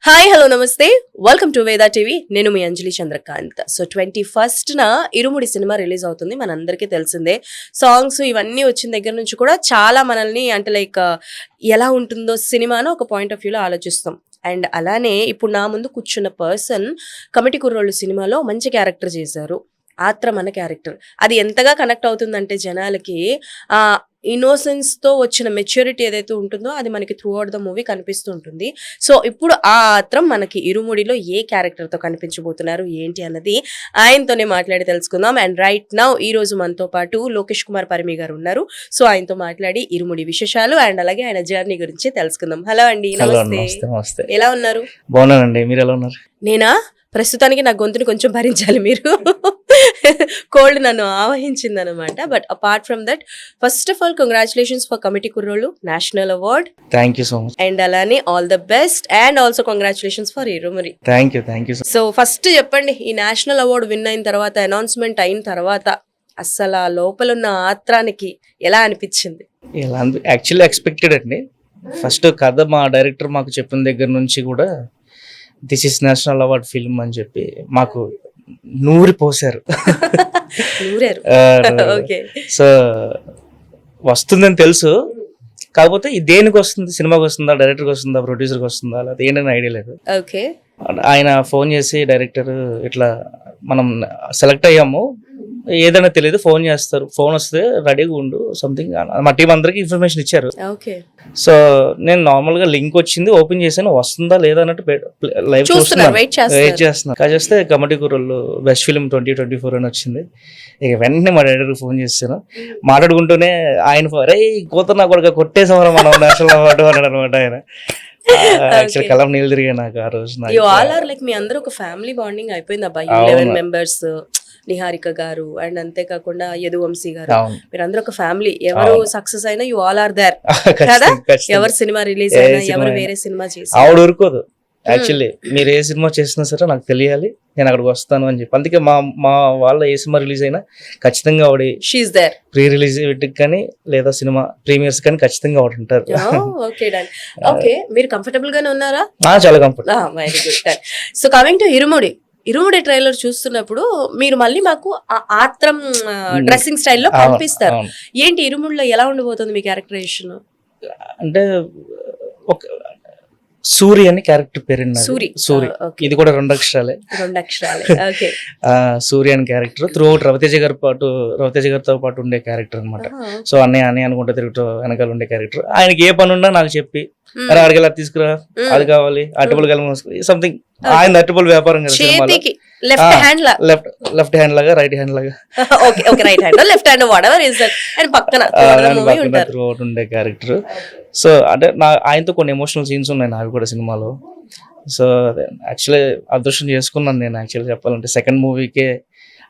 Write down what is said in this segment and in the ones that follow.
Hi hello నమస్తే welcome to Veda TV. నేను మీ అంజలి Chandrakant. So 21st ఇరుముడి cinema release అవుతుంది. మనందరికీ తెలిసిందే. సాంగ్స్ ఇవన్నీ వచ్చిన దగ్గర నుంచి కూడా చాలా మనల్ని అంటే లైక్ ఎలా ఉంటుందో సినిమాను ఒక పాయింట్ ఆఫ్ వ్యూలో ఆలోచిస్తాం. అండ్ అలానే ఇప్పుడు నా ముందు కూర్చున్న పర్సన్ కమిటీ కుర్రోళ్ళు సినిమాలో మంచి క్యారెక్టర్ చేశారు. ఆత్రం అన్న క్యారెక్టర్ అది ఎంతగా కనెక్ట్ అవుతుందంటే జనాలకి ఆ ఇన్నోసెన్స్ తో వచ్చిన మెచ్యూరిటీ ఏదైతే ఉంటుందో అది మనకి త్రూ అవుట్ ద మూవీ కనిపిస్తూ ఉంటుంది. సో ఇప్పుడు ఆ ఆత్రం మనకి ఇరుముడిలో ఏ క్యారెక్టర్ తో కనిపించబోతున్నారు ఏంటి అన్నది ఆయనతోనే మాట్లాడి తెలుసుకుందాం. అండ్ రైట్ నౌ ఈ రోజు మనతో పాటు లోకేష్ కుమార్ పరిమి గారు ఉన్నారు. సో ఆయనతో మాట్లాడి ఇరుముడి విశేషాలు అండ్ అలాగే ఆయన జర్నీ గురించి తెలుసుకుందాం. హలో అండి, నమస్తే. ఎలా ఉన్నారు? బాగున్నానండి, మీరు ఎలా ఉన్నారు? నేనా ప్రస్తుతానికి నా గొంతుని కొంచెం భరించాలి మీరు. కోల్డ్ నన్ను ఆవహించింది అనమాట. But apart from that first of all congratulations for committee Kurrollu national award. Thank you so much. And అలానే all the best and also congratulations for Irumudi. Thank you. So first చెప్పండి, ఈ నేషనల్ అవార్డు విన్ అయిన తర్వాత announcement అయిన తర్వాత అస్సలు ఆ లోపల ఉన్న ఆత్రానికి ఎలా అనిపించింది? యాక్చువల్లీ ఎక్స్పెక్టెడ్ అండి. ఫస్ట్ కథ మా డైరెక్టర్ మాకు చెప్పిన దగ్గర నుంచి కూడా this is national award film అని చెప్పి మాకు నూరి పోసారు. సో వస్తుందని తెలుసు, కాకపోతే దేనికి వస్తుంది, సినిమాకి వస్తుందా, డైరెక్టర్కి వస్తుందా, ప్రొడ్యూసర్కి వస్తుందా, అది ఏంటని ఐడియా లేదు. ఆయన ఫోన్ చేసి డైరెక్టర్ ఇట్లా మనం సెలెక్ట్ అయ్యాము, ఏదైనా తెలియదు, ఫోన్ చేస్తారు, ఫోన్ వస్తే రెడీగా ఉండు సంథింగ్, మా టీం అందరికి ఇన్ఫర్మేషన్ ఇచ్చారు. సో నేను నార్మల్ గా లింక్ వచ్చింది, ఓపెన్ చేశాను, వస్తుందా లేదా అన్నట్టు లైవ్ చూస్తున్నాను, వెయిట్ చేస్తున్నాను. కాజేస్తే కమిటీ కుర్రోళ్ళు బెస్ట్ ఫిల్మ్ 2024 అని వచ్చింది. ఇక వెంటనే మా డైరెక్టర్ ఫోన్ చేశాను, మాట్లాడుకుంటూనే ఆయన రే కోతన్నా కూడా కొట్టేసామరా మనం నేషనల్ అవార్డు అన్నాడు అనమాట. ఆయన యాక్చువల్ కలం నీళ్ళు తిరిగా నాకు ఆ రోజు. మీ అందరూ ఒక ఫ్యామిలీ బాండింగ్ అయిపోయింది అబ్బాయి, 11 మెంబర్స్, నిహారిక గారు అండ్ అంతేకాకుండా యదువంశీ గారు, మీరందరూ ఒక ఫ్యామిలీ. ఎవరు సక్సెస్ అయినా యు ఆల్ ఆర్ దేర్ కదా. ఎవరు సినిమా రిలీజ్ అయినా, ఎవరు వేరే సినిమా చేసి ఆవిడ ఊరుకోదు. యాక్చువల్లీ మీరు ఏ సినిమా చేసినా సరే నాకు తెలియాలి, నేను అక్కడికి వస్తాను అని చెప్పి. అందుకే మా వాళ్ళ ఏ సినిమా రిలీజ్ అయినా ఖచ్చితంగా ఆవిడ ప్రీ రిలీజ్ కానీ లేదా సినిమా ప్రీమియర్స్ కానీ ఖచ్చితంగా ఆవిడ ఉంటారు. ఓకే, మీరు కంఫర్టబుల్ గానే ఉన్నారా? చాలా comfortable. Very good. So coming to irumudi trailer చూస్తున్నప్పుడు మీరు మళ్ళీ మాకు ఆత్రం డ్రెస్సింగ్ స్టైల్లో కనిపిస్తారు. ఏంటి ఇరుముడిలో ఎలా ఉండిపోతుంది మీ క్యారెక్టరైజేషన్? అంటే ఒక సూరి అని క్యారెక్టర్ పేరు, సూరి. ఇది కూడా 2 అక్షరాలే. సూరి అని క్యారెక్టర్ త్రూ అవుట్ రవితేజ గారితో పాటు ఉండే క్యారెక్టర్ అనమాట. సో అన్నయ్య అనుకుంటే తిరుగుతూ వెనకాల ఉండే క్యారెక్టర్. ఆయనకి ఏ పని ఉన్నా నాకు చెప్పి అరే అడిగేలా తీసుకురా, అది కావాలి, అరటిపళ్ళు కలిపి సంథింగ్. ఆయన అరటిపళ్ళు వ్యాపారం కదా, లెఫ్ట్ హ్యాండ్ లాగా రైట్ హ్యాండ్ లాగా త్రూ అవుట్ ఉండే క్యారెక్టర్. సో అంటే ఆయనతో కొన్ని ఎమోషనల్ సీన్స్ ఉన్నాయి నాకు కూడా సినిమాలో. సో అదే యాక్చువల్లీ అదృష్టం చేసుకున్నాను నేను. యాక్చువల్లీ చెప్పాలంటే సెకండ్ మూవీకే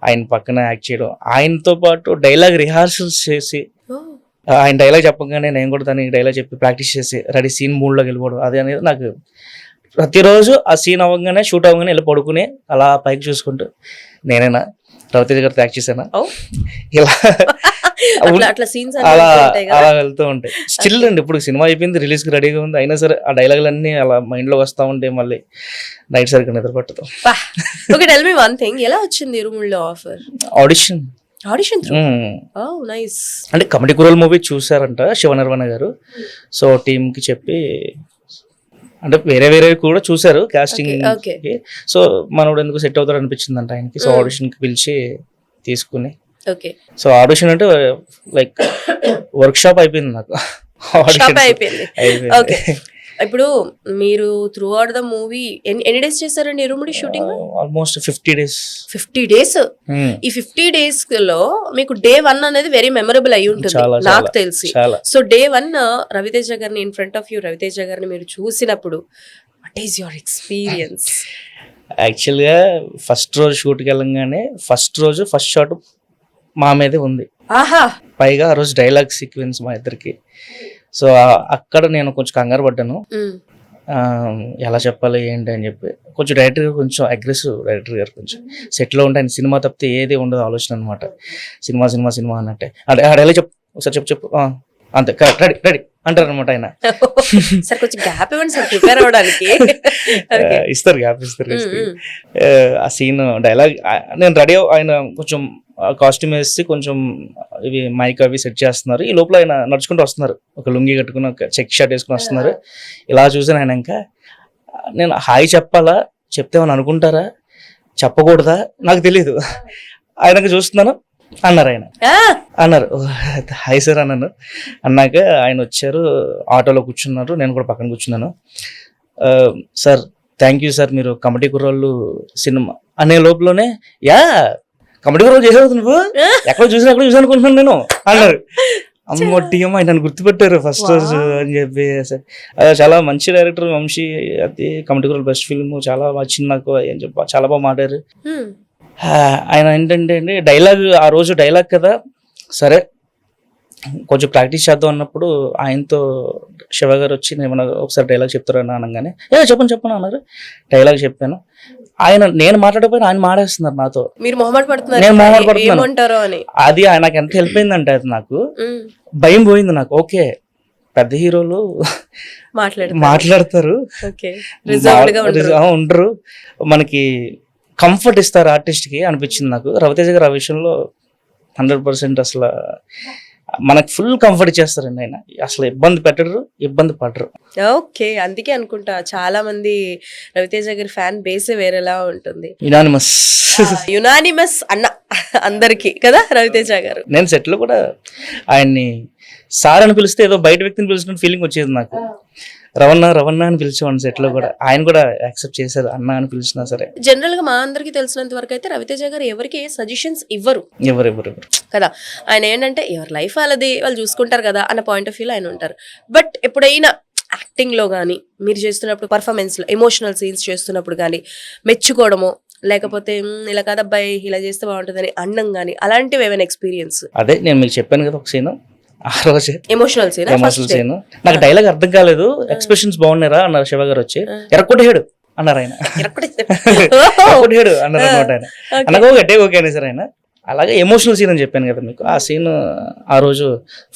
ఆయన పక్కన యాక్ట్ చేయడం, ఆయనతో పాటు డైలాగ్ రిహార్సల్స్ చేసి ఆయన డైలాగ్ చెప్పగానే నేను కూడా దానికి డైలాగ్ చెప్పి ప్రాక్టీస్ చేసి రెడీ సీన్ మూడ్లోకి వెళ్ళిపోవడం, అది అనేది నాకు ప్రతిరోజు ఆ సీన్ అవ్వగానే షూట్ అవ్వగానే వెళ్ళి పడుకుని అలా పైకి చూసుకుంటూ నేనైనా రవితేజ గారితో యాక్ట్ చేశానా ఇలా అలా వెళ్తూ ఉంటాయి. స్టిల్ అండి ఇప్పుడు సినిమా అయిపోయింది, రిలీజ్ కి రెడీగా ఉంది, అయినా సరే ఆ డైలాగులన్నీ అలా మైండ్ లో వస్తా ఉంటే మళ్ళీ నైట్ సరిగ్గా నిద్ర పట్టదు. ఆడిషన్ అంటే కమిటీ కుర్రోళ్ళు మూవీ చూసారంట శివనిర్వణ గారు. సో టీమ్ కి చెప్పి అంటే వేరే కూడా చూసారు కాస్టింగ్. సో మనోడు ఎందుకు సెట్ అవుతాడు అనిపించింది అంట ఆయనకి. సో ఆడిషన్ కి పిలిచి తీసుకుని, సో ఆడిషన్ అంటే లైక్ వర్క్ షాప్ అయిపోయింది నాకు. ఇప్పుడు మీరు త్రూ అవుట్ ద మూవీ ఎన్ని డేస్ చేశారండి ఇరుముడి షూటింగ్? Almost 50 days. 50 days. ఈ 50 days లో మీకు డే 1 అనేది వెరీ మెమరబుల్ అయి ఉంటుంది నాకు తెలిసి. సో డే 1 రవితేజ గారిని in front of you, Ravi Teja గారిని మీరు చూసినప్పుడు వాట్ ఈస్ యువర్ ఎక్స్పీరియన్స్? యాక్చువల్గా ఫస్ట్ రోజు షూట్కి వెళ్ళంగానే ఫస్ట్ షాట్ మా మీదే ఉంది. పైగా ఆ రోజు డైలాగ్ సీక్వెన్స్ మా ఇద్దరికి. సో అక్కడ నేను కొంచెం కంగారు పడ్డాను, ఎలా చెప్పాలి ఏంటి అని చెప్పి. కొంచెం డైరెక్టర్ గారు కొంచెం అగ్రెసివ్, డైరెక్టర్ గారు కొంచెం సెట్లో ఉంటే ఆయన సినిమా తప్పితే ఏది ఉండదు ఆలోచన అనమాట. సినిమా అన్నట్టే. అదే ఎలా చెప్పు ఒకసారి చెప్పు అంతే కరెక్ట్, రెడీ రెడీ అంటారు అనమాట ఆయన. సార్ కొంచెం గ్యాప్ ఇవ్వండి సార్ ప్రిపేర్ అవ్వడానికి. ఇస్తారు గ్యాప్ ఇస్తారు. ఆ సీన్ డైలాగ్ నేను రెడీ ఆయన కొంచెం కాస్ట్యూమ్ వేసి కొంచెం ఇవి మైక్ అవి సెట్ చేస్తున్నారు. ఈ లోపల ఆయన నడుచుకుంటూ వస్తున్నారు, ఒక లుంగి కట్టుకుని ఒక చెక్ షర్ట్ వేసుకుని వస్తున్నారు. ఇలా చూసాను ఆయన. ఇంకా నేను హాయ్ చెప్పాలా, చెప్తేమని అనుకుంటారా, చెప్పకూడదా నాకు తెలీదు. ఆయనకు చూస్తున్నాను అన్నారు. ఆయన అన్నారు హాయ్ సార్ అన్నాను. అన్నాక ఆయన వచ్చారు, ఆటోలో కూర్చున్నారు, నేను కూడా పక్కన కూర్చున్నాను. సార్ థ్యాంక్ యూ సార్, మీరు కమిటీ కుర్రోళ్ళు సినిమా అనే లోపలనే యా కమిటీ కుర్రోళ్ళు చేసేది నువ్వు ఎక్కడ చూసాను అనుకుంటున్నాను నేను అన్నారు. అమ్మ టీఎం ఆయన గుర్తుపెట్టారు ఫస్ట్ రోజు అని చెప్పి. చాలా మంచి డైరెక్టర్ వంశీ, అది కమిటీ కుర్రోళ్ళు బెస్ట్ ఫిల్మ్, చాలా బాగా చిన్న నాకు అని చెప్పి చాలా బాగా మాట్లాడారు. ఆయన ఏంటంటే అండి డైలాగ్, ఆ రోజు డైలాగ్ కదా, సరే కొంచెం ప్రాక్టీస్ చేద్దాం అన్నప్పుడు ఆయనతో శివ గారు వచ్చి ఏమన్నా ఒకసారి డైలాగ్ చెప్తారని అనగానే చెప్పను అన్నారు. డైలాగ్ చెప్పాను. ఆయన నేను మాట్లాడకపోయినా ఆయన మాట్లాడుతున్నారు నాతో. మీరు మొహమాట పడుతున్నారు, నేను మొహమాట పడుతున్నాను. ఏమంటారో అని. అది నాకు ఎంత హెల్ప్ అయిందంటే అది నాకు భయం పోయింది. నాకు ఓకే పెద్ద హీరోలు మాట్లాడతారు, ఉండరు, మనకి కంఫర్ట్ ఇస్తారు ఆర్టిస్ట్ కి అనిపించింది నాకు. రవితేజ గారు ఆ విషయంలో 100% అసలు మనకు ఫుల్ కంఫర్ట్ ఇచ్చేస్తారండి. ఆయన అసలు ఇబ్బంది పెట్టరు, ఇబ్బంది పడరు. ఓకే, అందుకే అనుకుంటా చాలా మంది రవితేజ గారి ఫ్యాన్ బేసే వేరేలా ఉంటుంది. యునానిమస్ అన్న అందరికి కదా రవితేజ గారు. నేను సెట్ లో కూడా ఆయన్ని సార్ అని పిలిస్తే ఏదో బయట వ్యక్తిని పిలిచిన ఫీలింగ్ వచ్చేది నాకు. రవణ అని పిలిచేవాడిని సెట్ లో కూడా. ఆయన కూడా యాక్సెప్ట్ చేశారు, అన్న అని పిలిచినా సరే. జనరల్ గా మా అందరికి తెలిసినంత వరకు అయితే రవితేజ గారు ఎవరికి సజెషన్స్ ఇవ్వరు కదా. ఆయన ఏంటంటే ఎవరి లైఫ్ వాళ్ళది, వాళ్ళు చూసుకుంటారు కదా అన్న పాయింట్ ఆఫ్ వ్యూలో ఆయన ఉంటారు. బట్ ఎప్పుడైనా యాక్టింగ్ లో కానీ, మీరు చేస్తున్నప్పుడు పర్ఫార్మెన్స్ లో ఎమోషనల్ సీన్స్ చేస్తున్నప్పుడు కానీ మెచ్చుకోవడమో, లేకపోతే ఇలా కాదబ్బాయి ఇలా చేస్తే బాగుంటుందని అన్నం కానీ, అలాంటివి ఏమైనా ఎక్స్పీరియన్స్? అదే నేను మీకు చెప్పాను కదా ఒక సీన్, ఆ రోజే ఎమోషనల్ సీన్. నాకు డైలాగ్ అర్థం కాలేదు, ఎక్స్ప్రెషన్స్ బాగున్నారా అన్నారు శివ గారు వచ్చి. ఎరక్కొట్టేడు అన్నారు ఆయన, ఎరక్కొట్టేడు అన్నారు అనమాట ఆయన. అనగా ఓకే అనే సార్ ఆయన. అలాగే ఎమోషనల్ సీన్ అని చెప్పాను కదా మీకు. ఆ సీన్ ఆ రోజు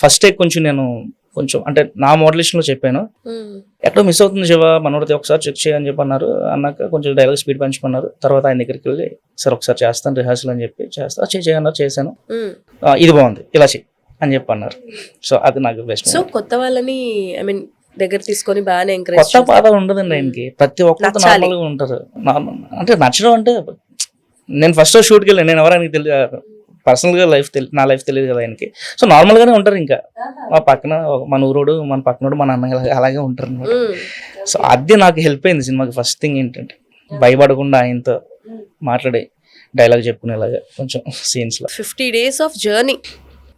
ఫస్ట్ టేక్ కొంచెం అంటే నా మోడలేషన్ లో చెప్పాను. ఎక్కడో మిస్ అవుతుంది శివ, మనోడితే ఒకసారి చెక్ చేయని చెప్పి అన్నారు. అన్నాక కొంచెం డైలాగ్ స్పీడ్ పెంచుకున్నారు. తర్వాత ఆయన దగ్గరికి వెళ్ళి సార్ ఒకసారి చేస్తాను రిహార్సల్ అని చెప్పి చేయన్నారు. చేశాను, ఇది బాగుంది ఇలా చెయ్యి అని చెప్పి అన్నారు. సో అది నాకు బెస్ట్. సో కొత్త వాళ్ళని ఐ మీన్ దగ్గర తీసుకొని బాగానే ఎంకరేజ్. కొత్త బాధ ఉండదండి ఆయనకి, ప్రతి ఒక్కరితో నార్మల్గా ఉంటారు. అంటే నచ్చడం అంటే నేను ఫస్ట్ షూట్కి వెళ్ళాను, నేను ఎవరైనా తెలియదు, పర్సనల్ గా నా లైఫ్ తెలియదు కదా ఆయనకి. సో నార్మల్ గానే ఉంటారు. ఇంకా మా పక్కన మన ఊరోడు, మన పక్కనోడు, మన అన్న అలాగే ఉంటారు అనమాట. సో అది నాకు హెల్ప్ అయింది సినిమాకి. ఫస్ట్ థింగ్ ఏంటంటే భయపడకుండా ఆయనతో మాట్లాడే డైలాగ్ చెప్పుకునేలాగా కొంచెం సీన్స్ లో. 50 days ఆఫ్ జర్నీ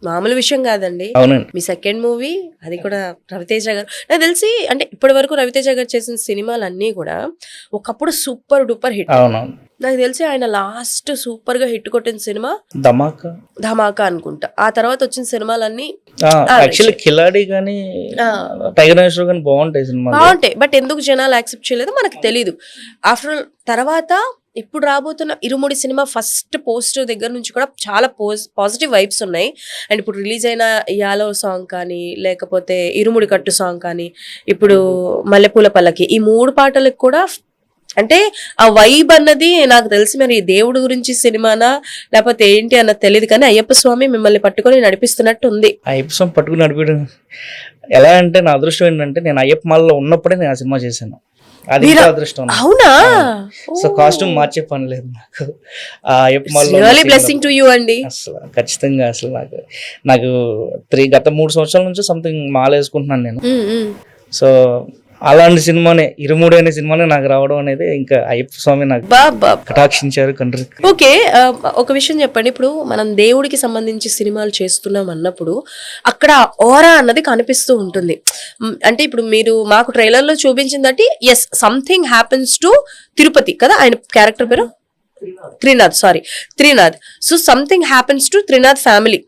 మామూలు విషయం కాదండి. అవునండి. మీ సెకండ్ మూవీ, అది కూడా రవితేజ గారు. నాకు తెలిసి అంటే ఇప్పటి వరకు రవితేజ గారు చేసిన సినిమాలు అన్నీ కూడా ఒకప్పుడు సూపర్ డూపర్ హిట్. అవునవును. నాకు తెలిసి ఆయన లాస్ట్ సూపర్ గా హిట్ కొట్టిన సినిమా ధమాకా అనుకుంటా. ఆ తర్వాత వచ్చిన సినిమాలన్నీ యాక్చువల్లీ కిలాడి గానీ టైగర్ నేషనల్ గానీ బాగుంటాయి. బట్ ఎందుకు జనాలు యాక్సెప్ట్ చేయలేదు మనకు తెలీదు. ఆఫ్టర్ ఆల్ తర్వాత ఇప్పుడు రాబోతున్న ఇరుముడి సినిమా ఫస్ట్ పోస్టర్ దగ్గర నుంచి కూడా చాలా పాజిటివ్ వైబ్స్ ఉన్నాయి. అండ్ ఇప్పుడు రిలీజ్ అయిన యాలో సాంగ్ కానీ, లేకపోతే ఇరుముడి కట్టు సాంగ్ కానీ, ఇప్పుడు మల్లెపూల పల్లకి, ఈ 3 పాటలకు కూడా అంటే ఆ వైబ్ అన్నది నాకు తెలిసి మరి దేవుడి గురించి సినిమానా లేకపోతే ఏంటి అన్నది తెలియదు, కానీ అయ్యప్ప స్వామి మిమ్మల్ని పట్టుకొని నడిపిస్తున్నట్టు ఉంది. అయ్యప్ప స్వామి పట్టుకుని నడిపడం ఎలా అంటే, నా అదృష్టం ఏంటంటే నేను అయ్యప్ప మాలలో ఉన్నప్పుడే నేను ఆ సినిమా చేశాను. అది అదృష్టం. అవునా? సో కాస్ట్యూమ్ మార్చే పని లేదు నాకు. బ్లెస్సింగ్ టు యూ అండి. అసలు ఖచ్చితంగా అసలు నాకు గత 3 సంవత్సరాల నుంచి సంథింగ్ మాల వేసుకుంటున్నాను నేను. సో అలాంటి సినిమానే ఇరుముడి అనే సినిమానే నాకు రావడం అనేది ఇంకా అయ్యప్ప స్వామి నాకు కటాక్షించారు కండ్రి. ఓకే, ఒక విషయం చెప్పండి. ఇప్పుడు మనం దేవుడికి సంబంధించి సినిమాలు చేస్తున్నాం అన్నప్పుడు అక్కడ ఓరా అన్నది కనిపిస్తూ ఉంటుంది. అంటే ఇప్పుడు మీరు మాకు ట్రైలర్ లో చూపించిందంటే as something happens to Tirupati కదా, ఆయన క్యారెక్టర్ పేరు Trinath. So something happens to Trinath family.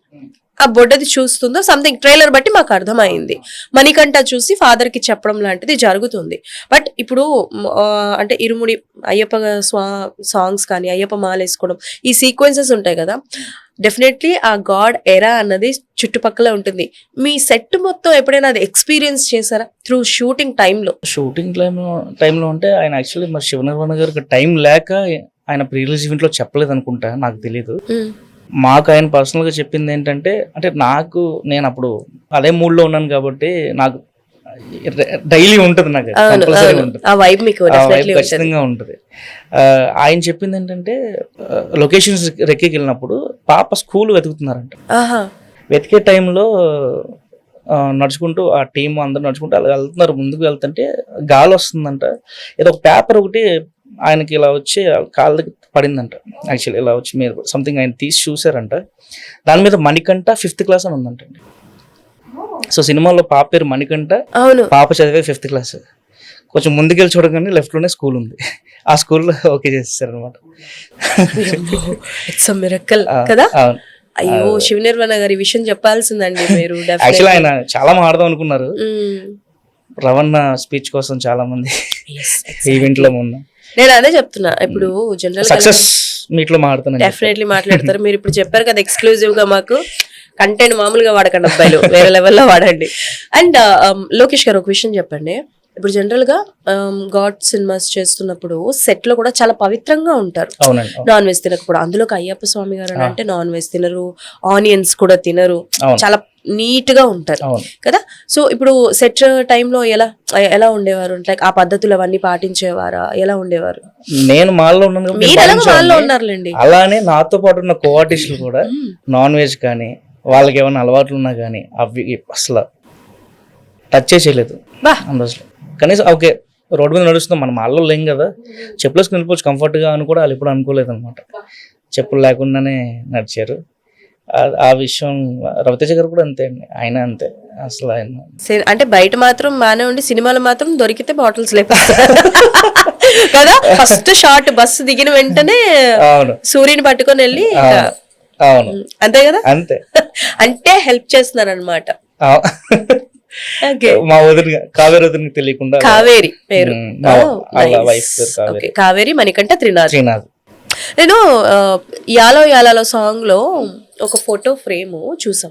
ఆ బొడ్డది చూస్తుందో సంథింగ్ ట్రైలర్ బట్టి మాకు అర్థమైంది. మణికంఠ చూసి ఫాదర్ కి చెప్పడం లాంటిది జరుగుతుంది. బట్ ఇప్పుడు అంటే ఇరుముడి అయ్యప్ప సాంగ్స్ కానీ, అయ్యప్ప మాల వేసుకోవడం, ఈ సీక్వెన్సెస్ ఉంటాయి కదా, డెఫినెట్లీ ఆ గాడ్ ఎరా అన్నది చుట్టుపక్కల ఉంటుంది. మీ సెట్ మొత్తం ఎప్పుడైనా అది ఎక్స్పీరియన్స్ చేశారా త్రూ షూటింగ్ టైంలో? షూటింగ్ టైంలో అంటే ఆయన యాక్చువల్లీ మరి శివనిర్వాణ గారికి టైం లేక ఆయన ప్రీ రిలీజ్ ఈవెంట్లో చెప్పలేదు అనుకుంటా, నాకు తెలియదు. మాకు ఆయన పర్సనల్గా చెప్పింది ఏంటంటే, అంటే నేను అప్పుడు అదే మూడ్లో ఉన్నాను కాబట్టి నాకు డైలీ ఉంటుంది, నాకు కంపల్సరీ ఉంటుంది, ఖచ్చితంగా ఉంటుంది. ఆయన చెప్పింది ఏంటంటే లొకేషన్స్ రెక్కి వెళ్ళినప్పుడు పాప స్కూల్ వెతుకుతున్నారంట. వెతికే టైంలో నడుచుకుంటూ ఆ టీం అందరూ నడుచుకుంటూ అలా వెళ్తున్నారు. ముందుకు వెళ్తుంటే గాలి వస్తుందంట, ఏదో ఒక పేపర్ ఒకటి ఆయనకి ఇలా వచ్చి కాళ్ళ దగ్గర పడిందంట. యాక్చువల్లీ ఇలా వచ్చి మీరు సంథింగ్ ఆయన తీసి చూసారంట, దాని మీద మణికంఠ 5th క్లాస్ అని ఉందంట. సో సినిమాలో పాప పేరు మణికంఠ, పాప చదివే 5th క్లాస్. కొంచెం ముందుకెళ్ళి చూడగానే లెఫ్ట్ లోనే స్కూల్ ఉంది, ఆ స్కూల్లో ఓకే చేసేసారు అనమాట. కదా. అయ్యో, శివనిర్వాణ గారి విషయం చెప్పాల్సిందండి మీరు. యాక్చువల్లీ ఆయన చాలా మాడదాం అనుకున్నారు, రవణ స్పీచ్ కోసం చాలా మంది ఈవెంట్ లో ఉన్నా. నేను అదే చెప్తున్నా, ఇప్పుడు జనరల్ సక్సెస్ మీట్ లో మాట్లాడుతున్నా, డెఫినెట్లీ మాట్లాడతారు. మీరు ఇప్పుడు చెప్పారు కదా ఎక్స్క్లూజివ్ గా, మాకు కంటెంట్ మామూలుగా వాడకండి అబ్బాయిలు, వేరే లెవెల్లో వాడండి. అండ్ లోకేష్ గారు ఒక విషయం చెప్పండి, ఇప్పుడు జనరల్ గా గాడ్ సినిమాస్ చేస్తున్నప్పుడు సెట్ లో కూడా చాలా పవిత్రంగా ఉంటారు, నాన్ వెజ్ తినకపోవడం. అందులోకి అయ్యప్ప స్వామి గారు అని అంటే నాన్ వెజ్ తినరు, ఆనియన్స్ కూడా తినరు, చాలా నీట్ గా ఉంటారు కదా. సో ఇప్పుడు సెట్ టైంలో ఎలా ఉండేవారు? లైక్ ఆ పద్ధతులు అవన్నీ పాటించేవారా? ఎలా ఉండేవారు? నేను మాల్లో ఉన్నాను, మీరు ఎలాగో మాల్లో ఉన్నారులేండి. అలానే నాతో పాటు ఉన్న కో ఆర్టిస్టులు కూడా నాన్ వెజ్ కానీ వాళ్ళకి ఏమైనా అలవాట్లు ఉన్నా కానీ అవి అసలు టచ్ చేయలేదు అందులో. కనీసం ఓకే రోడ్డు మీద నడుస్తున్నాం, మనం మాల్లో లేం కదా, చెప్పులేసుకుని వెళ్ళిపోవచ్చు కంఫర్ట్గా అని కూడా వాళ్ళు ఎప్పుడు అనుకోలేదు అనమాట. చెప్పులు లేకుండానే నడిచారు. ఆ విషయం రవితేజ గారు కూడా అంతే అండి, ఆయన అంతే అసలు. ఆయన అంటే బయట మాత్రం బానే ఉండి సినిమాలో మాత్రం దొరికితే బాటిల్స్ లేకపోతారు కదా. ఫస్ట్ షాట్ బస్సు దిగిన వెంటనే సూర్యుని పట్టుకొని వెళ్ళి, అవును అంతే కదా, అంతే. అంటే హెల్ప్ చేస్తున్నారు అనమాట. మా వదిన కావేరి వదిన తెలియకుండా, కావేరి పేరు, కావేరి మణికంఠ త్రినాథ్. నేను యాలో యాలాలో సాంగ్ లో ఒక ఫోటో ఫ్రేమ్ చూసాం.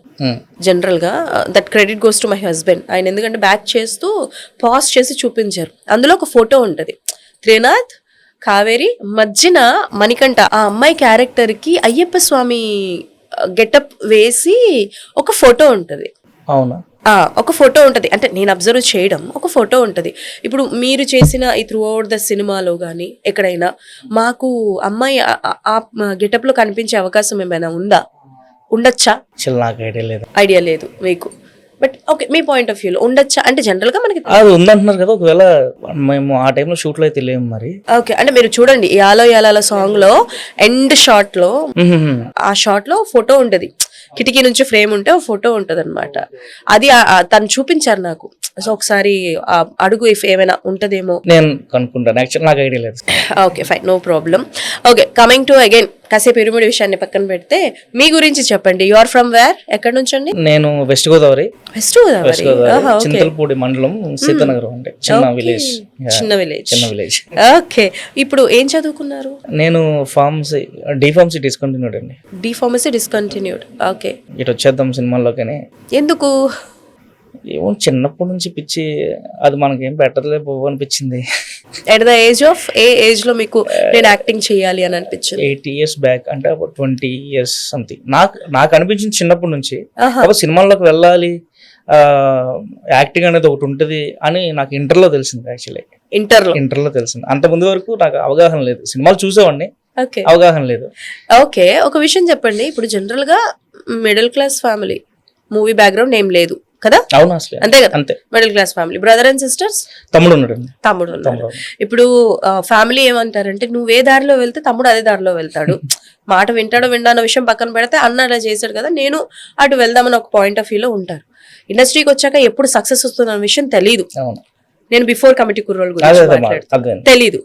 జనరల్ గా that credit goes to my husband. ఆయన ఎందుకంటే బ్యాక్ చేస్తూ పాజ్ చేసి చూపించారు. అందులో ఒక ఫోటో ఉంటది, త్రినాథ్, కావేరి, మధ్యన మణికంఠ. ఆ అమ్మాయి క్యారెక్టర్ కి అయ్యప్ప స్వామి గెటప్ వేసి ఒక ఫోటో ఉంటది. అవునా? ఒక ఫోటో ఉంటది, అంటే నేను అబ్జర్వ్ చేయడం, ఒక ఫోటో ఉంటది. ఇప్పుడు మీరు చేసిన ఈ త్రూ అవుట్ ద సినిమాలో కానీ ఎక్కడైనా మాకు అమ్మాయి ఆ గెటప్ లో కనిపించే అవకాశం ఏమైనా ఉందా? ఉండొచ్చా? నాకు ఐడియా లేదు మీకు, but okay me point of వ్యూలో ఉండొచ్చా? అంటే జనరల్ గా మనకి అది ఉందంటున్నారు కదా, ఒకవేళ మేము ఆ టైంలో షూట్ లో అయితే లేము మరి. ఓకే, అంటే మీరు చూడండి యాలో యాలాల సాంగ్ లో ఎండ్ షాట్ లో, ఆ షాట్ లో ఫోటో ఉంటది, కిటికీ నుంచి ఫ్రేమ్ ఉంటే ఫోటో ఉంటది అనమాట. అది తను చూపించారు నాకు. సో ఒకసారి అడుగు ఇఫ్ ఏమైనా ఉంటదేమో నేను కనుక్కుంటాను, యాక్చువల్ నాకు ఐడియా లేదు. Okay fine, no problem. Okay, coming to again కాసేపు ఇరుముడి విషయాన్ని పక్కన పెడితే మీ గురించి చెప్పండి. You are from where? ఎక్కడి నుంచి అండి? నేను వెస్ట్ గోదావరి. వెస్ట్ గోదావరి, చింతలపూడి మండలం, సీతానగరం, అంటే చిన్న విలేజ్. చిన్న విలేజ్. ఓకే, ఇప్పుడు ఏం చదువుకున్నారు? నేను ఫార్మసీ, డిఫార్మసీ డిస్కంటిన్యూడ్ అండి. D Pharmacy discontinued. ఓకే, ఇటు వచ్చేద్దాం సినిమాల్లోకి. ఎందుకు? ఏమో చిన్నప్పటి నుంచి పిచ్చి, అది మనకేం పెట్టర్లే పోవు అనిపించింది. At the age of A age లో మీకు నేను యాక్టింగ్ చేయాలి అని అనిపించింది? 8 years బ్యాక్, అంటే 20 years సంథింగ్. నాకు అనిపించింది చిన్నప్పటి నుంచి సినిమాల్లోకి వెళ్ళాలి, యాక్టింగ్ అనేది ఒకటి ఉంటుంది అని నాకు ఇంటర్లో తెలిసింది. యాక్చువల్లీ ఇంటర్లో తెలిసింది. అంత ముందు వరకు నాకు అవగాహన లేదు, సినిమాలు చూసేవాడిని, అవగాహన లేదు. ఓకే, ఒక విషయం చెప్పండి, ఇప్పుడు జనరల్ గా middle class family, movie background ఏం లేదు కదా? అవును, అసలు అంతే కదా, అంతే. Middle class family, brother and sisters, తమ్ముడు ఉన్నాడు. ఇప్పుడు ఫ్యామిలీ ఏమంటారంటే నువ్వు ఏ దారిలో వెళ్తే తమ్ముడు అదే దారిలో వెళ్తాడు, మాట వింటాడో విండానో విషయం పక్కన పెడితే అన్న అలా చేశాడు కదా, నేను అటు వెళ్దామని ఒక పాయింట్ ఆఫ్ వ్యూలో ఉంటారు. ఇండస్ట్రీకి వచ్చాక ఎప్పుడు సక్సెస్ వస్తుందన్న విషయం తెలీదు. నేను బిఫోర్ కమిటీ కుర్రోళ్ళ గురించి మాట్లాడుతాను, తెలీదు.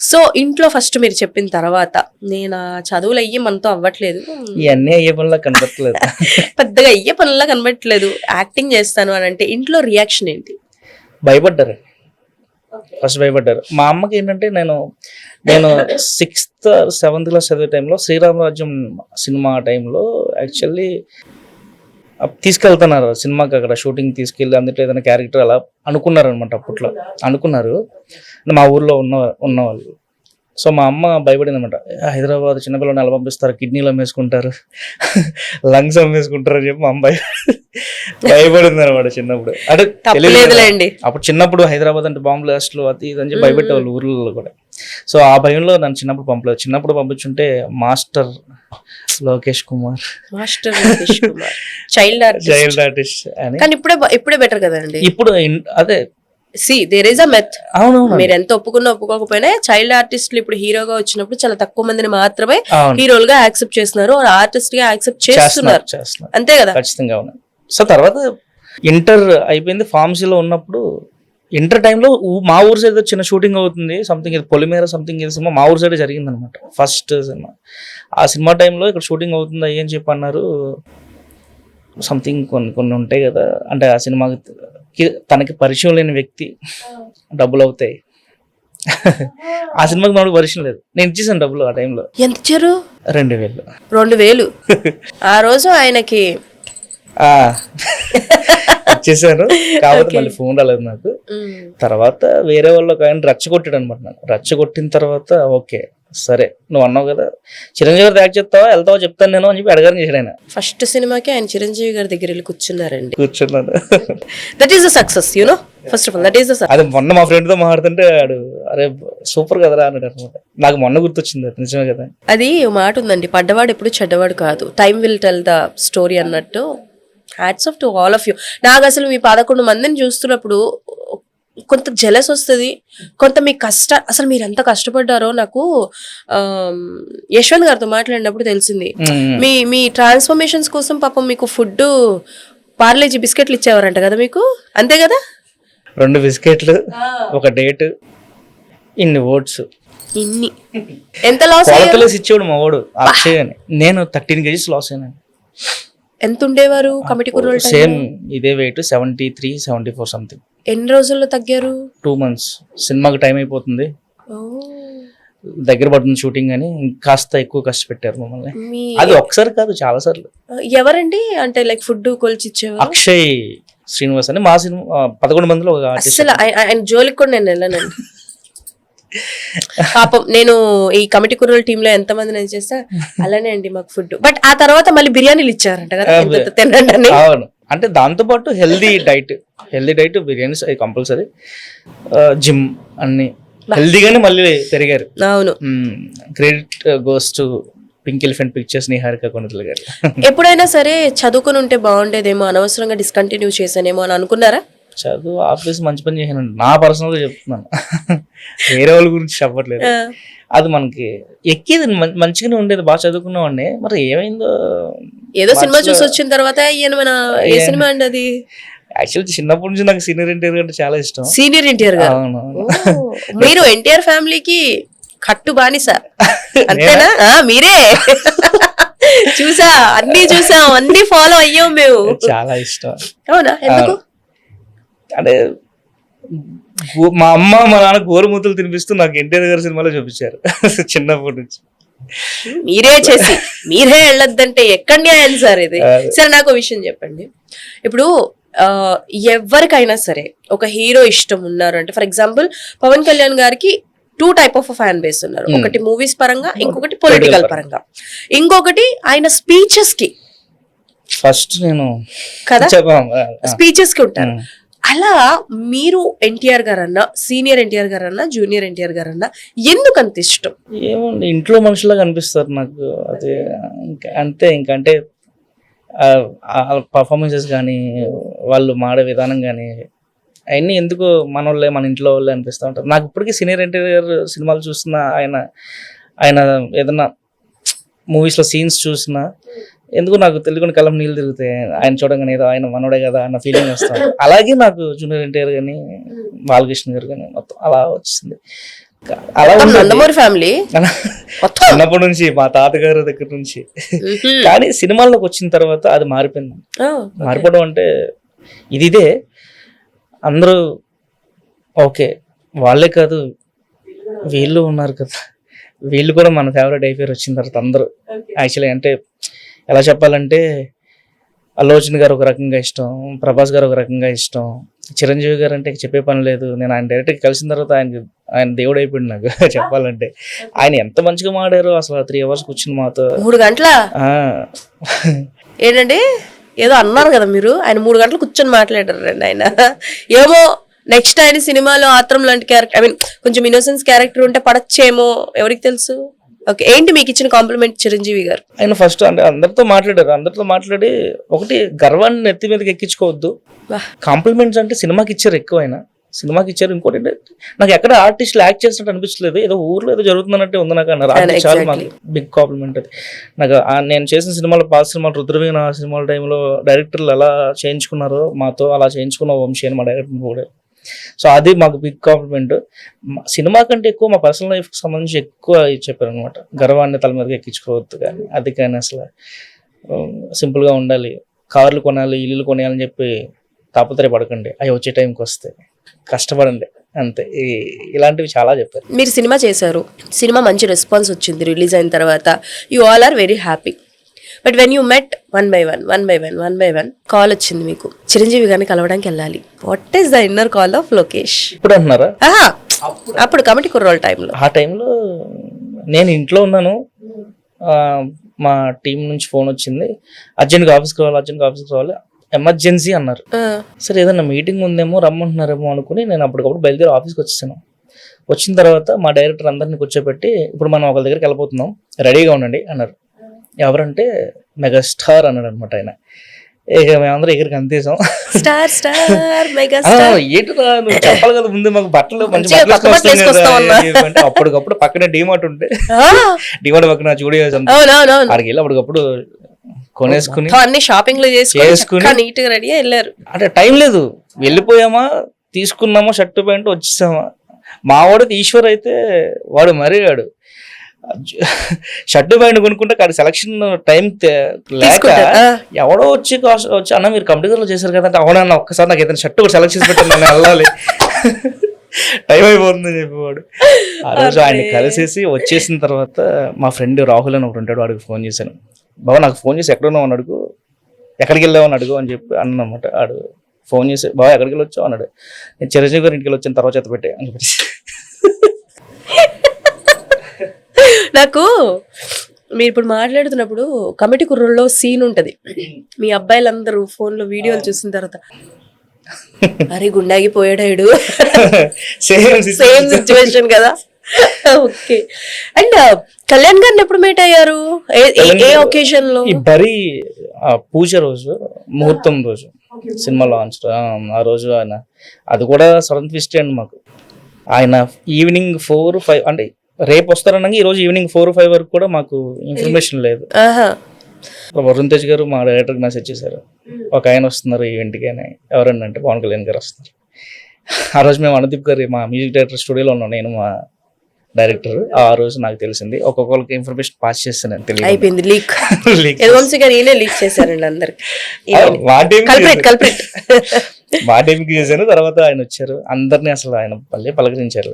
సో ఇంట్లో ఫస్ట్ మీరు చెప్పిన తర్వాత నేను చదువులు అయ్యి మనతో అవ్వట్లేదు, ఇవన్నీ అయ్యే పనులా కనబట్టలేదు, పెద్దగా అయ్యే పనులా కనబట్టలేదు, యాక్టింగ్ చేస్తాను అని అంటే ఇంట్లో రియాక్షన్ ఏంటి? భయపడ్డారు, ఫస్ట్ భయపడ్డారు. మా అమ్మకి ఏంటంటే నేను నేను 6th or 7th క్లాస్ చదివే టైంలో శ్రీరామరాజ్యం సినిమా టైంలో యాక్చువల్లీ తీసుకెళ్తున్నారు సినిమాకి, అక్కడ షూటింగ్ తీసుకెళ్ళి అందులో ఏదైనా క్యారెక్టర్ అలా అనుకున్నారు అనమాట. అప్పట్లో అనుకున్నారు మా ఊర్లో ఉన్నవాళ్ళు. సో మా అమ్మ భయపడింది అనమాట, హైదరాబాద్ చిన్నపిల్లలు ఎలా పంపిస్తారు, కిడ్నీలు అమ్మేసుకుంటారు, లంగ్స్ అమ్మేసుకుంటారు అని చెప్పి మా అమ్మ భయపడింది అనమాట చిన్నప్పుడు. అంటే తెలియదులేండి, అప్పుడు చిన్నప్పుడు హైదరాబాద్ అంటే బాంబు బ్లాస్ట్లు అది ఇది అని చెప్పి భయపెట్టేవాళ్ళు ఊర్లలో కూడా. సో ఆ భయంలో నన్ను చిన్నప్పుడు పంపలేదు. చిన్నప్పుడు పంపించుంటే master Lokesh Kumar child artist అని. కానీ ఇప్పుడే బెటర్ కదండి. ఇప్పుడు అదే దేర్ ఇస్ అ మెత్. అవును, మీరు ఎంత ఒప్పుకోకపోయినా చైల్డ్ ఆర్టిస్టులు ఇప్పుడు హీరోగా వచ్చినప్పుడు చాలా తక్కువ మందిని మాత్రమే హీరోలుగా యాక్సెప్ట్ చేస్తున్నారు, ఆర్టిస్ట్ గా యాక్సెప్ట్ చేస్తున్నారు. అంతే కదా? ఖచ్చితంగా అవును. సో తర్వాత ఇంటర్ అయిపోయింది, ఫార్మసీ లో ఉన్నప్పుడు ఇంటర్ టైంలో మా ఊరు సైడ్ చిన్న షూటింగ్ అవుతుంది, సంథింగ్ ఇది పొలిమేర సంథింగ్ ఇది సినిమా మా ఊరు సైడ్ జరిగింది అనమాట, ఫస్ట్ సినిమా. ఆ సినిమా టైంలో ఇక్కడ షూటింగ్ అవుతుంది అని చెప్పి అన్నారు. సంథింగ్ కొన్ని ఉంటాయి కదా, అంటే ఆ సినిమాకి తనకి పరిచయం లేని వ్యక్తి డబ్బులు అవుతాయి. ఆ సినిమాకి మనకు పరిచయం లేదు, నేను ఇచ్చేసాను డబ్బులు. ఆ టైంలో ఎంత ఇచ్చారు? 2000. ఆ రోజు ఆయనకి ఇచ్చేసాను, కాబట్టి మళ్ళీ ఫోన్ రాలేదు నాకు. తర్వాత వేరే వాళ్ళు ఒక ఆయన రచ్చగొట్టాడు అనమాట. నాకు రచ్చగొట్టిన తర్వాత ఓకే సరే నువ్వు అన్నావు కదా చిరంజీవి గారు యాక్ట్ చెప్తావా వెళ్తావా చెప్తాను నేను అని చెప్పి అడగారు చేశాడు ఆయన. ఫస్ట్ సినిమాకి ఆయన చిరంజీవి గారి దగ్గర వెళ్ళి కూర్చున్నారండి. కూర్చున్నాను. That is the success, you know. First of all that is the success. అది మొన్న మా ఫ్రెండ్ తో మాట్లాడుతుంటే ఆడు అరే సూపర్ కదరా అన్నాడు అనమాట. నాకు మొన్న గుర్తొచ్చింది, అది నిజమే కదా. అది మాట ఉందండి, పడ్డవాడు ఎప్పుడు చెడ్డవాడు కాదు, time will tell the story అన్నట్టు. Hats off to all of you. నాకు అసలు మీ 11 మందిని చూస్తున్నప్పుడు కొంత జెలస్ వస్తుంది, కొంత మీ అసలు మీరు ఎంత కష్టపడ్డారో నాకు యశ్వంత్ గారితో మాట్లాడినప్పుడు తెలిసింది. మీ ట్రాన్స్ఫర్మేషన్స్ కోసం పాపం మీకు ఫుడ్ పార్లేజీ బిస్కెట్లు ఇచ్చేవారంట కదా మీకు, అంతే కదా? 2 బిస్కెట్లు, ఒక డేట్, ఇన్ని ఓట్స్, ఇన్ని. ఎంత లాస్ ఇచ్చేవాడు మా వాడు అక్షయ్ అని. నేను 13 kgs లాస్ అయినాను. ఎంత ఉండేవారు కమిటీ కుర్రోళ్ళు? సేమ్ ఇదే వెయిట్, 73, 74 సంథింగ్. ఎన్ని రోజుల్లో తగ్గారు? 2 months. సినిమాకి టైం అయిపోతుంది, దగ్గర పడుతుంది షూటింగ్ అని కాస్త ఎక్కువ కష్టపెట్టారు మమ్మల్ని. అది ఒకసారి కాదు చాలా సార్లు. ఎవరండి అంటే లైక్ ఫుడ్ కొలిచి ఇచ్చేవారు? అక్షయ్ శ్రీనివాస్ అని మా సినిమా 11 మందిలో ఒక ఆర్టిస్ట్. అసలు ఆయన జోలికి కూడా నేను వెళ్ళానండి. పాపం నేను ఈ కమిటీ కుర్రోళ్ళ టీమ్ లో ఎంత మంది నేను చేస్తా అలానే అండి మాకు ఫుడ్. బట్ ఆ తర్వాత మళ్ళీ బిర్యానీలు ఇచ్చారంట కదా తినండి అని. అవును, అంటే దాంతో పాటు healthy diet biryanis compulsory, gym అన్ని హెల్దీగానే మళ్ళీ పెరిగారు. అవును, credit goes to pink elephant pictures Niharika Konathala గారు. ఎప్పుడైనా సరే చదువుకుని ఉంటే బాగుండేదేమో, అనవసరంగా డిస్కంటిన్యూ చేశానేమో అని అనుకున్నారా? చదువు ఆఫీస్ మంచి పని చేశానండి, నా పర్సనల్ గా చెప్తున్నాను, వేరే వాళ్ళ గురించి చెప్పట్లేదు. అది మనకి ఎక్కేది మంచిగానే ఉండేది, బాగా చదువుకున్నామండి. మరి ఏమైందో ఏదో సినిమా చూసి వచ్చిన తర్వాత ఏ సినిమా అండి అది? యాక్చువల్లీ చిన్నప్పటి నుంచి నాకు సీనియర్ ఎన్టీఆర్ అంటే చాలా ఇష్టం. సీనియర్ ఎన్టీఆర్ గారు? మీరు ఎన్టీఆర్ ఫ్యామిలీకి కట్టు బానిస అంతేనా? మీరే చూసాం, అన్ని ఫాలో అయ్యాం మేము. చాలా ఇష్టం. అవునా? ఎందుకు అంటే మా అమ్మ మా నాన్న గోరుమూతలు తినిపిస్తూ నాకు ఎన్టీఆర్ గారి సినిమాలో చూపించారు చిన్నప్పటి నుంచి. మీరే వెళ్ళొద్దంటే ఎక్కడ న్యాయం సార్ ఇది? సరే నాకు ఒక విషయం చెప్పండి. ఇప్పుడు ఎవరికైనా సరే ఒక హీరో ఇష్టం ఉన్నారు అంటే, ఫర్ ఎగ్జాంపుల్ పవన్ కళ్యాణ్ గారికి 2 type of ఫ్యాన్ బేస్ ఉన్నారు. ఒకటి మూవీస్ పరంగా, ఇంకొకటి పొలిటికల్ పరంగా, ఇంకొకటి ఆయన స్పీచెస్ కి. ఫస్ట్ నేను కదా స్పీచెస్ కి ఉంటారు. అలా మీరు ఎన్టీఆర్ గారన్నా, సీనియర్ ఎన్టీఆర్ గారన్నా, జూనియర్ ఎన్టీఆర్ గారన్నా ఎందుకు అంత ఇష్టం? ఏమండి, ఇంట్లో మనుషులాగా అనిపిస్తారు నాకు. అదే అంతే. ఇంకంటే పర్ఫార్మెన్సెస్ కానీ, వాళ్ళు మాడే విధానం కానీ, అవన్నీ ఎందుకు మన వాళ్ళే, మన ఇంట్లో వాళ్ళే అనిపిస్తూ ఉంటారు నాకు. ఇప్పటికీ సీనియర్ ఎన్టీఆర్ సినిమాలు చూస్తున్నా, ఆయన ఏదన్నా మూవీస్లో సీన్స్ చూసినా ఎందుకు నాకు తెలియకుండా కళ్ళం నీళ్ళు తిరుగుతాయి. ఆయన చూడగానే ఏదో ఆయన మనోడే కదా అన్న ఫీలింగ్ వస్తాను. అలాగే నాకు జూనియర్ ఎన్టీఆర్ కానీ, బాలకృష్ణ గారు కానీ మొత్తం అలా వచ్చింది. అలా నందమూరి ఫ్యామిలీ చిన్నప్పటి నుంచి మా తాతగారు దగ్గర నుంచి. కానీ సినిమాల్లోకి వచ్చిన తర్వాత అది మారిపోయింది. మారిపోవడం అంటే ఇదే అందరూ ఓకే వాళ్ళే కాదు వీళ్ళు ఉన్నారు కదా వీళ్ళు కూడా మన ఫేవరెట్ అయిపోయారు వచ్చిన తర్వాత అందరూ. యాక్చువల్లీ అంటే ఎలా చెప్పాలంటే అల్లు అర్జున్ గారు ఒక రకంగా ఇష్టం, ప్రభాస్ గారు ఒక రకంగా ఇష్టం, చిరంజీవి గారు అంటే చెప్పే పని లేదు. నేను ఆయన డైరెక్ట్గా కలిసిన తర్వాత ఆయన దేవుడు అయిపోయింది నాకు చెప్పాలంటే. ఆయన ఎంత మంచిగా మాడారు అసలు 3 hours కూర్చుని మాతో. 3 గంటల ఏంటండి ఏదో అన్నారు కదా మీరు, ఆయన 3 గంటలు కూర్చొని మాట్లాడారండి ఆయన. ఏమో నెక్స్ట్ ఆయన సినిమాలో ఆత్రం లాంటి క్యారెక్టర్, ఐ మీన్ కొంచెం ఇన్నోసెన్స్ క్యారెక్టర్ ఉంటే పడచ్చేమో, ఎవరికి తెలుసు. ఓకే, ఏంటి మీకు ఇచ్చిన కాంప్లిమెంట్ చిరంజీవి గారు? ఆయన ఫస్ట్ అంటే అందరితో మాట్లాడి ఒకటి గర్వాన్ని నెత్తి మీదకి ఎక్కించుకోవద్దు. కాంప్లిమెంట్స్ అంటే సినిమాకి ఇచ్చారు ఎక్కువ, ఆయన సినిమాకి ఇచ్చారు. ఇంకోటి నాకు ఎక్కడ ఆర్టిస్టులు యాక్ట్ చేసినట్టు అనిపించలేదు, ఏదో ఊర్లో ఏదో జరుగుతున్నట్టే ఉంది నాకు అన్నారు. అది చాలా మాకు బిగ్ కాంప్లిమెంట్ అది. నాకు నేను చేసిన సినిమాలో పాత సినిమాలు రుద్రవీణ సినిమాల టైంలో డైరెక్టర్లు ఎలా చేయించుకున్నారో మాతో అలా చేయించుకున్న వంశీ అని మా డైరెక్టర్ కూడా. సో అది మాకు బిగ్ కాంప్లిమెంట్. సినిమా కంటే ఎక్కువ మా పర్సనల్ లైఫ్కి సంబంధించి ఎక్కువ చెప్పారు అనమాట. గర్వాన్ని తల మీదకి ఎక్కించుకోవద్దు కానీ అది కానీ అసలు సింపుల్గా ఉండాలి, కార్లు కొనాలి, ఇల్లులు కొనాలని చెప్పి తాపత్రయపడకండి, అవి వచ్చే టైంకి వస్తే కష్టపడండి అంతే. ఇలాంటివి చాలా చెప్పారు. మీరు సినిమా చేశారు, సినిమా మంచి రెస్పాన్స్ వచ్చింది రిలీజ్ అయిన తర్వాత, you all are very happy. But when you met one by one call వచ్చింది మీకు, చిరంజీవి గారిని కలవడానికి వెళ్ళాలి. What is the inner call of Lokesh? ఇప్పుడు అంటున్నారా? అప్పుడు కమిటీ కుర్రోళ్ళ టైంలో. ఆ టైంలో నేను ఇంట్లో ఉన్నాను, మా టీం నుంచి ఫోన్ వచ్చింది, అర్జెంట్గా ఆఫీస్కి రావాలి, ఎమర్జెన్సీ అన్నారు. సరే ఏదన్నా మీటింగ్ ఉందేమో రమ్మంటున్నారేమో అనుకుని నేను అప్పటికప్పుడు బయలుదేరి ఆఫీస్కి వచ్చేసాను. వచ్చిన తర్వాత మా డైరెక్టర్ అందరినీ కూర్చోబెట్టి ఇప్పుడు మనం ఒకరి దగ్గరికి వెళ్ళిపోతున్నాం, రెడీగా ఉండండి అన్నారు. ఎవరంటే మెగాస్టార్ అన్నాడు అనమాట ఆయన. ఇక మేమందరం ఎక్కడికి అంతేసాం. ఏంటో నువ్వు చెప్పాలి కదా ముందు, మాకు బట్టలు మంచి అంటే అప్పటికప్పుడు పక్కనే డిమార్ట్ ఉంటే డిమార్ట్ పక్కన జూడియోస్ అక్కడికి వెళ్ళి అప్పటికప్పుడు కొనేసుకుని అన్ని షాపింగ్ చేసుకుని నీట్గా రెడీ వెళ్ళారు. అంటే టైం లేదు, వెళ్ళిపోయామా తీసుకున్నామా షర్ట్ ప్యాంట్ వచ్చేసామా. మా వాడికి ఈశ్వర్ అయితే వాడు మరిగాడు, షర్ట్ ప్యాంట్ కొనుక్కుంటే కాదు సెలక్షన్ టైం లేక ఎవడో వచ్చి అన్న మీరు కంప్యూటర్లో చేశారు కదా అంటే అవునన్నా ఒక్కసారి నాకు ఏదైనా షర్ట్ కూడా సెలెక్ట్ చేసి పెట్టండి నేను వెళ్ళాలి, టైం అయిపోతుందని చెప్పేవాడు. ఆ రోజు ఆయన కలిసేసి వచ్చేసిన తర్వాత మా ఫ్రెండ్ రాహుల్ అని ఒకటి ఉంటాడు, వాడికి ఫోన్ చేశాను. బాబా నాకు ఫోన్ చేసి ఎక్కడున్నావు అని అడుగు, ఎక్కడికి వెళ్ళావు అని అడుగు అని చెప్పి అన్నమాట. ఆడు ఫోన్ చేసి బాబా ఎక్కడికి వెళ్ళి వచ్చావు అన్నాడు. నేను చిరంజీవి గారి ఇంటికి వచ్చిన తర్వాత చేత పెట్టే అని చెప్పి. నాకు మీరు ఇప్పుడు మాట్లాడుతున్నప్పుడు కమిటీ కుర్రోళ్ళలో సీన్ ఉంటది, మీ అబ్బాయిలందరూ ఫోన్ లో వీడియోలు చూసిన తర్వాత అరే గుండాగిపోయాడు, సేమ్ సిచ్యువేషన్ కదా. ఓకే, అండ్ కళ్యాణ్ గారిని ఎప్పుడు మీట్ అయ్యారు, ఏ ఒకేషన్ లో? ఈ బరీ పూజ రోజు, ముహూర్తం రోజు, సినిమా లాంచ్ ఆ రోజు. ఆయన అది కూడా సడన్ ట్విస్ట్ అండి మాకు. ఆయన ఈవినింగ్ 4-5 అంటే రేపు వస్తారనగా ఈ రోజు ఈవినింగ్ 4-5 వరకు కూడా మాకు ఇన్ఫర్మేషన్ లేదు. వరుణ్ తేజ్ గారు మా డైరెక్టర్కి మెసేజ్ చేశారు, ఒక ఆయన వస్తున్నారు ఈవెంట్కి అని. ఎవరన్నా అంటే పవన్ కళ్యాణ్ గారు వస్తున్నారు. ఆ రోజు మేము అనుదీప్ గారు మా మ్యూజిక్ డైరెక్టర్ స్టూడియోలో ఉన్నాం, నేను మా డైరెక్టర్. ఆ రోజు నాకు తెలిసింది, ఒక్కొక్కరికి ఇన్ఫర్మేషన్ పాస్ చేస్తాను తెలియదు, అయిపోయింది లీక్. లీక్ చేశారండి అందరికి, మా టైంకి చేశాను. తర్వాత ఆయన వచ్చారు, అందరినీ అసలు ఆయన పలకరించారు.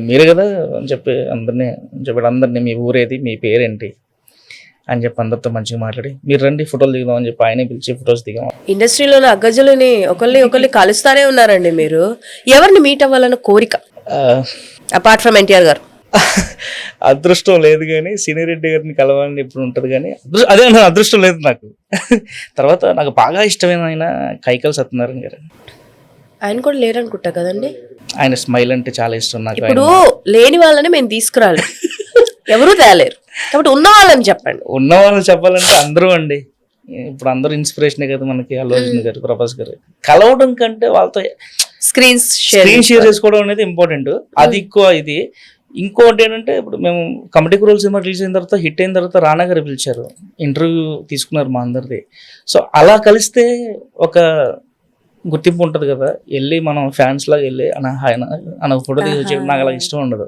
మీరే కదా అని చెప్పి అందరినీ చెప్పాడు, అందరినీ మీ ఊరేది, మీ పేరేంటి అని చెప్పి అందరితో మంచిగా మాట్లాడి మీరు రండి ఫోటోలు దిగుదాం అని చెప్పి ఆయనే పిలిచి ఫొటోస్ దిగాం. ఇండస్ట్రీలో అగ్గజులని ఒకళ్ళని కలుస్తానే ఉన్నారండి మీరు. ఎవరిని మీట్ అవ్వాలన్న కోరిక అపార్ట్ ఫ్రమ్ ఎన్టీఆర్ గారు? అదృష్టం లేదు కానీ సినీరెడ్డి గారిని కలవాలని ఎప్పుడు ఉంటది కానీ అదే అదృష్టం లేదు నాకు. తర్వాత నాకు బాగా ఇష్టమైన ఆయన కైకల్ సత్యనారాయణ గారు. ఆయన కూడా లేరనుకుంటా కదండి. ఆయన స్మైల్ అంటే చాలా ఇష్టం నాకు. ఇప్పుడు లేని వాళ్ళని మేము తీసుకురాలి, ఎవరు తేలేరు కాబట్టి ఉన్న వాళ్ళని చెప్పండి. ఉన్న వాళ్ళని చెప్పాలంటే అందరూ అండి, ఇప్పుడు అందరూ ఇన్స్పిరేషనే కదా మనకి. అల్లు అర్జున్ గారు, ప్రభాస్ గారు కలవడం కంటే వాళ్ళతో స్క్రీన్ షేర్ చేసుకోవడం అనేది ఇంపార్టెంట్, అది ఎక్కువ. ఇది ఇంకోటి ఏంటంటే ఇప్పుడు మేము కమిటీ కుర్రోళ్ళ సినిమా రిలీజ్ అయిన తర్వాత హిట్ అయిన తర్వాత రానా గారు పిలిచారు, ఇంటర్వ్యూ తీసుకున్నారు మా అందరిది. సో అలా కలిస్తే ఒక గుర్తింపు ఉంటది కదా, వెళ్ళి మనం ఫ్యాన్స్ లాగా వెళ్ళి ఆయన ఫోటో తీసి నాకు అలా ఇష్టం ఉండదు.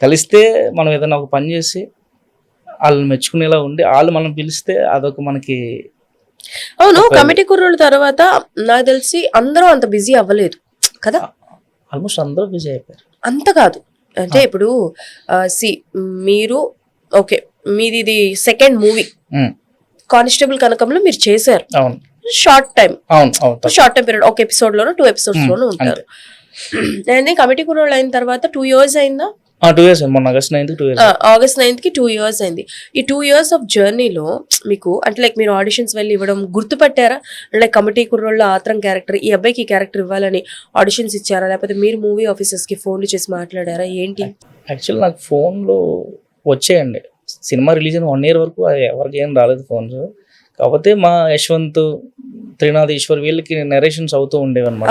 కలిస్తే మనం ఏదైనా ఒక పని చేసి వాళ్ళని మెచ్చుకునేలా ఉండి వాళ్ళు మనం పిలిస్తే అదొక మనకి. అవును, కమిటీ కుర్రోళ్ళ తర్వాత నాకు తెలిసి అందరూ అంత బిజీ అవ్వలేదు కదా. ఆల్మోస్ట్ అందరూ బిజీ అయిపోయారు. అంత కాదు, అంటే ఇప్పుడు సి మీరు ఓకే మీది ఇది సెకండ్ మూవీ కానిస్టేబుల్ కనకంలో మీరు చేశారు అవును షార్ట్ టైం అవును షార్ట్ టైం పీరియడ్ ఒక ఎపిసోడ్ లోనో 2 ఎపిసోడ్స్ లోనూ ఉంటారు. అండ్ కమిటీ కుర్రోళ్ళు అయిన తర్వాత 2 years అయిందా? 2 years మొన్న August 9th 2 years. August 9th కి 2 years అయింది. ఈ 2 years ఆఫ్ జర్నీలో మీకు అంటే లైక్ మీరు ఆడిషన్స్ వెళ్ళి ఇవ్వడం గుర్తుపట్టారా? లైక్ కమిటీ కుర్రోళ్ళు ఆత్రం క్యారెక్టర్ ఈ అబ్బాయికి ఈ క్యారెక్టర్ ఇవ్వాలని ఆడిషన్స్ ఇచ్చారా, లేకపోతే మీరు మూవీ ఆఫీసర్స్ కి ఫోన్లు చేసి మాట్లాడారా ఏంటి? యాక్చువల్ నాకు ఫోన్లు వచ్చాయండి. సినిమా రిలీజ్ అయిన 1 year వరకు ఎవరికి ఏం రాలేదు ఫోన్స్. కాకపోతే మా యశ్వంత్, త్రినాథ్, ఈశ్వర్ వీళ్ళకి నరేషన్స్ అవుతూ ఉండేవి అనమాట.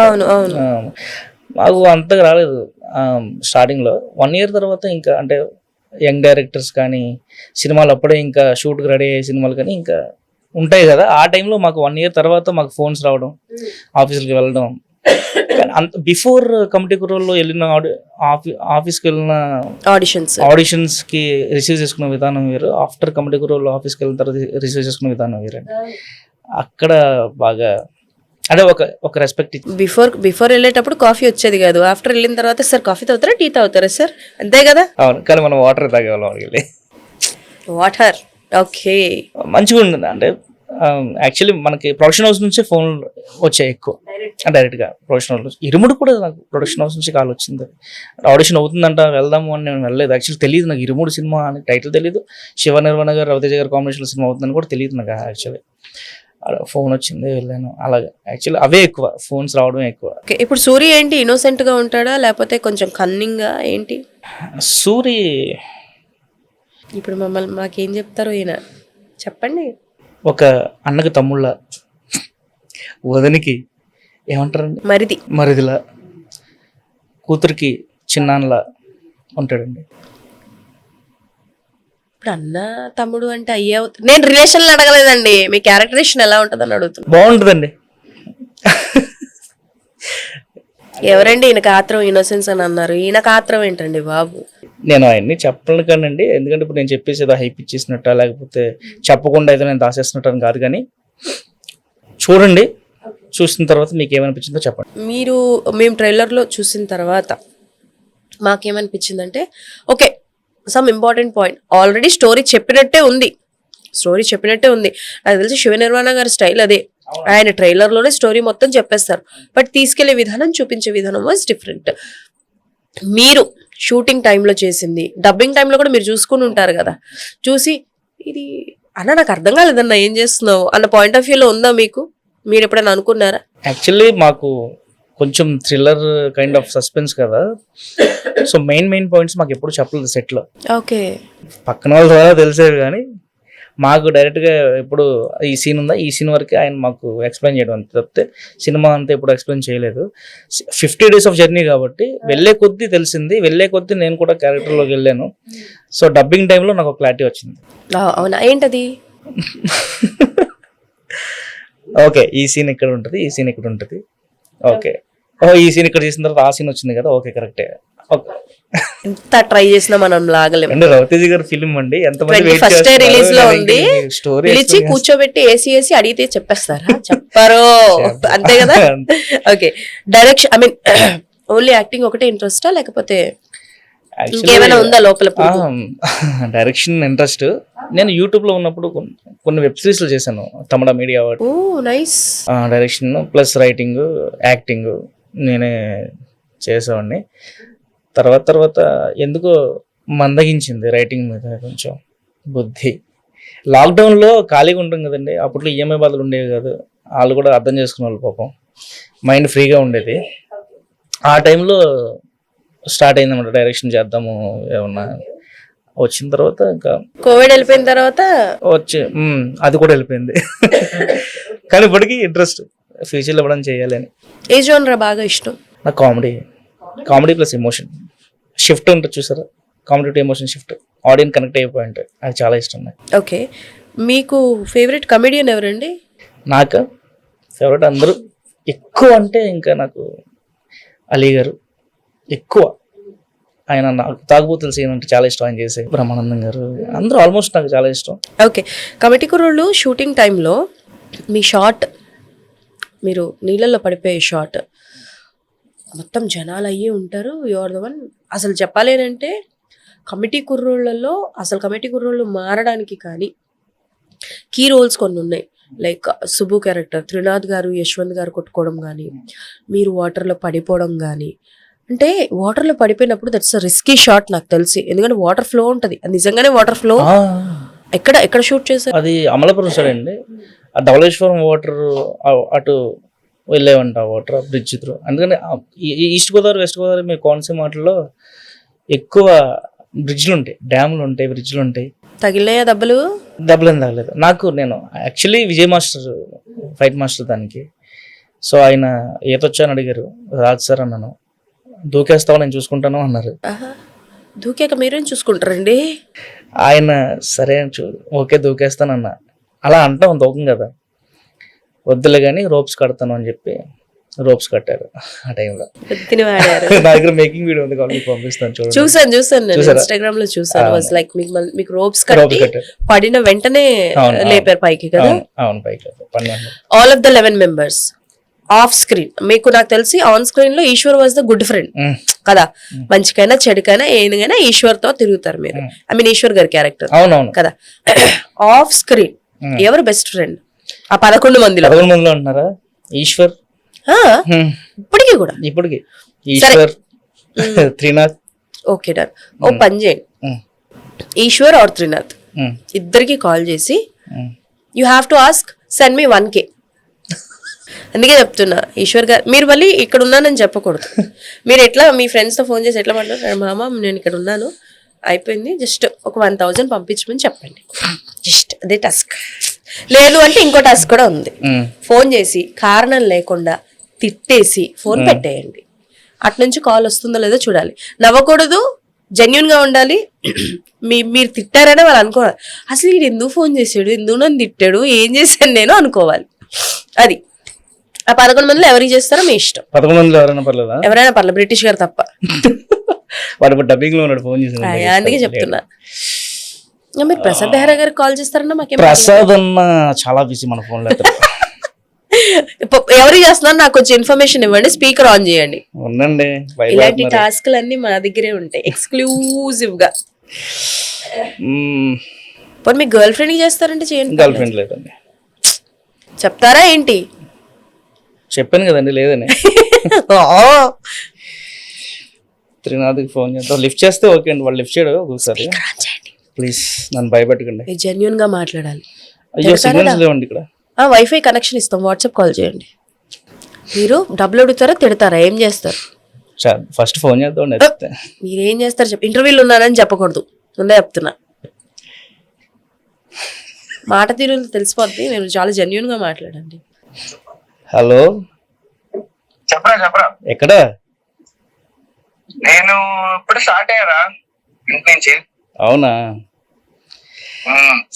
మాకు అంతగా రాలేదు స్టార్టింగ్లో. 1 year తర్వాత ఇంకా అంటే యంగ్ డైరెక్టర్స్ కానీ సినిమాలు అప్పుడే ఇంకా షూట్కి రెడీ అయ్యే సినిమాలు కానీ ఇంకా ఉంటాయి కదా, ఆ టైంలో మాకు 1 year తర్వాత మాకు ఫోన్స్ రావడం, ఆఫీసులకి వెళ్ళడం. అంత బిఫోర్ కమిటీ కుర్రోల్లో వెళ్ళిన ఆఫీస్కి వెళ్ళిన ఆడిషన్స్కి రిసీవ్ చేసుకున్న విధానం వేరు, ఆఫ్టర్ కమిటీ కుర్రోళ్ళు ఆఫీస్కి వెళ్ళిన తర్వాత రిసీవ్ చేసుకున్న విధానం వేరు. అక్కడ బాగా అంటే ఒక రెస్పెక్ట్ ఇచ్చి బిఫోర్ వెళ్ళేటప్పుడు కాఫీ వచ్చేది కాదు, ఆఫ్టర్ వెళ్ళిన తర్వాత సార్ కాఫీ తాగుతారా టీ తాగుతారా సార్ అంతే కదా. అవును, కానీ మనం వాటర్ తాగేవాళ్ళం. వాటర్ ఓకే మంచిగా ఉంటుంది. అంటే యాక్చువల్లీ మనకి ప్రొడక్షన్ హౌస్ నుంచి ఫోన్ వచ్చాయి ఎక్కువ డైరెక్ట్గా. ప్రొడక్షన్ హౌస్ ఇరుముడు కూడా నాకు ప్రొడక్షన్ హౌస్ నుంచి కాల్ వచ్చింది, ఆడిషన్ అవుతుందంట వెళ్దాము అని. నేను వెళ్ళలేదు యాక్చువల్లీ, తెలియదు నాకు ఇరుముడు సినిమా అని టైటిల్ తెలియదు, శివ నిర్వణ గారు రవితేజ గారు కాంబినేషన్ సినిమా అవుతుందని కూడా తెలియదు నాకు యాక్చువల్లీ. ఫోన్ వచ్చింది వెళ్ళాను అలాగే. యాక్చువల్లీ అవే ఎక్కువ ఫోన్స్ రావడం ఎక్కువ. ఇప్పుడు సూరి ఏంటి ఇన్నోసెంట్ గా ఉంటాడా లేకపోతే కొంచెం కన్నింగ్ గా ఏంటి? సూరి ఇప్పుడు మమ్మల్ని మాకేం చెప్తారో ఈయన చెప్పండి. ఒక అన్నకి తమ్ముళ్ళ, వదనికి ఏమంటారండి మరిదిలా, కూతురికి చిన్నాన్నలా ఉంటాడండి. ఇప్పుడు అన్న తమ్ముడు అంటే అయ్యే నేను రిలేషన్లు అడగలేదండి, మీ క్యారెక్టరేషన్ ఎలా ఉంటుందని అడుగుతున్నా. బాగుంటుందండి. ఎవరండి ఈయనకు ఆత్రం ఇన్నోసెన్స్ అని అన్నారు, ఈయనకు ఆత్రం ఏంటండి బాబు? నేను అవన్నీ చెప్పను కానండి, ఎందుకంటే ఇప్పుడు నేను చెప్పేసి ఏదో హైప్ ఇచ్చేసినట్ట లేకపోతే చెప్పకుండా ఏదో నేను దాచేస్తున్నట్టు అని కాదు, కానీ చూడండి, చూసిన తర్వాత మీకు ఏమనిపించిందో చెప్పండి. మేము ట్రైలర్లో చూసిన తర్వాత మాకేమనిపించిందంటే okay some important point already story చెప్పినట్టే ఉంది. నాకు తెలిసి శివ నిర్వాణ గారి స్టైల్ అదే, ఆయన ట్రైలర్లోనే స్టోరీ మొత్తం చెప్పేస్తారు, బట్ తీసుకెళ్లే విధానం చూపించే విధానం వాజ్ డిఫరెంట్. మీరు షూటింగ్ టైంలో చేసింది, డబ్బింగ్ టైంలో కూడా మీరు చూసుకుని ఉంటారు కదా, చూసి ఇది అన్న నాకు అర్థం కాలేదన్న ఏం చేస్తున్నావు అన్న పాయింట్ ఆఫ్ వ్యూలో ఉందా మీకు? మీరు ఎప్పుడైనా అనుకున్నారా? యాక్చువల్లీ మాకు కొంచెం థ్రిల్లర్ కైండ్ ఆఫ్ సస్పెన్స్ కదా, సో మెయిన్ పాయింట్స్ మాకు ఎప్పుడు చెప్పలేదు సెట్లో. ఓకే, పక్కన వాళ్ళ ద్వారా తెలిసేవి కానీ మాకు డైరెక్ట్గా ఎప్పుడు ఈ సీన్ ఉందా, ఈ సీన్ వరకే ఆయన మాకు ఎక్స్ప్లెయిన్ చేయడం అంతే తప్పితే సినిమా అంతా ఎప్పుడు ఎక్స్ప్లెయిన్ చేయలేదు. 50 days ఆఫ్ జర్నీ కాబట్టి వెళ్ళే కొద్దీ తెలిసింది, వెళ్ళే కొద్దీ నేను కూడా క్యారెక్టర్లోకి వెళ్ళాను. సో డబ్బింగ్ టైంలో నాకు క్లారిటీ వచ్చింది. అవునా, ఏంటది? ఓకే ఈ సీన్ ఇక్కడ ఉంటుంది, ఈ సీన్ ఇక్కడ ఉంటుంది, ఓకే ఈ సీన్ ఇక్కడ చేసిన తర్వాత ఆ సీన్ వచ్చింది కదా, ఓకే కరెక్టే. ఎంత ట్రై చేసినా మనం లాగలేము. రవితేజ గారి ఫిల్మ్ అండి, ఎంతమంది ఫస్ట్ రిలీజ్ లో ఉంది, పిలిచి కూర్చోబెట్టి ఏసీ అడిగితే చెప్పేస్తారా? చెప్పారు అంతే కదా. Okay, direction I mean only acting ఒకటే ఇంట్రెస్టా లేకపోతే ఇంకేమైనా ఉందా లోపల? Direction interest. నేను యూట్యూబ్ లో ఉన్నప్పుడు కొన్ని వెబ్ సిరీస్లు చేశాను, Tamil media award. Nice. Direction plus writing, acting నేనే చేసేవాడిని. తర్వాత ఎందుకో మందగించింది రైటింగ్ మీద కొంచెం బుద్ధి. లాక్డౌన్లో ఖాళీగా ఉంటాం కదండి, అప్పట్లో ఈఎంఐ బాధలు ఉండేవి కాదు, వాళ్ళు కూడా అర్థం చేసుకునే వాళ్ళు పాపం, మైండ్ ఫ్రీగా ఉండేది. ఆ టైంలో స్టార్ట్ అయిందన్నమాట డైరెక్షన్ చేద్దాము ఏమన్నా. వచ్చిన తర్వాత ఇంకా కోవిడ్ వెళ్ళిపోయిన తర్వాత అది కూడా వెళ్ళిపోయింది. కానీ ఇప్పటికీ ఇంట్రెస్ట్ ఫ్యూచర్లో ఇవ్వడం చేయాలని. ఏ జోనర్ బాగా ఇష్టం? నాకు కామెడీ ప్లస్ ఎమోషన్ షిఫ్ట్ ఉంటుంది చూసారా, comedy to emotion shift, audience connect అయిపోయి ఉంటుంది, అది చాలా ఇష్టం నాకు. ఓకే, మీకు ఫేవరెట్ కమెడియన్ ఎవరండి? నాకు ఫేవరెట్ అందరూ, ఎక్కువ అంటే ఇంకా నాకు అలీ గారు ఎక్కువ. ఆయన నాకు తాగుబోతులు సీన్ అంటే చాలా ఇష్టం, ఆయన చేసే బ్రహ్మానందం గారు అందరూ ఆల్మోస్ట్ నాకు చాలా ఇష్టం. ఓకే, కమిటీ కుర్రోళ్ళు షూటింగ్ టైంలో మీ షాట్, మీరు నీళ్ళల్లో పడిపోయే షాట్ మొత్తం జనాలు అయ్యి ఉంటారు. Your the one. అసలు చెప్పాలేనంటే కమిటీ కుర్రోళ్ళలో అసలు కమిటీ కుర్రోళ్ళు మారడానికి కానీ కీ రోల్స్ కొన్ని ఉన్నాయి. లైక్ సుబ్బు క్యారెక్టర్, త్రినాథ్ గారు యశ్వంత్ గారు కొట్టుకోవడం కానీ, మీరు వాటర్లో పడిపోవడం కానీ. అంటే వాటర్లో పడిపోయినప్పుడు దట్స్ రిస్కీ షాట్ నాకు తెలిసి, ఎందుకంటే వాటర్ ఫ్లో ఉంటుంది. అది నిజంగానే వాటర్ ఫ్లో. ఎక్కడ ఎక్కడ షూట్ చేశారు? అది అమలాపురం సైడ్ అండి. ఆ ధవళేశ్వరం వాటర్ అటు వెళ్ళేవంట వాటర్ బ్రిడ్జ్ త్రూ. అందుకని ఈస్ట్ గోదావరి వెస్ట్ గోదావరి మీ కోనసీమ వాటిలో ఎక్కువ బ్రిడ్జ్లు ఉంటాయి, డ్యామ్లు ఉంటాయి, బ్రిడ్జ్లు ఉంటాయి. తగిలినాయా దెబ్బలు? దెబ్బలేం తగలేదు నాకు. నేను actually Vijay master fight master దానికి. సో ఆయన ఈతొచ్చాని అడిగారు. రాజు సార్ అన్నాను. దూకేస్తావు నేను చూసుకుంటాను అన్నారు. దూకాక మీరేం చూసుకుంటారండి? ఆయన సరే ఓకే దూకేస్తానన్న. అలా అంటాం దూకం కదా, వద్దులే కానీ రోప్స్ కడతాను అని చెప్పి రోప్స్ కట్టారు ఆ టైంలో. నా దగ్గర మేకింగ్ వీడియో ఉంది కాబట్టి పంపిస్తాను చూడండి. చూసాను నేను ఇన్స్టాగ్రామ్ లో చూసాను. లైక్ మీకు రోప్స్ కట్టి పడిన వెంటనే లేపారు పైకి కదా? అవును పైకి. All of the 11 members of screen. మీకు నాకు తెలిసి ఆన్ స్క్రీన్ లో Eshwar was the good friend కదా. మంచికైనా చెడుకైనా ఏదైనా ఈశ్వర్ తో తిరుగుతారు మీరు. ఐ మీన్ ఈశ్వర్ గారి క్యారెక్టర్ కదా. ఆఫ్ స్క్రీన్ ఎవరు బెస్ట్ ఫ్రెండ్ ఆ 11 మందిలో? 11 మందిలో ఉంటున్నారా? ఈశ్వర్ ఇప్పటికీ కూడా? ఇప్పటికి ఈశ్వర్, త్రినాథ్. Okay done. ఓ పని చేయండి, ఈశ్వర్ ఆర్ త్రినాథ్ ఇద్దరికి కాల్ చేసి you have to ask send me 1K. అందుకే చెప్తున్నా ఈశ్వర్ గారు, మీరు మళ్ళీ ఇక్కడ ఉన్నానని చెప్పకూడదు. మీరు ఎట్లా మీ ఫ్రెండ్స్తో ఫోన్ చేసి ఎట్లా మాట్లాడారు, మామ నేను ఇక్కడ ఉన్నాను అయిపోయింది, జస్ట్ ఒక 1000 పంపించమని చెప్పండి. జస్ట్ అదే టాస్క్. లేదు అంటే ఇంకో టాస్క్ కూడా ఉంది. ఫోన్ చేసి కారణం లేకుండా తిట్టేసి ఫోన్ పెట్టేయండి. అట్నుంచి కాల్ వస్తుందో లేదో చూడాలి. నవ్వకూడదు, జెన్యున్ గా ఉండాలి. మీరు తిట్టారనే వాళ్ళు అనుకోవాలి. అసలు వీడు ఎందుకు ఫోన్ చేసాడు, ఎందుకు నన్ను తిట్టాడు, ఏం చేశాను నేను అనుకోవాలి. అది ఆ 11 మందిలో ఎవరికి చేస్తారో మీ ఇష్టం. 11 మందిలో ఎవరైనా పర్లేదా? ఎవరైనా పర్లేదు, బ్రిటిష్ గారు తప్ప. వాడు డబ్బింగ్ లో ఉన్నాడు, ఫోన్ చేసి. అందుకే చెప్తున్నా. మీరు ప్రసాద్ బెహ్రా గారికి కాల్ చేస్తారన్నా మాకేం? ప్రసాద్ అన్న చాలా బిజీ మన ఫోన్ లో. ఎవరికి చేస్తున్నారు నాకు కొంచెం ఇన్ఫర్మేషన్ ఇవ్వండి, స్పీకర్ ఆన్ చేయండి. ఉండండి, ఇలాంటి టాస్క్లు అన్ని మా దగ్గరే ఉంటాయి ఎక్స్క్లూజివ్ గా. పోనీ మీ గర్ల్ ఫ్రెండ్ చేస్తారంటే చేయండి. గర్ల్ ఫ్రెండ్ లేదండి. చెప్తారా ఏంటి? చెప్పాను కదండి లేదని. త్రినాథ్కి ఫోన్ చేద్దాం, లిఫ్ట్ చేస్తే ఓకే అండి. వాళ్ళు లిఫ్ట్ చేయడు ఒకసారి. ప్లీజ్ నన్ను భయపెట్టకండి. జెన్యున్ గా మాట్లాడాలి. అయ్యో సిగ్నల్స్ లేవండి ఇక్కడ. వైఫై కనెక్షన్ ఇస్తాం, వాట్సాప్ కాల్ చేయండి. మీరు డబ్బులు అడుగుతారా తిడతారా, ఏం చేస్తారు? ఫస్ట్ ఫోన్ చేద్దాం. మీరేం చేస్తారు చెప్పి, ఇంటర్వ్యూలు ఉన్నానని చెప్పకూడదు, ముందే చెప్తున్నా. మాట తీరు తెలిసిపోద్ది. నేను చాలా జెన్యున్ గా మాట్లాడండి. హలో, చెప్పరా ఎక్కడ? నేను ఇప్పుడు స్టార్ట్ అయ్యారా ఇంటి నుంచి. అవునా,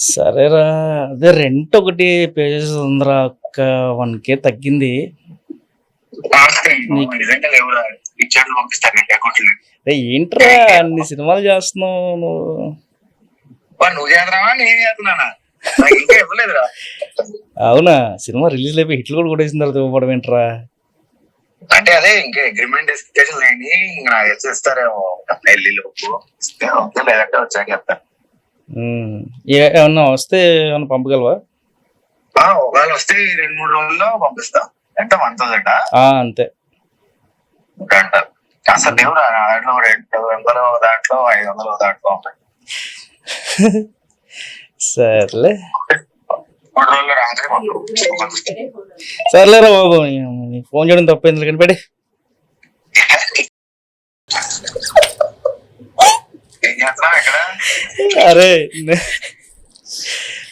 సరేరా. అదే రెంట్ ఒకటి పే చేసి ఉందిరా, ఒక 1K తగ్గింది. ఏంట్రా అన్ని సినిమాలు చేస్తున్నావు నువ్వు చేద్దామా నేను చేస్తున్నానా? ఇంకా ఇవ్వలేదురా. అవునా, సినిమా రిలీజ్ అయిపోయి హిట్లు కూడా కొట్టేసిన తర్వాత ఇవ్వడం ఏంట్రా? అంటే అదే ఇంకా అగ్రిమెంట్ డిస్కషన్ లేని ఇంకా చేస్తారేమో లేదంటే వచ్చాక చెప్తాను. ఏమన్నా వస్తే ఏమన్నా పంపగలవా? ఒకవేళ వస్తే 2-3 రోజుల్లో పంపిస్తా. ఎంత 1000? అంతే. అసలు దేవుడు దాంట్లో 200 దాంట్లో 500 దాంట్లో ఉంటాయి. సర్లే 3 రోజుల్లో రాత్రి పంపిస్తా. సర్లేరా బాబు, ఫోన్ చేయడం తప్పైంది కానీ పెట్టి. అరే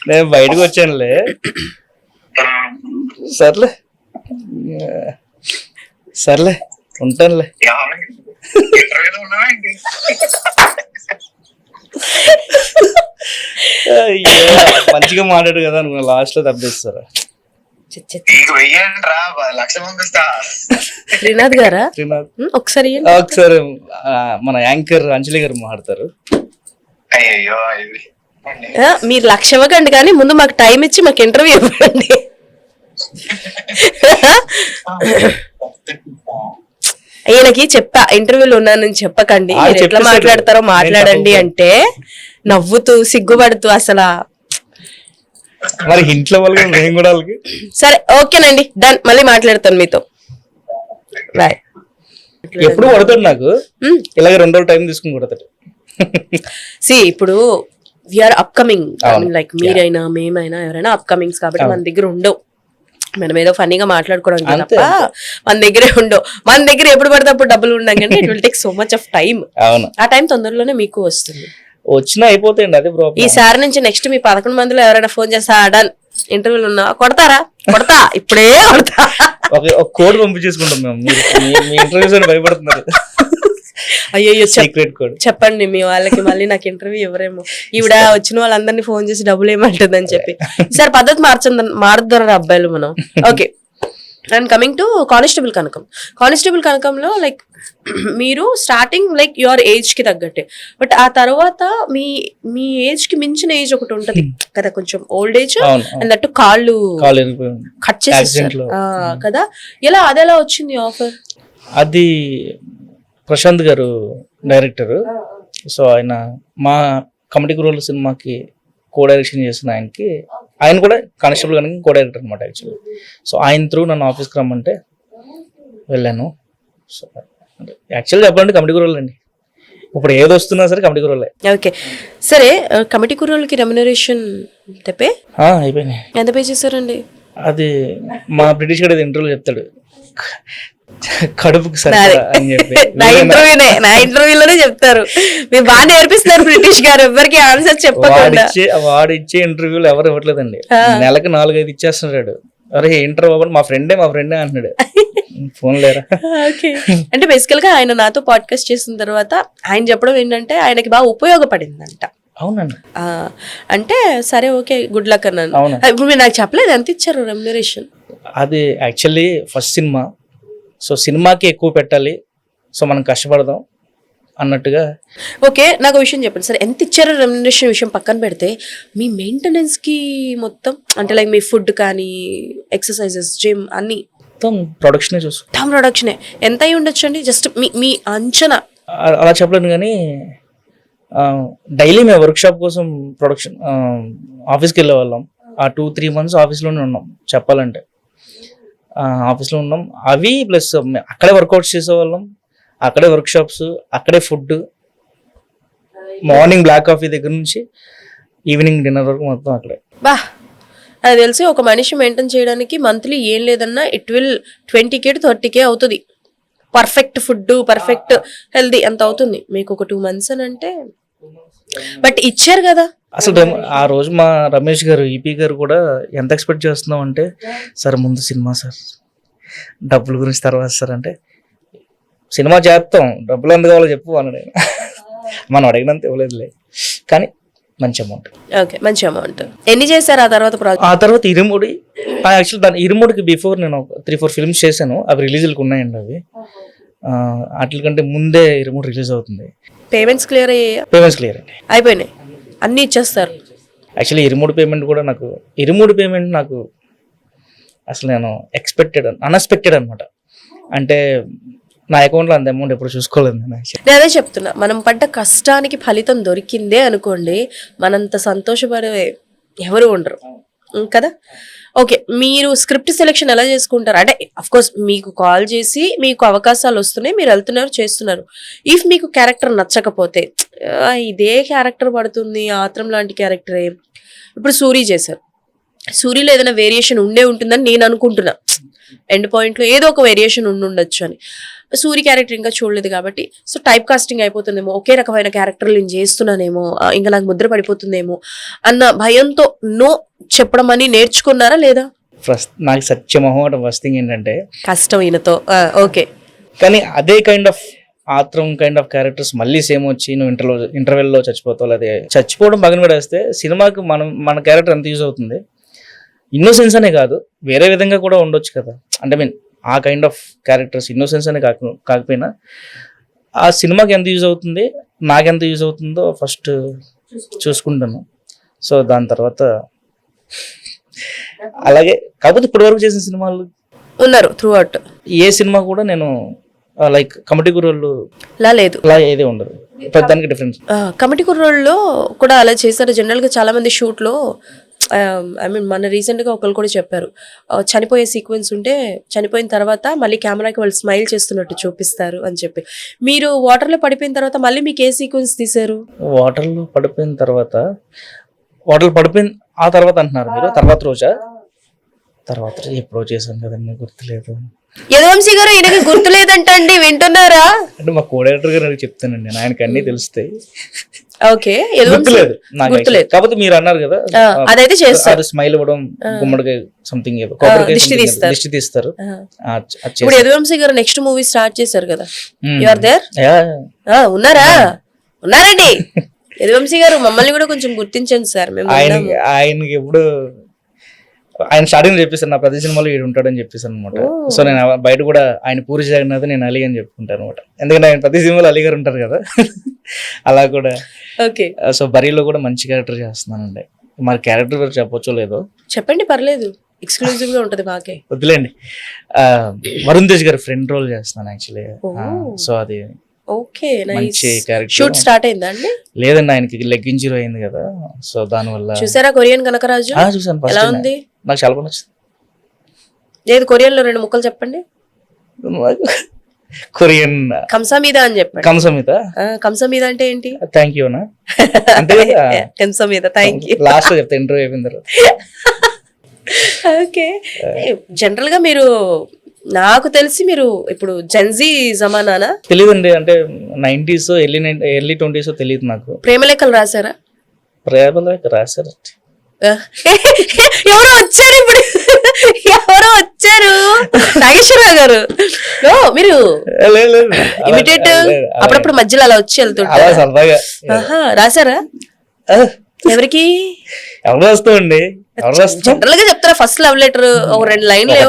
నేను బయటకు వచ్చానులే. సర్లే సర్లే ఉంటానులే. మంచిగా మాట్లాడు కదా అనుకున్నా, లాస్ట్ లో తప్పేస్తారా? త్రినాథ్ గారా? త్రినాథ్ ఒకసారి మన యాంకర్ అంజలి గారు మాట్లాడతారు. మీరు 1,00,000 ఇవ్వకండి కానీ ముందు మాకు టైం ఇచ్చి మాకు ఇంటర్వ్యూ ఇవ్వండి. ఈయనకి చెప్పా ఇంటర్వ్యూలో ఉన్నానని చెప్పకండి, ఆ, మీరు ఎట్లా చెప్పేశాడు. మాట్లాడతారో నేను మాట్లాడండి తప్పకుండా. అంటే నవ్వుతూ సిగ్గుపడుతూ అసలు. మరి ఇంట్లో వాళ్ళు కూడా నేను కూడా వాళ్ళకి సరే ఓకేనండి, డన్, మళ్ళీ మాట్లాడతాను మీతో, బాయ్. ఎప్పుడు కొడతాడు నాకు, ఇలాగే 2 రోజులు టైం తీసుకుని కొడతాడు. ఇప్పుడు వీఆర్ అప్కమింగ్, అవును. లైక్ మీరైనా మేమైనా ఎవరైనా అప్కమింగ్స్ కాబట్టి మన దగ్గర ఉండవు, మనం ఏదో ఫన్నీగా మాట్లాడుకోవడం అంతే, తప్ప మన దగ్గరే ఉండవు. మన దగ్గర ఎప్పుడు పడితే అప్పుడు డబ్బులు ఉండవు కానీ it will take so much of time. అవును, ఆ టైం తొందరలోనే మీకు వస్తుంది. వచ్చినా అయిపోతాయండి, అదే ప్రాబ్లం. ఈసారి నుంచి నెక్స్ట్ మీ 11 మందిలో ఎవరైనా ఫోన్ చేస్తా డన్ ఇంటర్వ్యూలు ఉన్నా కొడతారా? కొడతా, ఇప్పుడే కొడతా. ఒక కోడ్ పంపించేసుకుంటాం మేము, మీ ఇంటర్వ్యూస్ అని భయపడుతున్నారు. అయ్యో సీక్రెట్ కోడ్ చెప్పండి మీ వాళ్ళకి, మళ్ళీ నాకు ఇంటర్వ్యూ ఎవరేమో ఈవిడ వచ్చిన వాళ్ళందరినీ ఫోన్ చేసి డబ్బులు ఏమంటుందని చెప్పి. ఈసారి పద్ధతి మారుద్దారు అబ్బాయిలు మనం. Okay, and coming to constable Kanakam. Constable కనకంలో లైక్ మీరు స్టార్టింగ్ లైక్ యువర్ ఏజ్ కి తగ్గట్టే, బట్ ఆ తర్వాత మీ ఏజ్ కి మించిన ఏజ్ ఒకటి ఉంటది కదా, కొంచెం ఓల్డ్ ఏజ్, అండ్ దట్టు కాళ్ళు కట్ చేసేసారు కదా, ఎలా అదెలా వచ్చింది ఆఫర్? అది ప్రశాంత్ గారు డైరెక్టర్. సో ఆయన మా కమిటీ గురువుల సినిమాకి కో డైరెక్షన్ చేసిన ఆయనకి, ఆయన కూడా కానిస్టేబుల్ కనుక కో డైరెక్టర్ అనమాట యాక్చువల్లీ. సో ఆయన త్రూ నన్ను ఆఫీస్కి రమ్మంటే వెళ్ళాను. సో యాక్చువల్గా చెప్పాలంటే కమిటీ గురువులు అండి, ఇప్పుడు ఏది వస్తున్నా సరే కమిటీ గురువులే. ఓకే సరే, కమిటీ కుర్రోళ్ళకి రెమ్యునరేషన్ తెప్పే అయిపోయినాయి. ఎంత పే చేశారండి? అది మా బ్రిటిష్ గడ ఇంటర్వ్యూలో చెప్తాడు, కడుపుకి సరిపడా అని చెప్పి. నా ఇంటర్వ్యూలోనే చెప్తారు, మీరు బాగా నేర్పిస్తున్నారు బ్రిటిష్ గారు, ఎవరికి ఆన్సర్ చెప్పకుండా. వాడు ఇచ్చే ఇంటర్వ్యూలు ఎవరు ఇవ్వట్లేదండి, నెలకు 4-5 ఇచ్చేస్తున్నాడు. అరే ఇంటర్వ్యూ మా ఫ్రెండే అంటున్నాడు. ఫోన్ లేరా? ఓకే, అంటే బేసికల్ గా ఆయన నాతో పాడ్కాస్ట్ చేసిన తర్వాత ఆయన చెప్పడం ఏంటంటే ఆయనకి బాగా ఉపయోగపడిందంట. అవునండి, అంటే సరే ఓకే గుడ్ లక్ అన్నాను. ఇప్పుడు మీరు నాకు చెప్పలేదు ఎంత ఇచ్చారు రెమ్యునరేషన్? అది యాక్చువల్లీ ఫస్ట్ సినిమా, సో సినిమాకి ఎక్కువ పెట్టాలి, సో మనం కష్టపడదాం అన్నట్టుగా. ఓకే, నాకు విషయం చెప్పండి సార్, ఎంత ఇచ్చారో రెమ్యునరేషన్ విషయం పక్కన పెడితే మీ మెయింటెనెన్స్ కి మొత్తం అంటే లైక్ మీ ఫుడ్ కానీ ఎక్సర్సైజెస్ జిమ్ అన్ని మొత్తం ప్రొడక్షనే మొత్తం ప్రొడక్షనే ఎంత అయి ఉండొచ్చు అండి? జస్ట్ మీ అంచనా. అలా చెప్పలేను కానీ డైలీ మేము వర్క్షాప్ కోసం ప్రొడక్షన్ ఆఫీస్కి వెళ్ళే వాళ్ళం. ఆ 2-3 months ఆఫీస్లోనే ఉన్నాం చెప్పాలంటే. ఆఫీస్లో ఉన్నాం, అవి ప్లస్ అక్కడే వర్కౌట్స్ చేసేవాళ్ళం, అక్కడే వర్క్షాప్స్, అక్కడే ఫుడ్, మార్నింగ్ బ్లాక్ కాఫీ దగ్గర నుంచి ఈవినింగ్ డిన్నర్ వరకు మొత్తం అక్కడే. బా, అది తెలిసి ఒక మనిషి మెయింటైన్ చేయడానికి మంత్లీ ఏం లేదన్నా it will 20K to 30K అవుతుంది. పర్ఫెక్ట్ ఫుడ్, పర్ఫెక్ట్ హెల్దీ ఎంత అవుతుంది మీకు ఒక 2 months అని అంటే. బట్ ఇచ్చారు కదా అసలు. ఆ రోజు మా రమేష్ గారు ఈపీ గారు కూడా ఎంత ఎక్స్పెక్ట్ చేస్తున్నాం అంటే, సార్ ముందు సినిమా సార్, డబ్బుల గురించి తర్వాత సార్ అంటే, సినిమా చేస్తాం డబ్బులు ఎందుకు కావాలో చెప్పు అన్నాడు ఆయన. మనం అడిగినంత ఇవ్వలేదులే కానీ మంచి అమౌంట్. ఓకే, మంచి అమౌంట్. ఎన్ని చేశారు ఆ తర్వాత ప్రాజెక్ట్? ఆ తర్వాత ఇరుముడి, యాక్చువల్ దాని ఇరుముడికి బిఫోర్ నేను 3-4 films చేశాను, అవి రిలీజ్లకు ఉన్నాయండి. అవి వాటికంటే ముందే ఇరుముడి రిలీజ్ అవుతుంది. పేమెంట్స్ క్లియర్ అయ్యాయా? పేమెంట్స్ క్లియర్ అండి, అయిపోయినాయి, అన్ని ఇచ్చేస్తారు. యాక్చువల్లీ ఇరుముడి పేమెంట్ నాకు అసలు నేను అన్ఎక్స్పెక్టెడ్ అనమాట. అంటే నా అకౌంట్లో అంత అమౌంట్ ఎప్పుడు చూసుకోలేదు నేను. నేను అదే చెప్తున్నా, మనం పడ్డ కష్టానికి ఫలితం దొరికిందే అనుకోండి, మనంత సంతోషపడే ఎవరు ఉండరు కదా. ఓకే, మీరు స్క్రిప్ట్ సెలెక్షన్ ఎలా చేసుకుంటారు? అంటే అఫ్ కోర్స్ మీకు కాల్ చేసి మీకు అవకాశాలు వస్తున్నాయి, మీరు వెళ్తున్నారు చేస్తున్నారు. ఇఫ్ మీకు క్యారెక్టర్ నచ్చకపోతే, ఇదే క్యారెక్టర్ పడుతుంది ఆత్రం లాంటి క్యారెక్టరే, ఇప్పుడు సూరి చేశారు, సూరిలో ఏదైనా వేరియేషన్ ఉంటుందని నేను అనుకుంటున్నా, ఎండ్ పాయింట్లో ఏదో ఒక వేరియేషన్ ఉండొచ్చు అని. సూరి క్యారెక్టర్ ఇంకా చూడలేదు కాబట్టి సో టైప్ కాస్టింగ్ అయిపోతుందేమో, ఒకే రకమైన క్యారెక్టర్లు నేను చేస్తున్నానేమో, ఇంకా నాకు ముద్ర పడిపోతుందేమో అన్న భయంతో నో చెప్పడం అని నేర్చుకున్నారా లేదా? ఫస్ట్ నాకు సత్యమొహం ఫస్ట్ థింగ్ ఏంటంటే కష్టం ఈయనతో. ఓకే, కానీ అదే కైండ్ ఆఫ్ ఆత్రం కైండ్ ఆఫ్ క్యారెక్టర్స్ మళ్ళీ సేమ్ వచ్చి నువ్వు ఇంటర్వెల్లో చచ్చిపోతావు, అదే చచ్చిపోవడం పక్కన పడేస్తే సినిమాకి మన క్యారెక్టర్ ఎంత యూజ్ అవుతుంది. ఇన్నోసెన్స్ అనే కాదు, వేరే విధంగా కూడా ఉండొచ్చు కదా. అంటే మీన్ ఆ కైండ్ ఆఫ్ క్యారెక్టర్స్ ఇన్నోసెన్స్ అనే కాకపోయినా ఆ సినిమాకి ఎంత యూజ్ అవుతుంది, నాకెంత యూజ్ అవుతుందో ఫస్ట్ చూసుకుంటాను. సో దాని తర్వాత అలాగే కాకపోతే ఇప్పటి వరకు చేసిన సినిమాలు ఉన్నారు త్రూ అవుట్. ఏ సినిమా కూడా నేను లైక్ కమిటీ కుర్రోళ్ళు లా లేదు. అలా ఏది ఉండదు, పెద్దానికి డిఫరెన్స్. కమిటీ కుర్రోళ్ళలో కూడా అలా చేశారు. జనరల్గా చాలా మంది షూట్లో ఐ మీన్ మన రీసెంట్గా ఒకళ్ళు కూడా చెప్పారు, చనిపోయే సీక్వెన్స్ ఉంటే చనిపోయిన తర్వాత మళ్ళీ కెమెరాకి వాళ్ళు స్మైల్ చేస్తున్నట్టు చూపిస్తారు అని చెప్పి. మీరు వాటర్లో పడిపోయిన తర్వాత మళ్ళీ మీకు ఏ సీక్వెన్స్ తీశారు? వాటర్లో పడిపోయిన తర్వాత ఆ తర్వాత అంటున్నారు మీరు? తర్వాత ఎప్పుడో చేశాను కదండి, గుర్తులేదు. యదువంశీ గారు ఈయనకి గుర్తులేదంటండి, వింటున్నారా? అంటే మా కోడైరెక్టర్ గారు నాకు చెప్తానండి, ఆయనకి అన్ని తెలుస్తాయి. ఓకే, గుర్తులేదు నాకు, గుర్తులేదు. కాకపోతే మీరు అన్నారు కదా అదైతే చేస్తారు, స్మైల్ ఇవ్వడం, గుమ్మడికాయ సంథింగ్ ఏదో దిష్టి తీస్తారు. ఇప్పుడు యదువంశీ గారు నెక్స్ట్ మూవీ స్టార్ట్ చేశారు కదా, యు ఆర్ దేర్? ఉన్నారండి యదువంశీ గారు, మమ్మల్ని కూడా కొంచెం గుర్తించండి సార్. మేము ఆయనకి ఎప్పుడు ఆయన స్టార్టింగ్ చెప్పేసారు, నా ప్రతి సినిమాలో ఈడు ఉంటాడని చెప్పేసాను అనమాట. సో నేను బయట కూడా ఆయన పూరి జగన్నాథ్, నేను అలీ అని చెప్పుకుంటాను అనమాట. ఎందుకంటే ఆయన ప్రతి సినిమాలో అలీ గారు ఉంటారు కదా, అలా కూడా. ఓకే, సో బరీలో కూడా మంచి క్యారెక్టర్ చేస్తున్నానండి. మరి క్యారెక్టర్ పేరు చెప్పొచ్చో లేదో చెప్పండి, పర్లేదు, ఎక్స్క్లూజివ్ గా ఉంటది మాకే. వద్దులేండి. వరుణ్ తేజ్ గారి ఫ్రెండ్ రోల్ చేస్తున్నాను యాక్చువల్లీ. సో అది ఓకే, మంచి క్యారెక్టర్. షూట్ స్టార్ట్ అయిందా అండి? లేదండి, ఆయనకి లెగ్ ఇంజరీ అయింది కదా, సో దాని వల్ల. చూసారా కొరియన్ కనకరాజు? చూసాను. ఎలా ఉంది? నాకు చాలా బాగా నచ్చింది. లేదు, కొరియన్ లో 2 ముక్కలు చెప్పండి. కొరియన్ కంసా మీద అని చెప్పండి. కంసా మీద అంటే ఏంటి? థ్యాంక్ యూ అంటే కంసా మీద థ్యాంక్ యూ లాస్ట్ లో చెప్తా, ఇంటర్వ్యూ అయిపోయిన తర్వాత. ఓకే, జనరల్ గా మీరు, నాకు తెలిసి మీరు ఇప్పుడు జెన్జీ జమానానా? తెలియదండి, అంటే 90s ఎర్లీ 20s తెలియదు నాకు. ప్రేమలేఖలు రాశారా? ప్రేమలేఖ రాశారు. ఎవరో వచ్చారు ఇప్పుడు, ఎవరో వచ్చారు, నాగేశ్వరరావు గారు. మీరు ఇమిటేట్ అప్పుడప్పుడు మధ్యలో అలా వచ్చి వెళ్తుంటారు. రాశారా? ఎవరికి? ఎవరు వస్తామండి, జనరల్ గా చెప్తారా ఫస్ట్ లవ్ లెటర్ ఒక 2 లైన్లు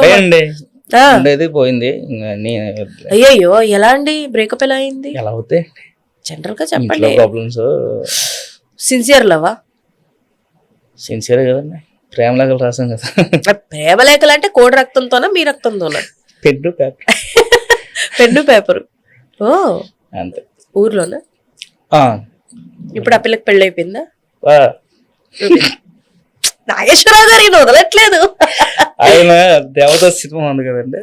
పోయింది. అయ్యో, ఎలా అండి బ్రేకప్ ఎలా అయింది? ఎలా అవుతాయి జనరల్ గా చెప్పండి. ప్రాబ్లమ్స్. సిన్సియర్ లవా? సిన్సియర్ కదండి, ప్రేమలేఖలు రాసాం కదా. ప్రేమలేఖలు అంటే కోడి రక్తంతోనా మీ రక్తంతోనా? Pen paper. ఓ అంతే. ఊర్లోనా? ఇప్పుడు ఆ పిల్లకి పెళ్ళి అయిపోయిందా? నాగేశ్వరరావు గారు ఈయన వదలట్లేదు. ఆయన దేవత సినిమా ఉంది కదండి,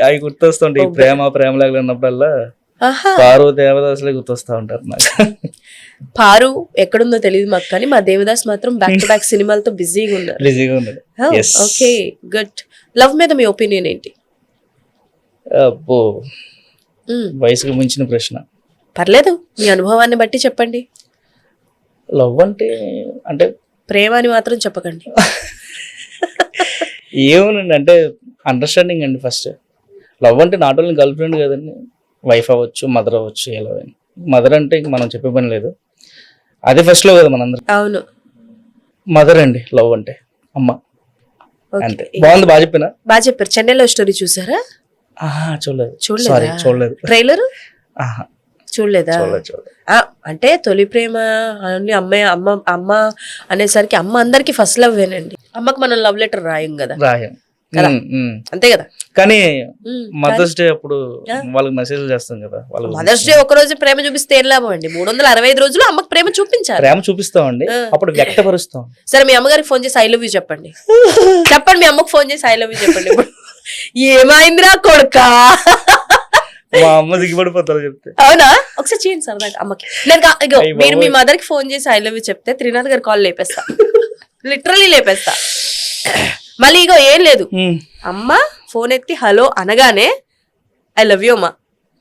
అవి గుర్తొస్తుంటే ఈ ప్రేమలేఖలు అన్నప్పుడల్లా పారు దేవదాసులే గుర్తొస్తా ఉంటారు నాకు. పారు ఎక్కడుందో తెలియదు మాకు, కానీ మా దేవదాస్ మాత్రం బ్యాక్ టు బ్యాక్ సినిమాలతో బిజీగా ఉన్నారు. Okay, good. లవ్ మీద మీ ఒపీనియన్ ఏంటి? అబ్బో, వయసుకు మించిన ప్రశ్న. పర్లేదు, మీ అనుభవాన్ని బట్టి చెప్పండి. లవ్ అంటే ప్రేమ అని మాత్రం చెప్పకండి. ఏమోనండి, అంటే అండర్స్టాండింగ్ అండి. ఫస్ట్ లవ్ అంటే నాట్ ఓన్లీ గర్ల్ ఫ్రెండ్ కదండి, వైఫ్ అవ్వచ్చు, మదర్ అవ్వచ్చు, ఎలా. మదర్ అంటే ఇంక మనం చెప్పే పని లేదు, అదే ఫస్ట్ లో కదా మనందరం. అవును, మదర్ అండి లవ్ అంటే, అమ్మ. అంతే. బాగుంది, బాగా చెప్పారు. చెన్నైలో స్టోరీ చూసారా? చూడలేదు. ట్రైలర్ చూడలేదా? అంటే తొలి ప్రేమ అని అమ్మ అనేసరికి అమ్మ అందరికి ఫస్ట్ లవ్ వేనండి. అమ్మకి మనం లవ్ లెటర్ రాయం కదా, అంతే కదా. కానీ మదర్స్ డే అప్పుడు వాళ్ళకి మెసేజ్ చేస్తాం కదా. మదర్స్ డే ఒక రోజు ప్రేమ చూపిస్తే ఏం లాభం అండి? 365 రోజులు అమ్మకి ప్రేమ చూపించాలి. ప్రేమ చూపిస్తామండి, అప్పుడు వ్యక్తపరుస్తాం. సరే, మీ అమ్మగారికి ఫోన్ చేసి ఐ లవ్ యూ చెప్పండి. చెప్పండి, మీ అమ్మకి ఫోన్ చేసి ఐ లవ్ యూ చెప్పండి. ఇప్పుడు ఏమైందిరా కొడుకా? మా అమ్మ దిగిపడిపోతారు చెప్తే. అవునా? ఒకసారి చేయండి సరదాగా అమ్మకి. మీరు మీ మదర్ కి ఫోన్ చేసి ఐ లవ్ యూ చెప్తే త్రినాథ్ గారు కాల్ లేపేస్తా, లిటరలీ లేపేస్తా. మళ్ళీ ఏం లేదు, అమ్మ ఫోన్ ఎత్తి హలో అనగానే ఐ లవ్ యూ అమ్మా.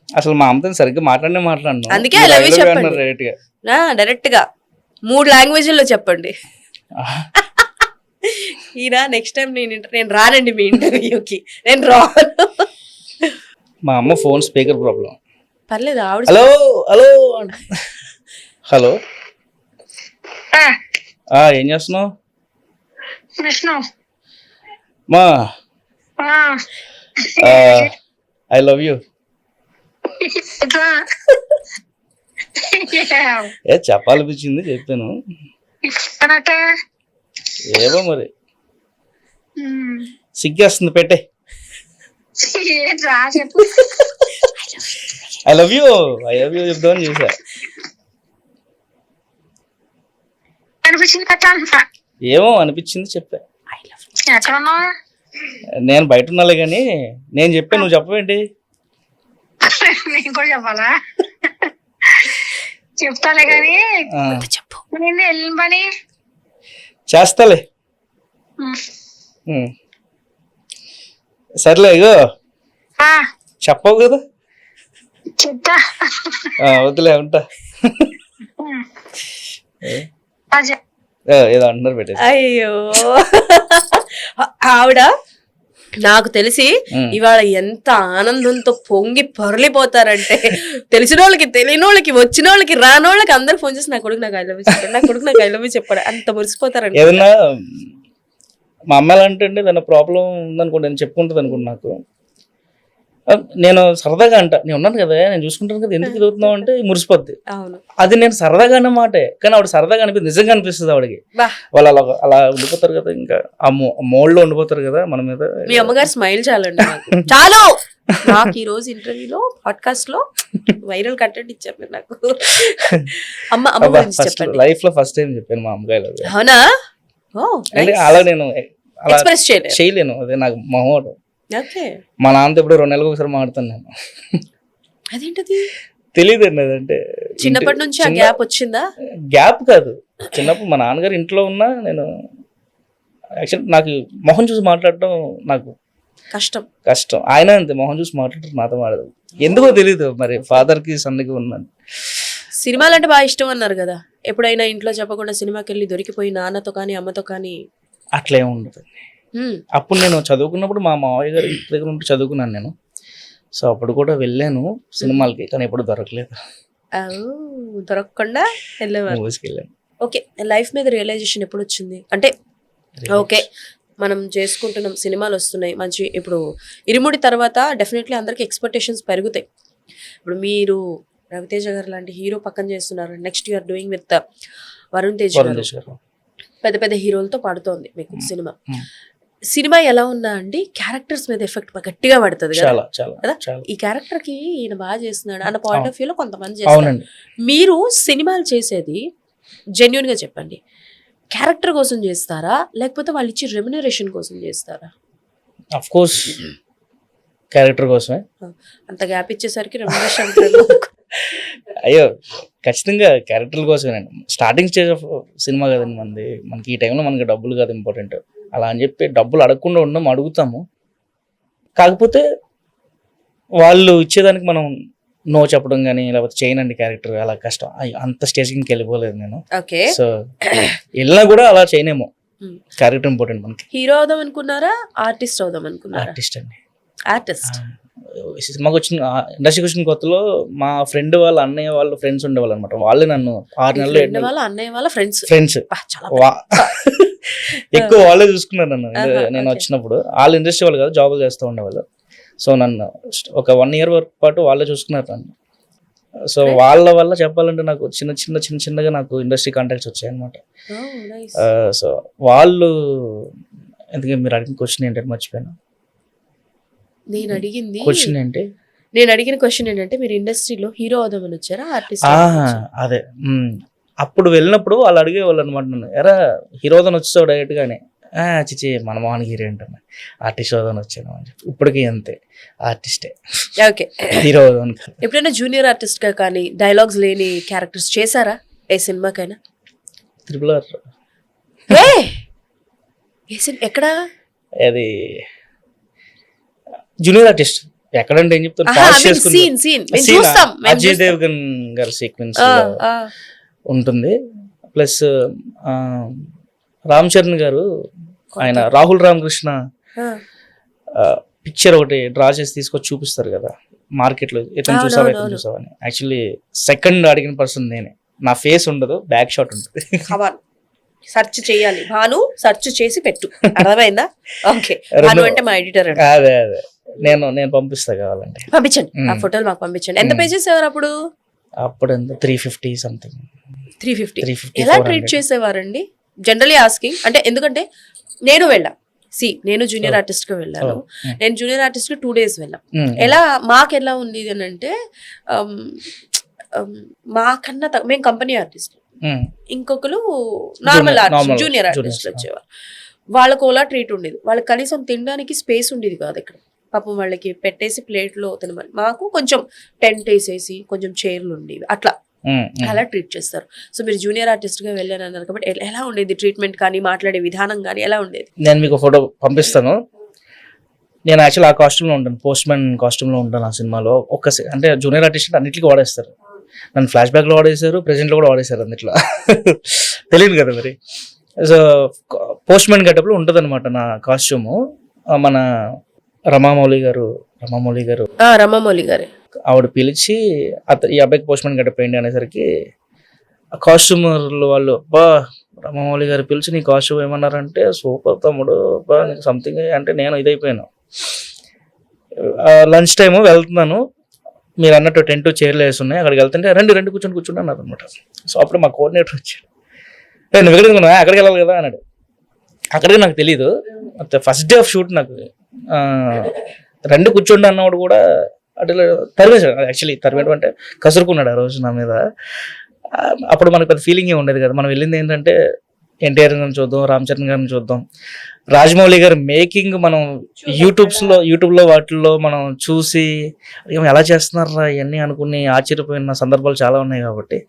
అసలు మా అమ్మతో సరిగ్గా మాట్లాడను, అందుకే ఐ లవ్ యూ చెప్పండి డైరెక్ట్ గా. 3 లాంగ్వేజ్ల్లో చెప్పండి. ఈయన నెక్స్ట్ టైం నేను రానండి మీ ఇంటర్వ్యూకి, నేను రాను. మా అమ్మ ఫోన్ స్పీకర్ ప్రాబ్లం. పర్లేదు, ఆవిడ హలో హలో హలో. ఏం చేస్తున్నావు? మా ఐ లవ్ యూ. చెప్పాలనిపించింది, చెప్పాను. ఏమో మరి సిగ్గేస్తుంది, పెట్టే. ఐ లవ్ యూ చెప్తామని చూసా. అనిపించింది అట్లా అంటున్నా. ఏమో అనిపించింది చెప్పా. ఎక్కడ ఉన్నావు? నేను బయట ఉన్నాలే కానీ నేను చెప్పా, నువ్వు చెప్పవేంటి? నేను కూడా చెప్పాలా? చెప్తాలే కానీ ఆ, చెప్పు. నేను వెళ్ళిన పని చేస్తాలే. ఉమ్. సర్లే ఇగో ఆ, చెప్పవు కదా. చెప్తా. వద్దులే ఉంటా. అదే. ఏదో అంటున్నారు పెట్టేసి. అయ్యో ఆవిడ నాకు తెలిసి ఇవాళ ఎంత ఆనందంతో పొంగి పొరలిపోతారంటే, తెలిసిన వాళ్ళకి, తెలియని వాళ్ళకి, వచ్చిన వాళ్ళకి, రానోళ్ళకి అందరు ఫోన్ చేసి నా కొడుకు నాకు ఐ లవ్ యూ చెప్పాడు, నా కొడుకు నాకు ఐ లవ్ యూ చెప్పాడు, అంత మురిసిపోతారంట. ఏదన్నా మా అమ్మాయిలు అంటే ఏదైనా ప్రాబ్లం ఉందనుకోండి, నేను చెప్పుకుంటుంది అనుకోండి. నాకు నేను సరదాగా అంట, నేను ఉన్నాను కదా, నేను చూసుకుంటాను కదా, ఎందుకు చదువుతున్నావు అంటే మురిసిపోద్ది. అవును, అది నేను సరదాగా అన్న మాటే, కానీ ఆవిడ సరదాగా అనిపిస్తుంది, నిజంగా అనిపిస్తుంది ఆవిడకి. బా. వాళ్ళు అలా ఉండిపోతారు కదా, ఇంకా ఆ మోల్డ్ లో ఉండిపోతారు కదా మన మీద. మీ అమ్మగారు స్మైల్ చాలండి నాకు. చాలు. నాకు ఈ రోజు ఇంటర్వ్యూలో పాడ్కాస్ట్ లో వైరల్ కంటెంట్ ఇచ్చారు మీరు నాకు. అమ్మ గురించి చెప్పండి. లైఫ్ లో ఫస్ట్ టైం చెప్పాను మా అమ్మగారు. అవునా? అంటే అలా నేను అలా ఎక్స్ప్రెస్ చేయలేను, అదే నాకు మొహం. ఓకే. మా నాన్నతో ఇప్పుడు 2 నెలలకు ఒకసారి మాట్లాడుతాను నేను. అదేంటది? తెలియదండి అదంటే. చిన్నప్పటి నుంచి ఆ గ్యాప్ వచ్చిందా? గ్యాప్ కాదు, చిన్నప్పుడు మా నాన్నగారు ఇంట్లో ఉన్నా నేను యాక్చువల్ నాకు మొహం చూసి మాట్లాడటం నాకు కష్టం. ఆయన అంతే, మొహం చూసి మాట్లాడటం నాతో మాట్లాడదు, ఎందుకో తెలీదు మరి. ఫాదర్ కి సన్నికి ఉన్నాను. సినిమాలు అంటే బాగా ఇష్టం అన్నారు కదా, ఎప్పుడైనా ఇంట్లో చెప్పకుండా సినిమాకి వెళ్ళి దొరికిపోయి నాన్నతో కానీ అమ్మతో కానీ? అట్లా ఏమి ఉండదు. అప్పుడు నేను చదువుకున్నప్పుడు మా మావయ్య గారి ఇంటి దగ్గర ఉంటే చదువుకున్నాను నేను. సో అప్పుడు కూడా వెళ్ళాను సినిమాలకి, కానీ ఎప్పుడు దొరకలేదు. దొరకకుండా వెళ్ళేవారు. మూవీస్కి వెళ్ళాను. ఓకే, లైఫ్ మీద రియలైజేషన్ ఎప్పుడు వచ్చింది అంటే, ఓకే మనం చేసుకుంటున్నాం, సినిమాలు వస్తున్నాయి మంచి, ఇప్పుడు ఇరుముడి తర్వాత డెఫినెట్లీ అందరికి ఎక్స్పెక్టేషన్స్ పెరుగుతాయి. ఇప్పుడు మీరు రవితేజ గారు లాంటి హీరో పక్కన చేస్తున్నారు, next you're doing with Varun Tej garu, పెద్ద పెద్ద హీరోలతో పడుతోంది మీకు సినిమా. సినిమా ఎలా ఉన్నా అండి, క్యారెక్టర్స్ మీద ఎఫెక్ట్ గట్టిగా పడుతుంది కదా. ఈ క్యారెక్టర్ కి ఈయన బాగా చేస్తున్నాడు అన్న పాయింట్ ఆఫ్ వ్యూలో కొంతమంది చేస్తారు. మీరు సినిమాలు చేసేది జెన్యున్ గా చెప్పండి, క్యారెక్టర్ కోసం చేస్తారా లేకపోతే వాళ్ళు ఇచ్చే రెమ్యునరేషన్ కోసం చేస్తారా? ఆఫ్ కోర్స్ క్యారెక్టర్ కోసమే. అంత గ్యాప్ ఇచ్చేసరికి రెమ్యునరేషన్ అయ్యో ఖచ్చితంగా క్యారెక్టర్ల కోసమే. స్టార్టింగ్ స్టేజ్ ఆఫ్ సినిమా కదండి మనది, మనకి ఈ టైంలో మనకి డబ్బులు కాదు ఇంపార్టెంట్. అలా అని చెప్పి డబ్బులు అడగకుండా ఉండడం, అడుగుతాము. కాకపోతే వాళ్ళు ఇచ్చేదానికి మనం నో చెప్పడం కానీ లేకపోతే చేయనండి క్యారెక్టర్, అలా కష్టం. అంత స్టేజ్కి ఇంకెళ్ళిపోలేదు నేను. సో వెళ్ళినా కూడా అలా చేయనేమో. క్యారెక్టర్ ఇంపార్టెంట్ మనకి. హీరో అవుదాం అనుకున్నారా, ఆర్టిస్ట్ అవుదాం అనుకున్నారా? ఆర్టిస్ట్ అండి. ఆర్టిస్ట్. సినిమాకి వచ్చిన ఇండస్ట్రీకి వచ్చిన కొత్తలో మా ఫ్రెండ్ వాళ్ళ అన్నయ్య వాళ్ళ ఫ్రెండ్స్ ఉండేవాళ్ళు అనమాట. వాళ్ళే నన్ను 6 నెలలు అన్నయ్య వాళ్ళ ఫ్రెండ్స్ ఎక్కువ వాళ్ళే చూసుకున్నారు నన్ను. నేను వచ్చినప్పుడు వాళ్ళు ఇండస్ట్రీ వాళ్ళు కాదు, జాబులు చేస్తూ ఉండేవాళ్ళు. సో నన్ను ఒక 1 year పాటు వాళ్ళే చూసుకున్నారు నన్ను. సో వాళ్ళ వల్ల చెప్పాలంటే నాకు చిన్నగా నాకు ఇండస్ట్రీ కాంటాక్ట్స్ వచ్చాయి అనమాట. సో వాళ్ళు ఎందుకంటే మీరు అడిగిన క్వశ్చన్ ఏంటంటే మర్చిపోయాను. నేను అడిగిన క్వశ్చన్ ఏంటంటే, మీరు ఇండస్ట్రీలో హీరో అవుదామని వచ్చారా, ఆర్టిస్ట్? అదే అప్పుడు వెళ్ళినప్పుడు వాళ్ళు అడిగేవాళ్ళు అనమాట నన్ను, ఎరా హీరో అవుదాని వచ్చావు డైరెక్ట్ గానే. చిచి మన మోహన్ హీరో ఏంటన్నా, ఆర్టిస్ట్ అవుదాని వచ్చాను అని చెప్పి. ఇప్పటికీ అంతే, ఆర్టిస్టే. Okay, hero అవుదాని. ఎప్పుడైనా జూనియర్ ఆర్టిస్ట్ గా కానీ డైలాగ్స్ లేని క్యారెక్టర్స్ చేశారా ఏ సినిమాకైనా? RRR. ఎక్కడ? అది జూనియర్ ఆర్టిస్ట్ ఎక్కడంటే ఏం చెప్తాను, అజయ్ దేవగన్ గారి సీక్వెన్స్ ఉంటుంది. ప్లస్ రామ్ చరణ్ గారు, ఆయన రాహుల్ రామకృష్ణ పిక్చర్ ఒకటి డ్రా చేసి తీసుకొచ్చి చూపిస్తారు కదా మార్కెట్ లో, ఇతను చూసావని. యాక్చువల్లీ సెకండ్ అడిగిన పర్సన్ నేనే. నా ఫేస్ ఉండదు, బ్యాక్ షాట్ ఉంటుంది. సెర్చ్ చేయాలి, భాను సెర్చ్ చేసి పెట్టు, అర్థమైందా? ఓకే, భాను అంటే మా ఎడిటర్. అదే నేను పంపిస్తా, కావాలంటే పంపించండి, ఆ ఫోటోలు మాకు పంపించండి. ఎంత పే చేసేవారు అప్పుడు? ఎంత 350 సంథింగ్. 350 ఎలా ట్రీట్ చేసేవారండి? జనరలీ ఆస్కింగ్ అంటే, ఎందుకంటే నేను వెళ్ళా నేను జూనియర్ ఆర్టిస్ట్ గా వెళ్ళాను. Hmm. నేను జూనియర్ ఆర్టిస్ట్ గా 2 days వెళ్ళాను. మాకు ఎలా ఉండేది అని అంటే మాకన్నా మేము కంపెనీ ఆర్టిస్ట్, ఇంకొకరు నార్మల్ ఆర్టిస్ట్ జూనియర్ ఆర్టిస్ట్ వచ్చేవారు. వాళ్ళకు ఓలా ట్రీట్ ఉండేది. వాళ్ళకి కనీసం తినడానికి స్పేస్ ఉండేది కాదు ఇక్కడ. పాపం వాళ్ళకి పెట్టేసి ప్లేట్లో తినమని, మాకు కొంచెం టెంట్ వేసేసి కొంచెం చైర్లు ఉండేవి, అలా ట్రీట్ చేస్తారు. సో మీరు జూనియర్ ఆర్టిస్ట్ గా వెళ్ళాను అన్నారు కాబట్టి ఎలా ఉండేది ట్రీట్మెంట్ కానీ మాట్లాడే విధానం కానీ ఎలా ఉండేది? నేను మీకు ఫోటో పంపిస్తాను. నేను యాక్చువల్ ఆ కాస్ట్యూమ్ లో ఉంటాను, పోస్ట్ మ్యాన్ కాస్ట్యూమ్ లో ఉంటాను ఆ సినిమాలో. అంటే జూనియర్ ఆర్టిస్ట్ అన్నిటికీ వాడేస్తారు. నన్ను ఫ్లాష్ బ్యాక్ లో వాడేశారు, ప్రెజెంట్ లో కూడా వాడేశారు అన్నిట్లో. తెలియదు కదా మరి. సో పోస్ట్ మ్యాన్ గెటప్ లో ఉంటుంది అనమాట నా కాస్ట్యూము. మన రమామౌళి గారు ఆవిడ పిలిచి ఈ అబ్బాయికి పోస్ట్ మ్యాన్ గెటప్ ఏంటి అనేసరికి కాస్ట్యూమర్లు వాళ్ళు రమామౌళి గారు పిలిచి నీ కాస్ట్యూమ్ ఏమన్నారంటే సూపర్ తమ్ముడు నీకు సంథింగ్ అంటే నేను ఇదైపోయాను. లంచ్ టైము వెళ్తున్నాను, మీరు అన్నట్టు టెంట్ చైర్లు వేసి ఉన్నాయి, అక్కడికి వెళ్తుంటే రెండు కూర్చొని అన్నారు అనమాట. సో అప్పుడు మా కోఆర్డినేటర్ వచ్చాడు, నువ్వు ఎక్కడికి ఉన్నా అక్కడికి వెళ్ళాలి కదా అన్నాడు. అక్కడికి నాకు తెలీదు, ఫస్ట్ డే ఆఫ్ షూట్ నాకు కూర్చోండి అన్నవాడు కూడా అట్లా తరివేశాడు. యాక్చువల్లీ తరివేయడం అంటే కసురుకున్నాడు ఆ రోజు నా మీద. అప్పుడు మనకు పెద్ద ఫీలింగ్ ఉండేది కదా. మనం వెళ్ళింది ఏంటంటే ఎన్టీఆర్ గారిని చూద్దాం, రామ్ చరణ్ గారిని చూద్దాం, రాజమౌళి గారి మేకింగ్ మనం యూట్యూబ్లో వాటిల్లో మనం చూసి ఎలా చేస్తున్నారా ఇవన్నీ అనుకుని ఆశ్చర్యపోయిన సందర్భాలు చాలా ఉన్నాయి. కాబట్టి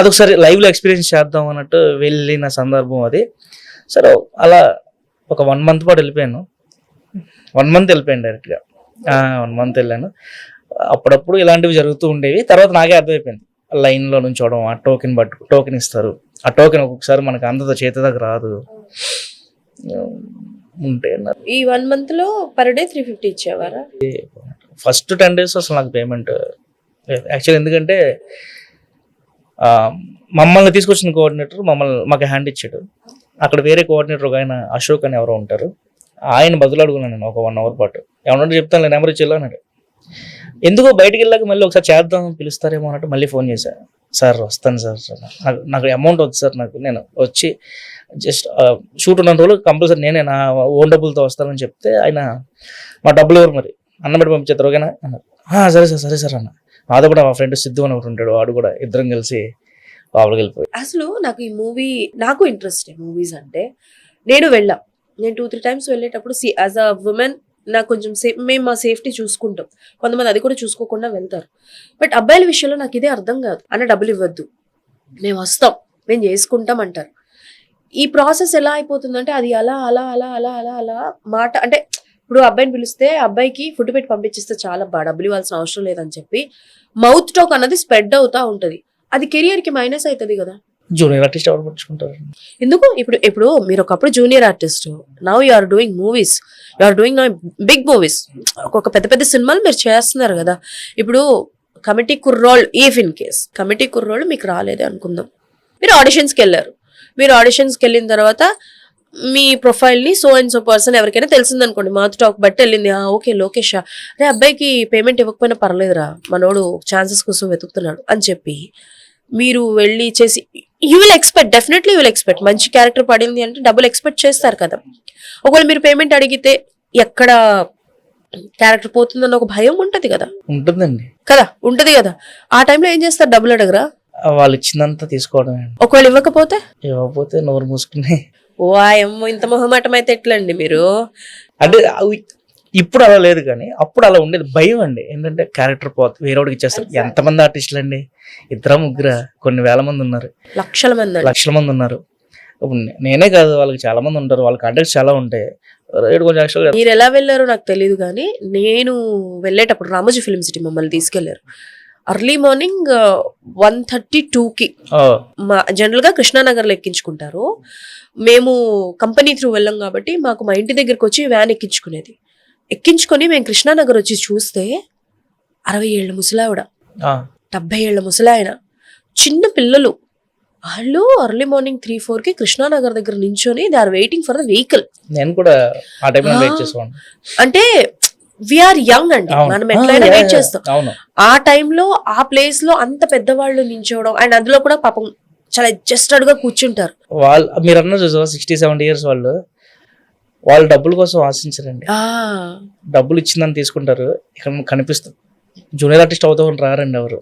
అదొకసారి లైవ్లో ఎక్స్పీరియన్స్ చేద్దాం అన్నట్టు వెళ్ళిన సందర్భం అది. సరే అలా ఒక 1 month పాటు వెళ్ళిపోయాను. 1 month వెళ్ళిపోయాను డైరెక్ట్గా. 1 month వెళ్ళాను. అప్పుడప్పుడు ఇలాంటివి జరుగుతూ ఉండేవి. తర్వాత నాకే అర్థమైపోయింది, లైన్లో నుంచోవడం, ఆ టోకెన్ ఇస్తారు, ఆ టోకెన్ ఒక్కొక్కసారి మనకు అందతో చేతి దగ్గర రాదు ఉంటే. ఈ 1 month లో పర్ డే 350 ఇచ్చేవారా? ఫస్ట్ 10 days అసలు నాకు పేమెంట్ యాక్చువల్, ఎందుకంటే మమ్మల్ని తీసుకొచ్చిన కోఆర్డినేటర్ మాకు హ్యాండ్ ఇచ్చాడు. అక్కడ వేరే కోఆర్డినేటర్ ఒక ఆయన అశోక్ అని ఎవరో ఉంటారు, ఆయన బదులు అడుగున్నాను నేను ఒక 1 hour పాటు. ఏమన్నా చెప్తాను నెంబర్ ఇచ్చి వెళ్ళాడు. ఎందుకో బయటికి వెళ్ళాక మళ్ళీ ఒకసారి చేద్దాం పిలుస్తారేమో అన్నట్టు మళ్ళీ ఫోన్ చేశాను. సార్ వస్తాను సార్, నాకు అమౌంట్ వద్దు సార్, నేను వచ్చి జస్ట్ షూట్ ఉన్నంత రోజులు కంపల్సరీ నేనే నా ఓన్ డబ్బులతో వస్తానని చెప్తే ఆయన మా డబ్బులు ఎవరు మరి అన్నం పెట్టి పంపించేస్తారు ఓకేనా అన్నారు. సరే సార్ అన్న. నాతో కూడా మా ఫ్రెండ్ సిద్ధు అని ఒకటి ఉంటాడు, వాడు కూడా ఇద్దరం కలిసి లోపలికి వెళ్ళిపోయి. అసలు నాకు ఈ మూవీ నాకు ఇంట్రెస్ట్ మూవీస్ అంటే. నేను 2-3 times వెళ్ళేటప్పుడు యాజ్ అ ఉమెన్ నాకు కొంచెం మేము మా సేఫ్టీ చూసుకుంటాం, కొంతమంది అది కూడా చూసుకోకుండా వెళ్తారు. బట్ అబ్బాయిల విషయంలో నాకు ఇదే అర్థం కాదు. డబ్బులు ఇవ్వద్దు, మేము వస్తాం, మేము చేసుకుంటాం అంటారు. ఈ ప్రాసెస్ ఎలా అయిపోతుందంటే అది అలా అలా అలా అలా అలా అలా మాట అంటే ఇప్పుడు అబ్బాయిని పిలిస్తే అబ్బాయికి ఫుడ్ పెట్టి పంపించిస్తే చాలా డబ్బులు ఇవ్వాల్సిన అవసరం లేదని చెప్పి మౌత్ టాక్ అన్నది స్ప్రెడ్ అవుతా ఉంటది. అది కెరియర్ కి మైనస్ అవుతుంది కదా. జూనియర్ ఆర్టిస్ట్ ఎవరు పట్టించుకుంటారు ఎందుకు? ఇప్పుడు మీరు ఒకప్పుడు junior artist, now you are doing movies, you are doing big movies, ఒక పెద్ద సినిమాలు మీరు చేస్తున్నారు కదా. ఇప్పుడు కమిటీ కుర్రోళ్ళు, ఇఫ్ ఇన్ కేస్ కమిటీ కుర్రోళ్ళు మీకు రాలేదే అనుకుందాం, మీరు ఆడిషన్స్కి వెళ్ళారు. మీరు ఆడిషన్స్కి వెళ్ళిన తర్వాత మీ ప్రొఫైల్ని సో అండ్ సో పర్సన్ ఎవరికైనా తెలిసిందనుకోండి, మౌత్ టాక్ బట్టి వెళ్ళింది, ఓకే లోకేష్ రే అబ్బాయికి పేమెంట్ ఇవ్వకపోయినా పర్లేదురా, మనోడు ఛాన్సెస్ కోసం వెతుకుతున్నాడు అని చెప్పి మీరు వెళ్ళి చేసి you will expect, definitely you will expect, మంచి క్యారెక్టర్ పడింది అంటే డబ్బులు ఎక్స్పెక్ట్ చేస్తారు కదా. ఒకవేళ మీరు పేమెంట్ అడిగితే ఎక్కడ క్యారెక్టర్ పోతుందన్న ఒక భయం ఉంటది కదా. ఉంటది కదా. ఆ టైంలో ఏం చేస్తారు? డబ్బులు అడగరా? వాళ్ళు ఇచ్చిందంతా తీసుకోవడం. ఒకవేళ ఇవ్వకపోతే నోరు మూసుకుని ఇంత మొహమాటం అయితే ఎట్లండి మీరు? అంటే ఇప్పుడు అలా లేదు కానీ అప్పుడు అలా ఉండేది, భయం అండి. ఏంటంటే క్యారెక్టర్ పోతే వేరేవాడికి ఇచ్చేస్తారు. ఎంతమంది ఆర్టిస్టులు అండి, 2-3 కొన్ని వేల మంది ఉన్నారు, లక్షల మంది ఉన్నారు. ఇప్పుడు నేనే కాదు, వాళ్ళకి చాలా మంది ఉంటారు, వాళ్ళ కాంటాక్ట్స్ చాలా ఉంటాయి. మీరు ఎలా వెళ్ళారో నాకు తెలియదు కానీ నేను వెళ్ళేటప్పుడు రామోజీ ఫిల్మ్ సిటీ మమ్మల్ని తీసుకెళ్లారు. అర్లీ మార్నింగ్ 1:32కి జనరల్ గా కృష్ణానగర్లో ఎక్కించుకుంటారు. మేము కంపెనీ త్రూ వెళ్ళాం కాబట్టి మాకు మా ఇంటి దగ్గరకు వచ్చి వ్యాన్ ఎక్కించుకొని మేము కృష్ణానగర్ వచ్చి చూస్తే 60 ఏళ్ల ముసలావిడ, 70 ఏళ్ల ముసలాయన, చిన్న పిల్లలు, వాళ్ళు అర్లీ మార్నింగ్ 3-4కి కృష్ణానగర్ దగ్గర నించొని they are waiting for the vehicle. నేను కూడా ఆ టైంలో వెయిట్ చేసాను. అంటే వీఆర్ యంగ్ అండి, మనం ఎట్లయినా వెయిట్ చేస్తాం. ఆ టైంలో ఆ ప్లేస్ లో అంత పెద్దవాళ్ళు నించోవడం, అండ్ అందులో కూడా పాపం చాలా అడ్జస్టెడ్ గా కూర్చుంటారు. వాళ్ళు మీరు అన్న చూసావా 60-70 years వాళ్ళు డబ్బుల కోసం ఆశించరండి, డబ్బులు ఇచ్చిందని తీసుకుంటారు. ఇక్కడ కనిపిస్తుంది జూనియర్ ఆర్టిస్ట్ అవుతామని రారండి ఎవరు.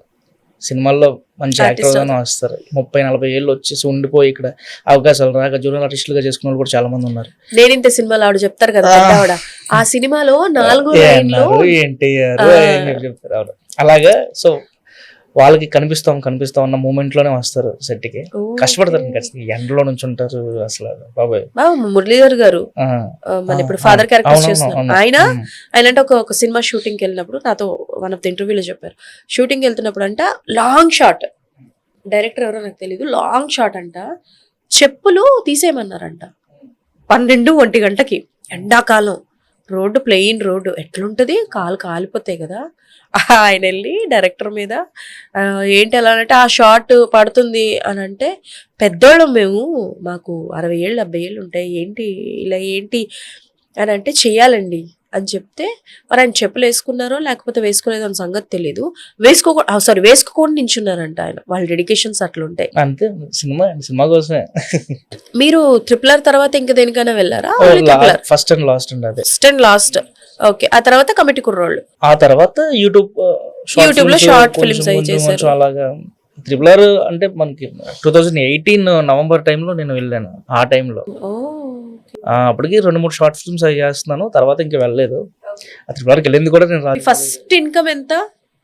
సినిమాల్లో మంచి యాక్టర్ అవుతామని వస్తారు. 30-40 ఏళ్ళు వచ్చేసి ఉండిపోయి ఇక్కడ అవకాశాలు రాక జూనియర్ ఆర్టిస్టులుగా చేసుకున్న వాళ్ళు కూడా చాలా మంది ఉన్నారు. నేను ఇంత సినిమాలో ఆవిడ చెప్తారు కదా ఆవిడ, ఆ సినిమాలో 4 లైన్లు ఎన్టీఆర్ చెప్తారు ఆవిడ. అలాగా సో వాళ్ళకి కనిపిస్తాం అన్న మూమెంట్ లోనే వస్తారు సెట్ కి. కష్టపడతారు ఖచ్చితంగా, ఎండలో నుంచి ఉంటారు అసలు. బాబాయ్ మురళీధర్ గారు మన ఇప్పుడు ఫాదర్ క్యారెక్టర్ చేస్తున్నారు ఆయన అంటే ఒక సినిమా షూటింగ్ కి వెళ్ళినప్పుడు నాతో వన్ ఆఫ్ ద ఇంటర్వ్యూలో చెప్పారు. షూటింగ్ వెళ్తున్నప్పుడు అంట లాంగ్ షాట్, డైరెక్టర్ ఎవరో నాకు తెలీదు, లాంగ్ షాట్ అంట చెప్పులు తీసేయమన్నారంట 12-1 గంటకి. ఎండాకాలం రోడ్డు, ప్లెయిన్ రోడ్డు, ఎట్లుంటది, కాలు కాలిపోతాయి కదా. ఆయన వెళ్ళి డైరెక్టర్ మీద ఏంటి ఎలా అంటే ఆ షార్ట్ పడుతుంది అని అంటే, పెద్దోళ్ళం మేము, మాకు 60 ఏళ్ళు 70 ఏళ్ళు ఉంటాయి, ఏంటి ఇలా ఏంటి అని అంటే చెయ్యాలండి అని చెప్తే, మరి ఆయన చెప్పులు వేసుకున్నారో లేకపోతే వేసుకోలేదో అని సంగతి తెలియదు. వేసుకోకుండా నించున్నారంట ఆయన. వాళ్ళ డెడికేషన్స్ అట్లుంటాయి. అంతే, సినిమా కోసమే. మీరు ట్రిపులర్ తర్వాత ఇంకా దేనికైనా వెళ్ళారా? ఫస్ట్ అండ్ లాస్ట్ అండి, అదే ఫస్ట్ అండ్ లాస్ట్. ఓకే, ఆ తర్వాత కమిటీ కుర్రోళ్ళు, ఆ తర్వాత యూట్యూబ్ లో షార్ట్ ఫిల్మ్స్ అవి చేశారు. అలాగా ట్రిపులర్ అంటే మనకి 2018 నవంబర్ టైంలో నేను వెళ్ళాను. ఆ టైంలో అప్పటికి 2-3 షార్ట్ ఫిల్మ్స్ అవి చేస్తున్నాను. తర్వాత ఇంకా వెళ్ళలేదు. ఆ ట్రిపులర్కి వెళ్ళింది కూడా నేను ఫస్ట్ ఇన్కమ్ ఎంత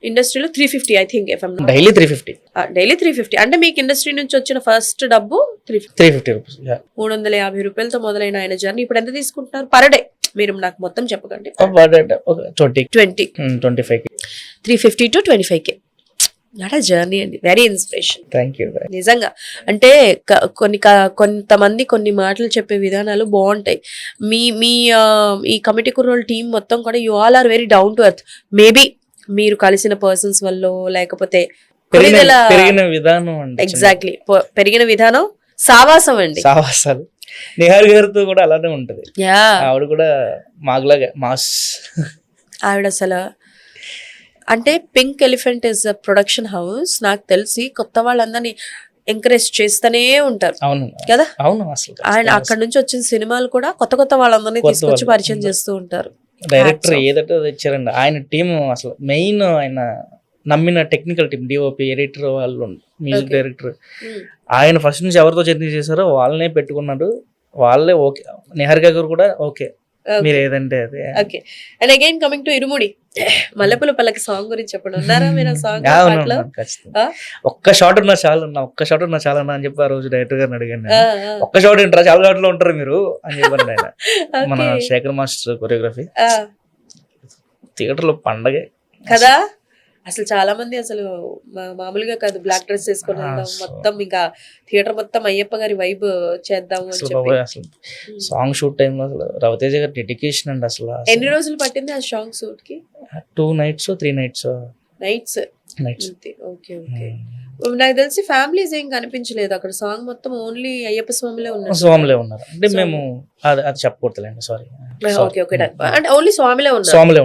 ఇండస్ట్రీలో? 350 ఐ థింక్. డైలీ 350. డైలీ 350 అంటే మీకు ఇండస్ట్రీ నుంచి వచ్చిన ఫస్ట్ డబ్బు 350 రూపీస్. 350 రూపాయలతో మొదలైన ఆయన జర్నీ ఇప్పుడు ఎంత తీసుకుంటున్నారు పర్ డే? మీరు నాకు మొత్తం చెప్పకండి. 25K. 350 to 25K. Not a journey అండి, వెరీ ఇన్స్పిరేషన్. Thank you. నిజంగా అంటే కొంతమంది కొన్ని మాటలు చెప్పే విధానాలు బాగుంటాయి. మీ ఈ కమిటీ కుర్రోళ్ళ టీం మొత్తం కూడా you all are very down to earth. Maybe మీరు కలిసిన పర్సన్స్ వల్ల లేకపోతే పెరిగిన విధానం, ఎగ్జాక్ట్లీ పెరిగిన విధానం, సావాసం అండి. సావాసాలు నిహార్ గారితో కూడా అలానే ఉంటది. ఆవిడ కూడా మాగులాగా మాస్. ఆవిడ అసలు అంటే pink elephant is a production house. నాకు తెలిసి కొత్త వాళ్ళందరినీ ఎంకరేజ్ చేస్తూనే ఉంటారు. అవును కదా, అవును. అసలు ఆయన అక్కడ నుంచి వచ్చిన సినిమాలు కూడా కొత్త వాళ్ళందరినీ తీసుకొచ్చి పరిచయం చేస్తూ ఉంటారు. డైరెక్టర్ ఏదైతే ఇచ్చారండి ఆయన టీం, అసలు మెయిన్ ఆయన నమ్మిన టెక్నికల్ టీం, డిఓపి, ఎడిటర్ వాళ్ళు, మ్యూజిక్ డైరెక్టర్. ఆయన ఫస్ట్ నుంచి ఎవరితో జర్నీ చేశారో వాళ్ళనే పెట్టుకున్నాడు. వాళ్ళే ఓకే. నిహారిక గారు కూడా ఓకే మీరు ఏదంటే అదే. Okay, and again coming to Irumudi, Mallepoola Pallaki song గురించి చెప్పండి. ఉన్నారా మీరు సాంగ్? ఒక్క షాట్ ఉన్నా చాలు అన్న అని చెప్పి ఆ రోజు డైరెక్టర్ గారిని అడిగాను. ఒక్క షాట్ ఉంటారా, చాలా షాట్ లో ఉంటారు మీరు అని చెప్పారు ఆయన. మన శేఖర్ మాస్టర్ కొరియోగ్రఫీ. థియేటర్ లో పండగే కదా. అసలు చాలా మంది అసలు మామూలుగా కాదు, బ్లాక్ డ్రెస్ వేసుకొని వెళ్దాం, మొత్తం ఇంకా థియేటర్ మొత్తం అయ్యప్ప గారి వైబ్ చేద్దాము అని చెప్పి. అసలు సాంగ్ షూట్ టైం లో అసలు రవితేజ గారి డెడికేషన్ అండి. అసలు ఎన్ని రోజులు పట్టింది ఆ సాంగ్ షూట్ కి? 2 nights 3 nights. ఓకే. నాకు తెలిసి ఫ్యామిలీస్ ఏం కనిపించలేదు అక్కడ. సాంగ్ మొత్తం ఓన్లీ అయ్యప్ప స్వామిలే ఉన్నారు. అంటే మేము అది చెప్పకూడదులేండి, సారీ. అంటే ఓన్లీ స్వామిలే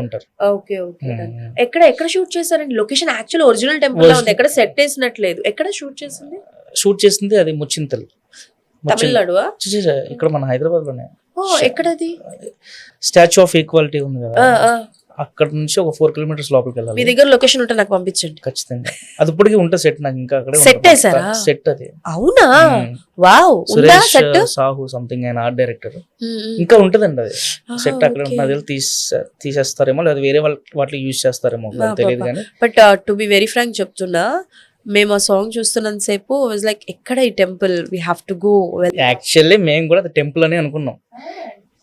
ఉంటారు. ఓకే. ఎక్కడ షూట్ చేశారండి? లొకేషన్ యాక్చువల్ ఒరిజినల్ టెంపుల్ లా ఉంది, ఎక్కడ సెట్ వేసినట్లేదు. ఎక్కడ షూట్ చేసింది? అది ముచ్చింతల్, తమిళనాడు. ఇక్కడ మన హైదరాబాద్ లోనే. ఎక్కడది? స్టాచ్యూ ఆఫ్ ఈక్వాలిటీ ఉంది కదా, అక్కడ నుంచి ఒక 4 kilometers లోపలికి వెళ్ళాలి. మీ దగ్గర లొకేషన్ ఉంటే నాకు పంపించండి. ఖచ్చితంగా. అది ఇప్పటికీ ఉంటుంది సెట్. నాకు ఇంకా అక్కడ సెట్ అది. అవునా? వావ్. సురేష్ సాహు సంథింగ్ ఆయన ఆర్ట్ డైరెక్టర్. ఇంకా ఉంటదండి అది సెట్. అక్కడ ఉంటుంది. తీసేస్తారేమో లేదా వేరే వాటికి యూజ్ చేస్తారేమో తెలియదు కానీ. But to be very frank చెప్తున్నా, మేము ఆ సాంగ్ చూస్తున్నంత సేపు వాజ్ లైక్ ఎక్కడ ఈ temple, we have to go. Actually మేము కూడా టెంపుల్ అని అనుకున్నాం.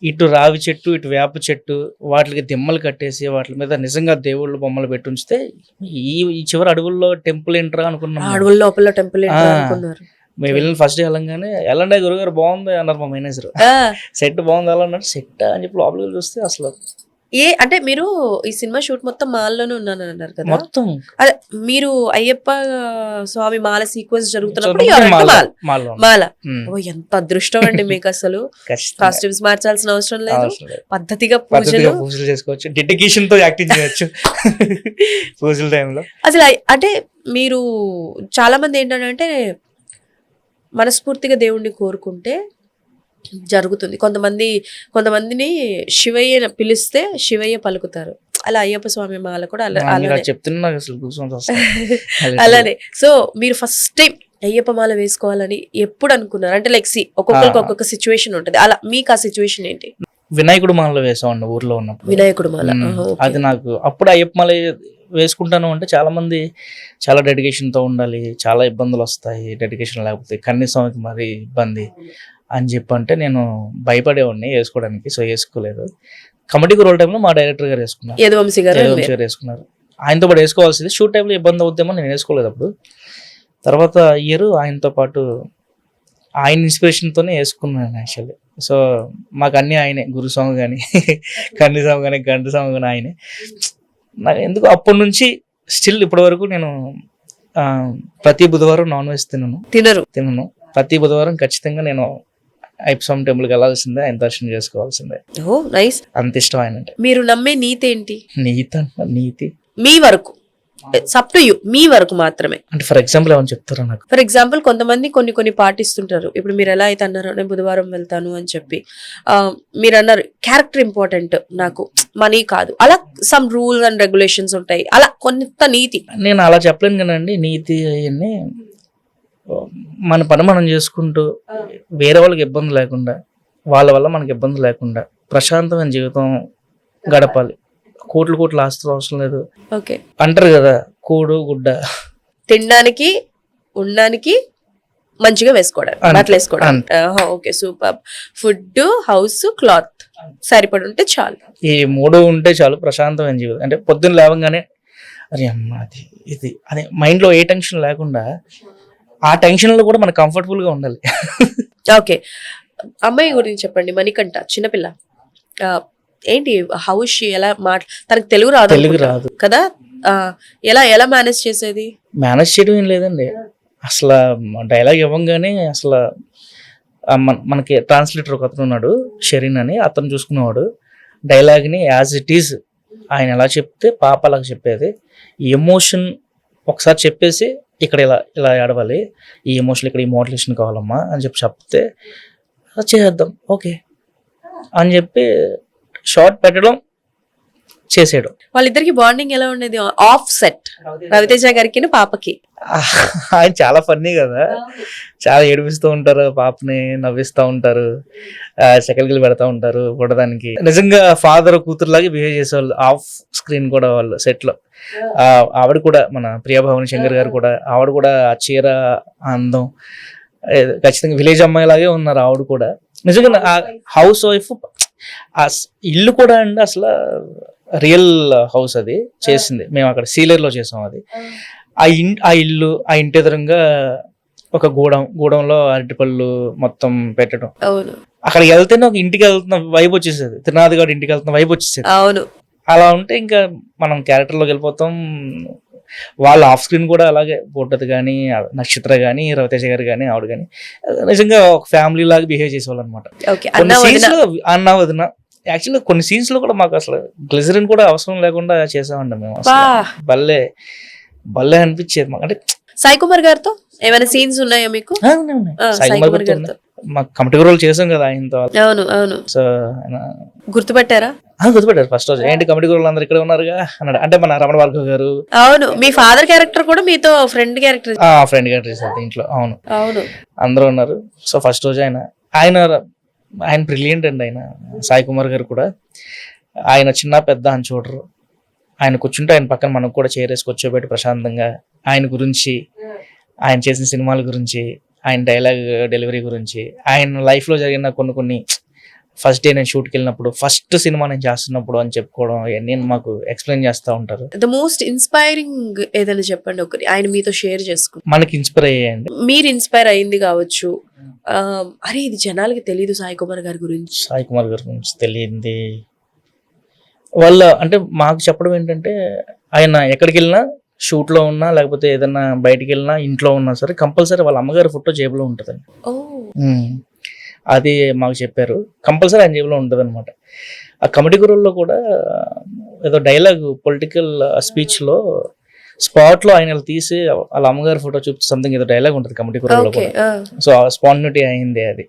ఇటు రావి చెట్టు, ఇటు వేప చెట్టు, వాటికి దిమ్మలు కట్టేసి వాటి మీద నిజంగా దేవుళ్ళు బొమ్మలు పెట్టి ఉంచితే ఈ చివరి అడవుల్లో టెంపుల్ ఏంట్రా అనుకున్నాం. అడవుల లోపల టెంపుల్ అనుకున్నారు. మేము వెళ్ళిన ఫస్ట్ డే వెళ్ళంగానే వెళ్ళండి గురుగారు బాగుంది అన్నారు మా మేనేజర్. సెట్ బాగుంది అలా అన్నారు. సెట్ అని చెప్పి లోపలికి చూస్తే అసలు అంటే మీరు ఈ సినిమా షూట్ మొత్తం మాల్లోనే ఉన్నాను అన్నారు కదా. మొత్తం అదే మీరు అయ్యప్ప స్వామి మాల సీక్వెన్స్ జరుగుతున్నప్పుడు మాల. ఎంత అదృష్టం అండి మీకు. అసలు కాస్ట్యూమ్స్ మార్చాల్సిన అవసరం లేదు, పద్ధతిగా పూజలు చేసుకోవచ్చు, డెడికేషన్ తో యాక్టింగ్ చేయొచ్చు పూజల టైంలో. అసలు అంటే మీరు చాలా మంది ఏంటంటే మనస్ఫూర్తిగా దేవుణ్ణి కోరుకుంటే జరుగుతుంది. కొంతమందిని శివయ్య పిలిస్తే శివయ్య పలుకుతారు. అలా అయ్యప్ప స్వామి మాల కూడా అలానే చెప్తున్నా నాకు అసలు goosebumps వస్తాయి. అలానే. సో మీరు ఫస్ట్ టైం అయ్యప్ప మాల వేసుకోవాలని ఎప్పుడు అనుకున్నారు? అంటే లైక్ ఒక్కొక్కరికి ఒక్కొక్క సిచ్యువేషన్ ఉంటుంది. అలా మీకు ఆ సిచ్యువేషన్ ఏంటి? వినాయకుడు మాలలో వేసామండి ఊర్లో ఉన్నప్పుడు. వినాయకుడు మాల. అది నాకు అప్పుడు అయ్యప్ప మాల వేసుకుంటాను అంటే చాలా మంది చాలా డెడికేషన్ తో ఉండాలి, చాలా ఇబ్బందులు వస్తాయి, డెడికేషన్ లేకపోతే కనీసంకి మరి ఇబ్బంది అని చెప్పి అంటే నేను భయపడేవాడిని వేసుకోవడానికి. సో వేసుకోలేదు. కమిటీ రోల్ టైంలో మా డైరెక్టర్ గారు వేసుకున్నారు, యదువంశీ గారు వేసుకున్నారు. ఆయనతో పాటు వేసుకోవాల్సింది. షూట్ టైంలో ఇబ్బంది అవుద్దేమో నేను వేసుకోలేదు అప్పుడు. తర్వాత ఇయర్ ఆయనతో పాటు ఆయన ఇన్స్పిరేషన్తోనే వేసుకున్నాను యాక్చువల్లీ. సో మాకు అన్నీ ఆయనే, గురు సాంగ్ కానీ కన్ని సాంగ్ కానీ గంట సాంగ్ కానీ ఆయనే. నాకు ఎందుకు అప్పటి నుంచి స్టిల్ ఇప్పటి వరకు నేను ప్రతి బుధవారం నాన్ వెజ్ తినను. ప్రతి బుధవారం ఖచ్చితంగా నేను అయ్యప్ప స్వామి టెంపుల్కి వెళ్ళాల్సిందే, ఆయన దర్శనం చేసుకోవాల్సిందే. ఓ నైస్. అంత ఇష్టం ఆయన అంటే. మీరు నమ్మే నీతి ఏంటి? నీతి మీ వరకు అప్ టు యూ, మీ వరకు మాత్రమే. అంటే ఫర్ ఎగ్జాంపుల్ ఏమైనా చెప్తారా నాకు? ఫర్ ఎగ్జాంపుల్ కొంతమంది కొన్ని పాటిస్తుంటారు. ఇప్పుడు మీరు ఎలా అయితే అన్నారు నేను బుధవారం వెళ్తాను అని చెప్పి, మీరు అన్నారు క్యారెక్టర్ ఇంపార్టెంట్ నాకు, మనీ కాదు. అలా సమ్ రూల్స్ అండ్ రెగ్యులేషన్స్ ఉంటాయి, అలా కొంత నీతి. నేను అలా చెప్పలేను కదండి. నీతి అవన్నీ మన పని మనం చేసుకుంటూ వేరే వాళ్ళకి ఇబ్బంది లేకుండా, వాళ్ళ వల్ల మనకి ఇబ్బంది లేకుండా ప్రశాంతమైన జీవితం గడపాలి. కోట్లు ఆస్తులు అవసరం లేదు. ఓకే అంటారు కదా, కూడు గుడ్డ, తినడానికి ఉండడానికి మంచిగా వేసుకోవడం, బట్టలు వేసుకోవడం. Okay super. Food, house, cloth సరిపడి ఉంటే చాలు. ఈ మూడు ఉంటే చాలు ప్రశాంతమైన జీవితం. అంటే పొద్దున్న లేవగానే అరే అమ్మ అది ఇది అనే మైండ్ లో ఏ టెన్షన్ లేకుండా, ఆ టెన్షన్ లో కూడా మనకు కంఫర్టబుల్ గా ఉండాలి. ఓకే అమ్మాయి గురించి చెప్పండి. మణికంఠ చిన్నపిల్ల, ఏంటి హౌస్ ఎలా తనకు తెలుగు రాదు కదా, ఎలా మేనేజ్ చేసేది? మేనేజ్ చేయడం ఏం లేదండి. అసలు డైలాగ్ ఇవ్వగానే అసలు మనకి ట్రాన్స్లేటర్ ఒక అతను ఉన్నాడు, షరీన్ అని, అతను చూసుకునేవాడు. డైలాగ్ని యాజ్ ఇట్ ఈజ్ ఆయన ఎలా చెప్తే పాప అలాగ చెప్పేది. ఈ ఎమోషన్ ఒకసారి చెప్పేసి ఇక్కడ ఇలా ఆడవాలి, ఈ ఎమోషన్ ఇక్కడ ఈ మోటివేషన్ కావాలమ్మా అని చెప్తే చేద్దాం ఓకే అని చెప్పి షార్ట్ పెట్టడం, చేసేయడం. వాళ్ళిద్దరికి బాండింగ్ ఎలా ఉండేది ఆఫ్ సెట్? రవితేజ గారికి పాపకి. ఆయన చాలా ఫన్నీ కదా, చాలా ఏడిపిస్తూ ఉంటారు, పాపని నవ్విస్తూ ఉంటారు, చెక్కలికి పెడతా ఉంటారు కొట్టడానికి. నిజంగా ఫాదర్ కూతురులాగే బిహేవ్ చేసేవాళ్ళు ఆఫ్ స్క్రీన్ కూడా వాళ్ళు సెట్ లో. ఆవిడ కూడా మన ప్రియాభవాని శంకర్ గారు కూడా, ఆవిడ కూడా ఆ చీర అందం ఖచ్చితంగా విలేజ్ అమ్మాయి లాగే ఉన్నారు ఆవిడ కూడా. నిజంగా హౌస్ వైఫ్. ఆ ఇల్లు కూడా అండి అసలు రియల్ హౌస్ అది చేసింది. మేము అక్కడ సీలేరులో చేసాం అది. ఆ ఇల్లు, ఆ ఇంటి ఎదురుగా ఒక గూడంలో అరటిపళ్ళు మొత్తం పెట్టడం. అక్కడికి వెళ్తేనే ఒక ఇంటికి వెళ్తున్న వైబ్ వచ్చేసేది, త్రినాథ్ గారి ఇంటికి వెళ్తున్న వైబ్ వచ్చేసేది. అవును, అలా ఉంటే ఇంకా మనం క్యారెక్టర్ లోకి వెళ్ళిపోతాం. వాళ్ళ ఆఫ్ స్క్రీన్ కూడా అలాగే పోటది కానీ, నక్షత్ర కానీ, రవితేజ గారు కానీ, ఆవిడ కానీ నిజంగా ఒక ఫ్యామిలీ లాగా బిహేవ్ చేసేవాళ్ళు అనమాట. అన్న వదిన యాక్చువల్గా కొన్ని సీన్స్ లో కూడా మాకు అసలు గ్లిజరిన్ కూడా అవసరం లేకుండా చేసామండి మేము. భలే అనిపించేది మాకు. అంటే సాయి కుమార్ గారితో ఏమైనా సీన్స్ ఉన్నాయా మీకు? సాయి కుమార్ గారితో మాకు కమిటీ రోల్ చేసాం కదా ఆయనతో. అవును. సో గుర్తుపెట్టారా? గుర్తుపెట్టారు ఫస్ట్ రోజు. ఏంటి కమిటీ రోల్ అందరు ఇక్కడ ఉన్నారుగా అన్నాడు. అంటే మన రమణ భార్గవ్ గారు. అవును, మీ ఫాదర్ క్యారెక్టర్ కూడా మీతో ఫ్రెండ్ క్యారెక్టర్ చేశారు దీంట్లో. అవును, అందరూ ఉన్నారు. సో ఫస్ట్ రోజు ఆయన బ్రిలియంట్ అండి. ఆయన సాయి కుమార్ గారు కూడా, ఆయన చిన్న పెద్ద అని చూడరు. ఆయన కూర్చుంటే ఆయన పక్కన మనకు కూడా చేరేసి కూర్చోబెట్టి ప్రశాంతంగా ఆయన గురించి, ఆయన చేసిన సినిమాల గురించి, ఆయన డైలాగ్ డెలివరీ గురించి, ఆయన లైఫ్ లో జరిగిన కొన్ని ఫస్ట్ డే నేను షూట్కి వెళ్ళినప్పుడు, ఫస్ట్ సినిమా నేను చేస్తున్నప్పుడు అని చెప్పుకోవడం, అవన్నీ మాకు ఎక్స్ప్లెయిన్ చేస్తూ ఉంటారు. ద మోస్ట్ ఇన్స్పైరింగ్ ఏదైనా చెప్పండి ఒకటి, ఆయన మీతో షేర్ చేసుకుంటారు. మనకి ఇన్స్పైర్ అయ్యాయండి. మీరు ఇన్స్పైర్ అయింది కావచ్చు, అరే ఇది జనాలకి తెలియదు సాయి కుమార్ గారి గురించి. సాయి కుమార్ గారి గురించి తెలియంది వాళ్ళ అంటే మాకు చెప్పడం ఏంటంటే, ఆయన ఎక్కడికి వెళ్ళినా, షూట్ లో ఉన్నా లేకపోతే ఏదైనా బయటికి వెళ్ళినా, ఇంట్లో ఉన్నా సరే కంపల్సరీ వాళ్ళ అమ్మగారి ఫోటో జేబులో ఉంటుందండి. అది మాకు చెప్పారు. కంపల్సరీ ఆయన జేబులో ఉంటుంది అనమాట. ఆ కమిటీ గురువుల్లో కూడా ఏదో డైలాగ్ పొలిటికల్ స్పీచ్ లో స్పాట్ లో ఆయన తీసి వాళ్ళ అమ్మగారి ఫోటో చూపిస్తే సంథింగ్ ఏదో డైలాగ్ ఉంటుంది కమిటీ గురువుల్లో కూడా. సో స్పాంటినిటీ అయింది అది.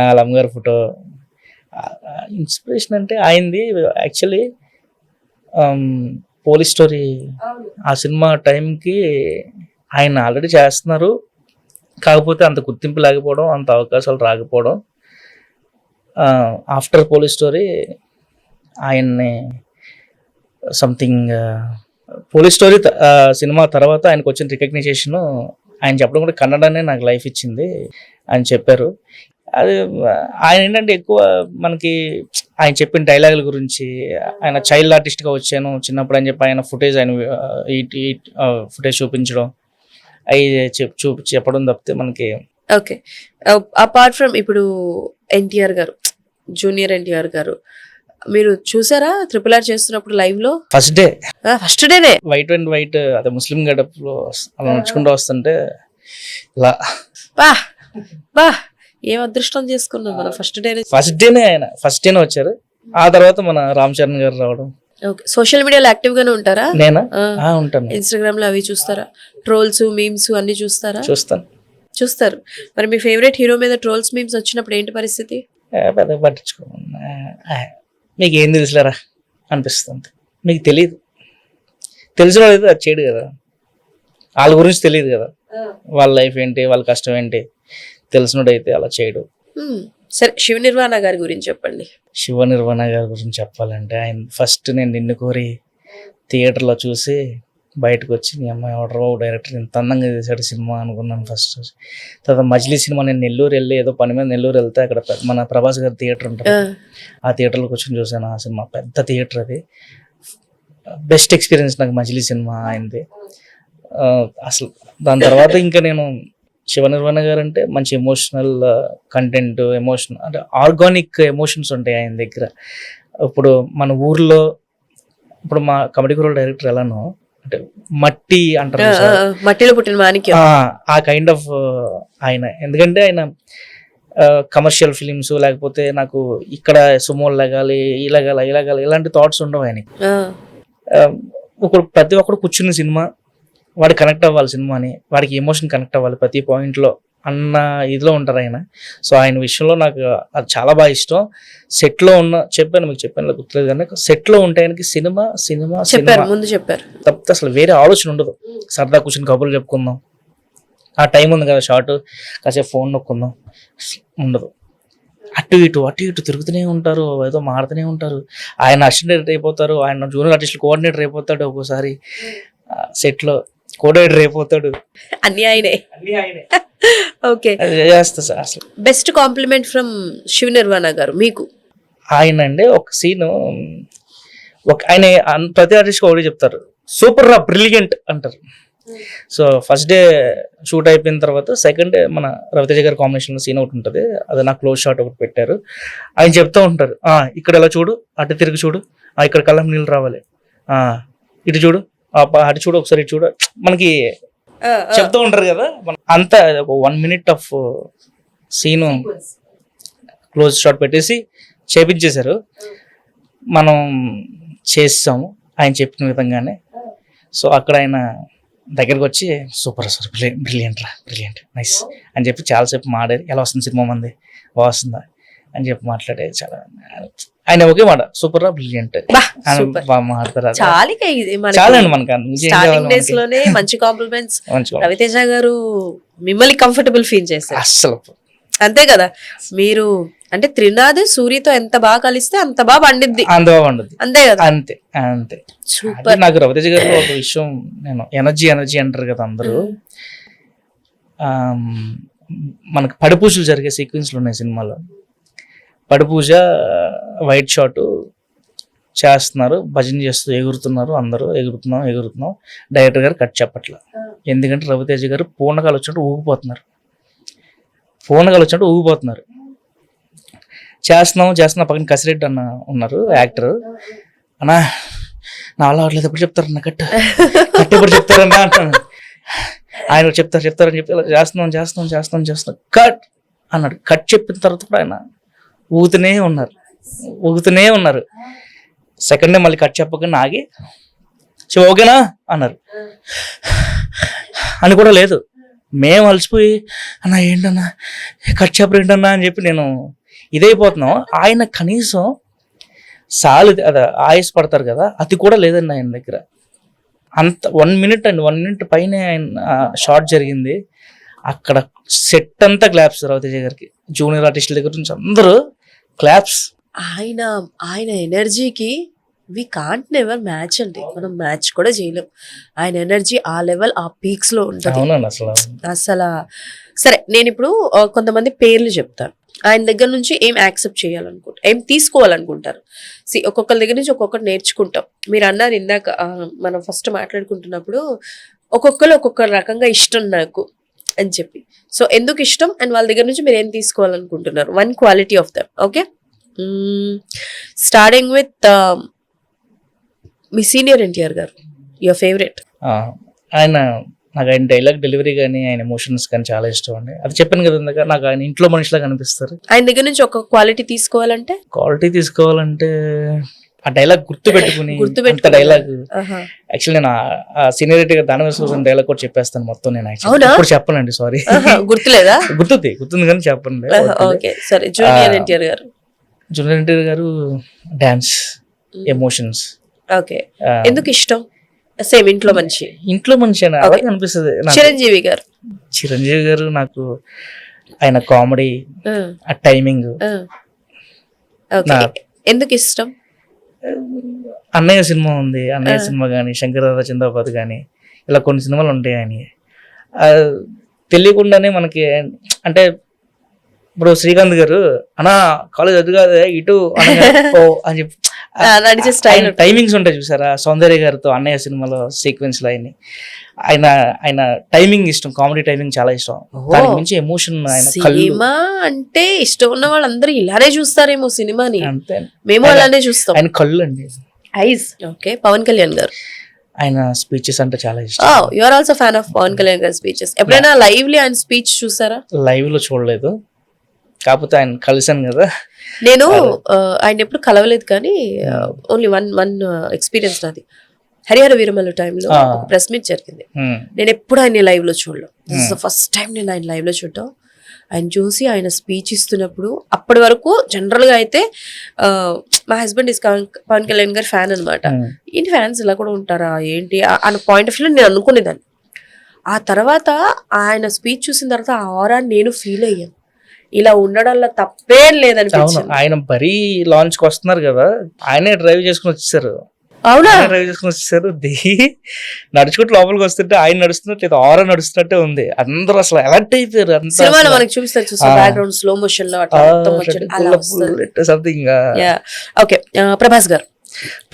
వాళ్ళ అమ్మగారి ఫోటో. ఇన్స్పిరేషన్ అంటే ఆయనది యాక్చువల్లీ పోలీస్ స్టోరీ ఆ సినిమా టైంకి ఆయన ఆల్రెడీ చేస్తున్నారు, కాకపోతే అంత గుర్తింపు లేకపోవడం, అంత అవకాశాలు రాకపోవడం. ఆఫ్టర్ పోలీస్ స్టోరీ ఆయన్ని సంథింగ్ పోలీస్ స్టోరీ సినిమా తర్వాత ఆయనకు వచ్చిన రికగ్నైజేషన్ ఆయన చెప్పడం కూడా కన్నడనే నాకు లైఫ్ ఇచ్చింది అని చెప్పారు. అది ఆయన ఏంటంటే ఎక్కువ మనకి ఆయన చెప్పిన డైలాగుల గురించి, ఆయన చైల్డ్ ఆర్టిస్ట్గా వచ్చాను చిన్నప్పుడు అని చెప్పి ఆయన ఫుటేజ్ ఆయన ఫుటేజ్ చూపించడం అవి చెప్పడం తప్పితే మనకి. ఓకే, అపార్ట్ ఫ్రమ్ ఇప్పుడు ఎన్టీఆర్ గారు, జూనియర్ ఎన్టీఆర్ గారు మీరు చూసారా RRR చేస్తున్నప్పుడు లైవ్ లో? ఫస్ట్ డేనే వైట్ అండ్ వైట్ అదే ముస్లిం గడపలో అలా నడుచుకుంటూ వస్తుంటే ఇలా బా ఏం అదృష్టం చేసుకున్నాం మనం. ఫస్ట్ డేనే ఆయన ఫస్ట్ డేనే వచ్చారు. ఆ తర్వాత మన రామ్ చరణ్ గారు రావడం. ఓకే, సోషల్ మీడియాలో యాక్టివ్ గానే ఉంటారా? నేనా? ఉంటాను. ఇన్స్టాగ్రామ్ లో అవి చూస్తారా? ట్రోల్స్, మీమ్స్ అన్ని చూస్తారా? చూస్తారు. మరి మీ ఫేవరెట్ హీరో మీద ట్రోల్స్, మీమ్స్ వచ్చినప్పుడు ఏంటి పరిస్థితి? పెద్ద పట్టించుకో, మీకు ఏం తెలుసులేరా అనిపిస్తుంది. మీకు తెలియదు, తెలిసిన వాళ్ళు అది చేయడు కదా, వాళ్ళ గురించి తెలియదు కదా, వాళ్ళ లైఫ్ ఏంటి, వాళ్ళ కష్టం ఏంటి తెలిసినోడు అయితే అలా చేయడు. సరే, శివ నిర్వాణ గారి గురించి చెప్పండి. శివ నిర్వాణ గారి గురించి చెప్పాలంటే ఆయన ఫస్ట్ నేను నిన్ను కోరి థియేటర్లో చూసి బయటకు వచ్చి నీ అమ్మాయి ఆర్డర్ డైరెక్టర్ ఇంత అందంగా చేశాడు సినిమా అనుకున్నాను ఫస్ట్. తర్వాత మజిలీ సినిమా నేను నెల్లూరు వెళ్ళి ఏదో పని మీద నెల్లూరు వెళ్తే అక్కడ మన ప్రభాస్ గారి థియేటర్ ఉంటుంది, ఆ థియేటర్లో కూర్చొని చూసాను ఆ సినిమా. పెద్ద థియేటర్ అది. బెస్ట్ ఎక్స్పీరియన్స్ నాకు మజిలీ సినిమా అయింది అసలు. దాని తర్వాత ఇంకా నేను శివ నిర్వాణ గారు అంటే మంచి ఎమోషనల్ కంటెంట్, అంటే ఆర్గానిక్ ఎమోషన్స్ ఉంటాయి ఆయన దగ్గర. ఇప్పుడు మన ఊర్లో ఇప్పుడు మా కమెడీ గురువు డైరెక్టర్ ఎలానో అంటే మట్టి అంటారు, మట్టిలో పుట్టిన మాణిక్యం, ఆ కైండ్ ఆఫ్ ఆయన. ఎందుకంటే ఆయన కమర్షియల్ ఫిలిమ్స్ లేకపోతే నాకు ఇక్కడ సుమోలు లగాలి ఇలాగాలి ఇలాంటి థాట్స్ ఉండవు ఆయనకి. ప్రతి ఒక్కరు కూర్చున్న సినిమా వాడు కనెక్ట్ అవ్వాలి, సినిమాని వాడికి ఎమోషన్ కనెక్ట్ అవ్వాలి ప్రతి పాయింట్లో అన్న ఇదిలో ఉంటారు ఆయన. సో ఆయన విషయంలో నాకు అది చాలా బాగా ఇష్టం. సెట్లో మీకు చెప్పాను గుర్తులేదు కానీ సెట్లో ఉంటే ఆయనకి సినిమా ముందు చెప్పారు తప్పితే అసలు వేరే ఆలోచన ఉండదు. సరదా కూర్చొని కబుర్లు చెప్పుకుందాం, ఆ టైం ఉంది కదా షార్ట్ కాసేపు ఫోన్ నొక్కుందాం ఉండదు. అటు ఇటు తిరుగుతూనే ఉంటారు, ఏదో మారుతూనే ఉంటారు. ఆయన అసిస్టెంట్ డైరెక్టర్ అయిపోతారు, ఆయన జూనియర్ ఆర్టిస్ట్ కోఆర్డినేటర్ అయిపోతాడు, ఒక్కోసారి సెట్లో కోఆర్డినేటర్ అయిపోతాడు, అన్ని ఆయనే. ఓకే, అసలు best compliment from Shiva Nirvana గారు మీకు? ఆయన అండి ఒక సీను ఆయన ప్రతి ఆర్టిస్ట్ ఒకటి చెప్తారు, సూపర్ రా బ్రిలియంట్ అంటారు. సో ఫస్ట్ డే షూట్ అయిపోయిన తర్వాత సెకండ్ డే మన రవితేజ గారి కాంబినేషన్ సీన్ ఒకటి ఉంటుంది, అది నా క్లోజ్ షాట్ ఒకటి పెట్టారు. ఆయన చెప్తూ ఉంటారు, ఇక్కడ ఎలా చూడు, అటు తిరిగి చూడు, ఇక్కడ కళ్ళం నీళ్ళు రావాలి, ఇటు చూడు, అటు చూడు, ఒకసారి ఇటు చూడు, మనకి చెప్తూ ఉంటారు కదా. అంతా ఒక 1 minute of scene close shot పెట్టేసి చేపించేశారు. మనం చేస్తాము ఆయన చెప్పిన విధంగానే. సో అక్కడ ఆయన దగ్గరకు వచ్చి సూపర్ బ్రిలియంట్ నైస్ అని చెప్పి చాలాసేపు మాట్లాడారు. ఎలా వస్తుంది సినిమా మంది, వస్తుందా అని చెప్పి మాట్లాడేది. చాలా ఆయన ఒకే మాట సూపర్ రా బ్రిలియంట్ మాట్లాడతారు. చాలండి మనకు లోనే మంచి కాంప్లిమెంట్స్. రవితేజ గారు మిమ్మల్ని కంఫర్టబుల్ ఫీల్ చేశారు అస్సలు, అంతే కదా. మీరు అంటే త్రినాథ్ సూరితో ఎంత బాగా కలిస్తే అంత బాగా పండిద్ది, అంతే కదా. అంతే సూపర్. నాకు రవితేజ గారు ఒక విషయం, నేను ఎనర్జీ అంటారు కదా అందరూ. మనకు పడిపూజలు జరిగే సీక్వెన్స్లు ఉన్నాయి సినిమాలో. పడిపూజ వైట్ షాట్ చేస్తున్నారు, భజన చేస్తూ ఎగురుతున్నారు, అందరూ ఎగురుతున్నాం. డైరెక్టర్ గారు కట్ చెప్పట్ల, ఎందుకంటే రవితేజ గారు పూర్ణకాలు వచ్చినట్టు ఊగిపోతున్నారు. చేస్తున్నాం. పక్కన కసిరెడ్డి అన్న ఉన్నారు యాక్టర్. అన్నా నా వల్ల అవ్వట్లేదు, ఎప్పుడు చెప్తారన్న కట్ ఎప్పుడు చెప్తారన్నా అంటాను. ఆయన చెప్తారని చెప్పి చేస్తున్నాం కట్ అన్నాడు. కట్ చెప్పిన తర్వాత కూడా ఆయన ఊగుతూనే ఉన్నారు. సెకండ్ డే మళ్ళీ కట్ చెప్పకుండా ఆగి ఓకేనా అన్నారు అని కూడా లేదు. మేము అలసిపోయి అన్న ఏంటన్నా కట్ చెప్పరు ఏంటన్నా అని చెప్పి నేను ఇదైపోతున్నాం. ఆయన కనీసం సాలు అదే ఆయుస్ పడతారు కదా, అది కూడా లేదండి ఆయన దగ్గర. అంత 1 minute అండి, 1 minute పైన ఆయన షార్ట్ జరిగింది. అక్కడ సెట్ అంతా క్లాప్స్ రవితేజ గారికి, జూనియర్ ఆర్టిస్టుల దగ్గర నుంచి అందరూ క్లాప్స్. ఆయన ఆయన ఎనర్జీకి వి కాంట్ నెవర్ మ్యాచ్ అండి, మనం మ్యాచ్ కూడా చేయలేం. ఆయన ఎనర్జీ ఆ లెవెల్, ఆ పీక్స్ లో ఉంటుంది అవునండి అసలు. అసలు. సరే, నేను ఇప్పుడు కొంతమంది పేర్లు చెప్తాను, ఆయన దగ్గర నుంచి ఏం యాక్సెప్ట్ చేయాలనుకుంటారు, ఏం తీసుకోవాలనుకుంటారు. ఒక్కొక్కరి దగ్గర నుంచి ఒక్కొక్కటి నేర్చుకుంటాం. మీరు అన్నారు ఇందాక మనం ఫస్ట్ మాట్లాడుకుంటున్నప్పుడు, ఒక్కొక్కరు ఒక్కొక్క రకంగా ఇష్టం నాకు అని చెప్పి. సో ఎందుకు ఇష్టం అండ్ వాళ్ళ దగ్గర నుంచి మీరు ఏం తీసుకోవాలనుకుంటున్నారు, 1 quality of them. Okay, starting with me senior NTR గారు, యువర్ ఫేవరెట్. ఆయన నాకు ఆయన డైలాగ్ డెలివరీ కానీ ఆయన ఎమోషన్స్ కానీ చాలా ఇష్టం అండి. అది చెప్పాను కదా ఇందాక, నాకు ఆయన ఇంట్లో మనిషిలా కనిపిస్తారు. ఆయన దగ్గర నుంచి ఒక క్వాలిటీ తీసుకోవాలంటే, క్వాలిటీ తీసుకోవాలంటే ఆ డైలాగ్ గుర్తుపెట్టుకుని డైలాగ్. యాక్చువల్లీ నేను ఆ సీనియరిటీ దాని కోసం డైలాగ్ కూడా చెప్పేస్తాను మొత్తం. నేను ఇప్పుడు చెప్పనండి, సారీ. గుర్తులేదా? గుర్తుంది కానీ చెప్పండి. ఓకే సరే. జూనియర్ ఎన్టీఆర్ గారు, జూనియర్ ఎన్టీఆర్ గారు డాన్స్, ఎమోషన్స్. ఓకే, ఎందుకు ఇష్టం? సేమ్ ఇంట్లో మనిషి, ఇంట్లో మనిషి అని అలాగే అనిపిస్తుంది. చిరంజీవి గారు, చిరంజీవి గారు నాకు ఆయన కామెడీ, ఆ టైమింగ్. ఎందుకు ఇష్టం? అన్నయ్య సినిమా ఉంది, అన్నయ్య సినిమా కానీ, శంకరదాదా చిందాబాద్ కానీ, ఇలా కొన్ని సినిమాలు ఉంటాయి ఆయన. తెలియకుండానే మనకి అంటే ఇప్పుడు శ్రీకాంత్ గారు అన్నా కాలేజ్ అది కాదు ఇటు అని చెప్పి టైమింగ్స్ ఉంటాయి చూసారా. సౌందర్య గారితో అన్నయ్య సినిమాలో సీక్వెన్స్ లో ఆయన టైమింగ్ ఇష్టం, కామెడీ టైమింగ్ చాలా ఇష్టం. దానికి మించి ఎమోషన్. సినిమా అంటే ఇష్టం ఉన్న వాళ్ళందరూ ఇలానే చూస్తారేమో సినిమాని, అంతే మేము అలానే చూస్తాం. ఆయన కళ్ళు అండి, ఐస్. ఓకే, పవన్ కళ్యాణ్ గారు, ఆయన స్పీచెస్ అంటే చాలా ఇష్టం. You are also fan of Pawan Kalyan గారి స్పీచెస్. ఎప్పుడైనా లైవ్లీ ఆయన స్పీచ్ చూసారా? లైవ్ లో చూడలేదు, కాకపోతే ఆయన కలిసాను కదా. నేను ఆయన ఎప్పుడు కలవలేదు కానీ ఓన్లీ వన్ ఎక్స్పీరియన్స్ నాది. హరిహర వీరమల్లు టైంలో ప్రెస్ మీట్ జరిగింది. నేను ఎప్పుడు ఆయన లైవ్ లో చూడలేదు. This is the first time నేను ఆయన లైవ్ లో చూడటం. ఆయన చూసి ఆయన స్పీచ్ ఇస్తున్నప్పుడు, అప్పటి వరకు జనరల్ గా అయితే మా హస్బెండ్ ఇస్ పవన్ కళ్యాణ్ గారి ఫ్యాన్ అనమాట. ఏంటి ఫ్యాన్స్ ఇలా కూడా ఉంటారా ఏంటి అన్న పాయింట్ ఆఫ్ వ్యూ నేను అనుకునేదాన్ని. ఆ తర్వాత ఆయన స్పీచ్ చూసిన తర్వాత ఆ ఆరా నేను ఫీల్ అయ్యాను, ఇలా ఉండడంలో తప్పేం లేదనిపించింది. ఆయన బరీ లాంచ్ కి వస్తున్నారు కదా, ఆయనే డ్రైవ్ చేసుకుని వచ్చేసారు. అవునా? డ్రైవ్ చేసుకుని వచ్చేసారు. నడుచుకుంటూ లోపలికి వస్తుంటే ఆయన నడుస్తున్నట్టు లేదు, ఆరా నడుస్తున్నట్టే ఉంది. అందరూ అసలు అలర్ట్ అయిపోయారు. సినిమాలో మనకి చూపిస్తారు చూసారు, బ్యాక్గ్రౌండ్ స్లో మోషన్ లో సంథింగ్. ఓకే, ప్రభాస్ గారు.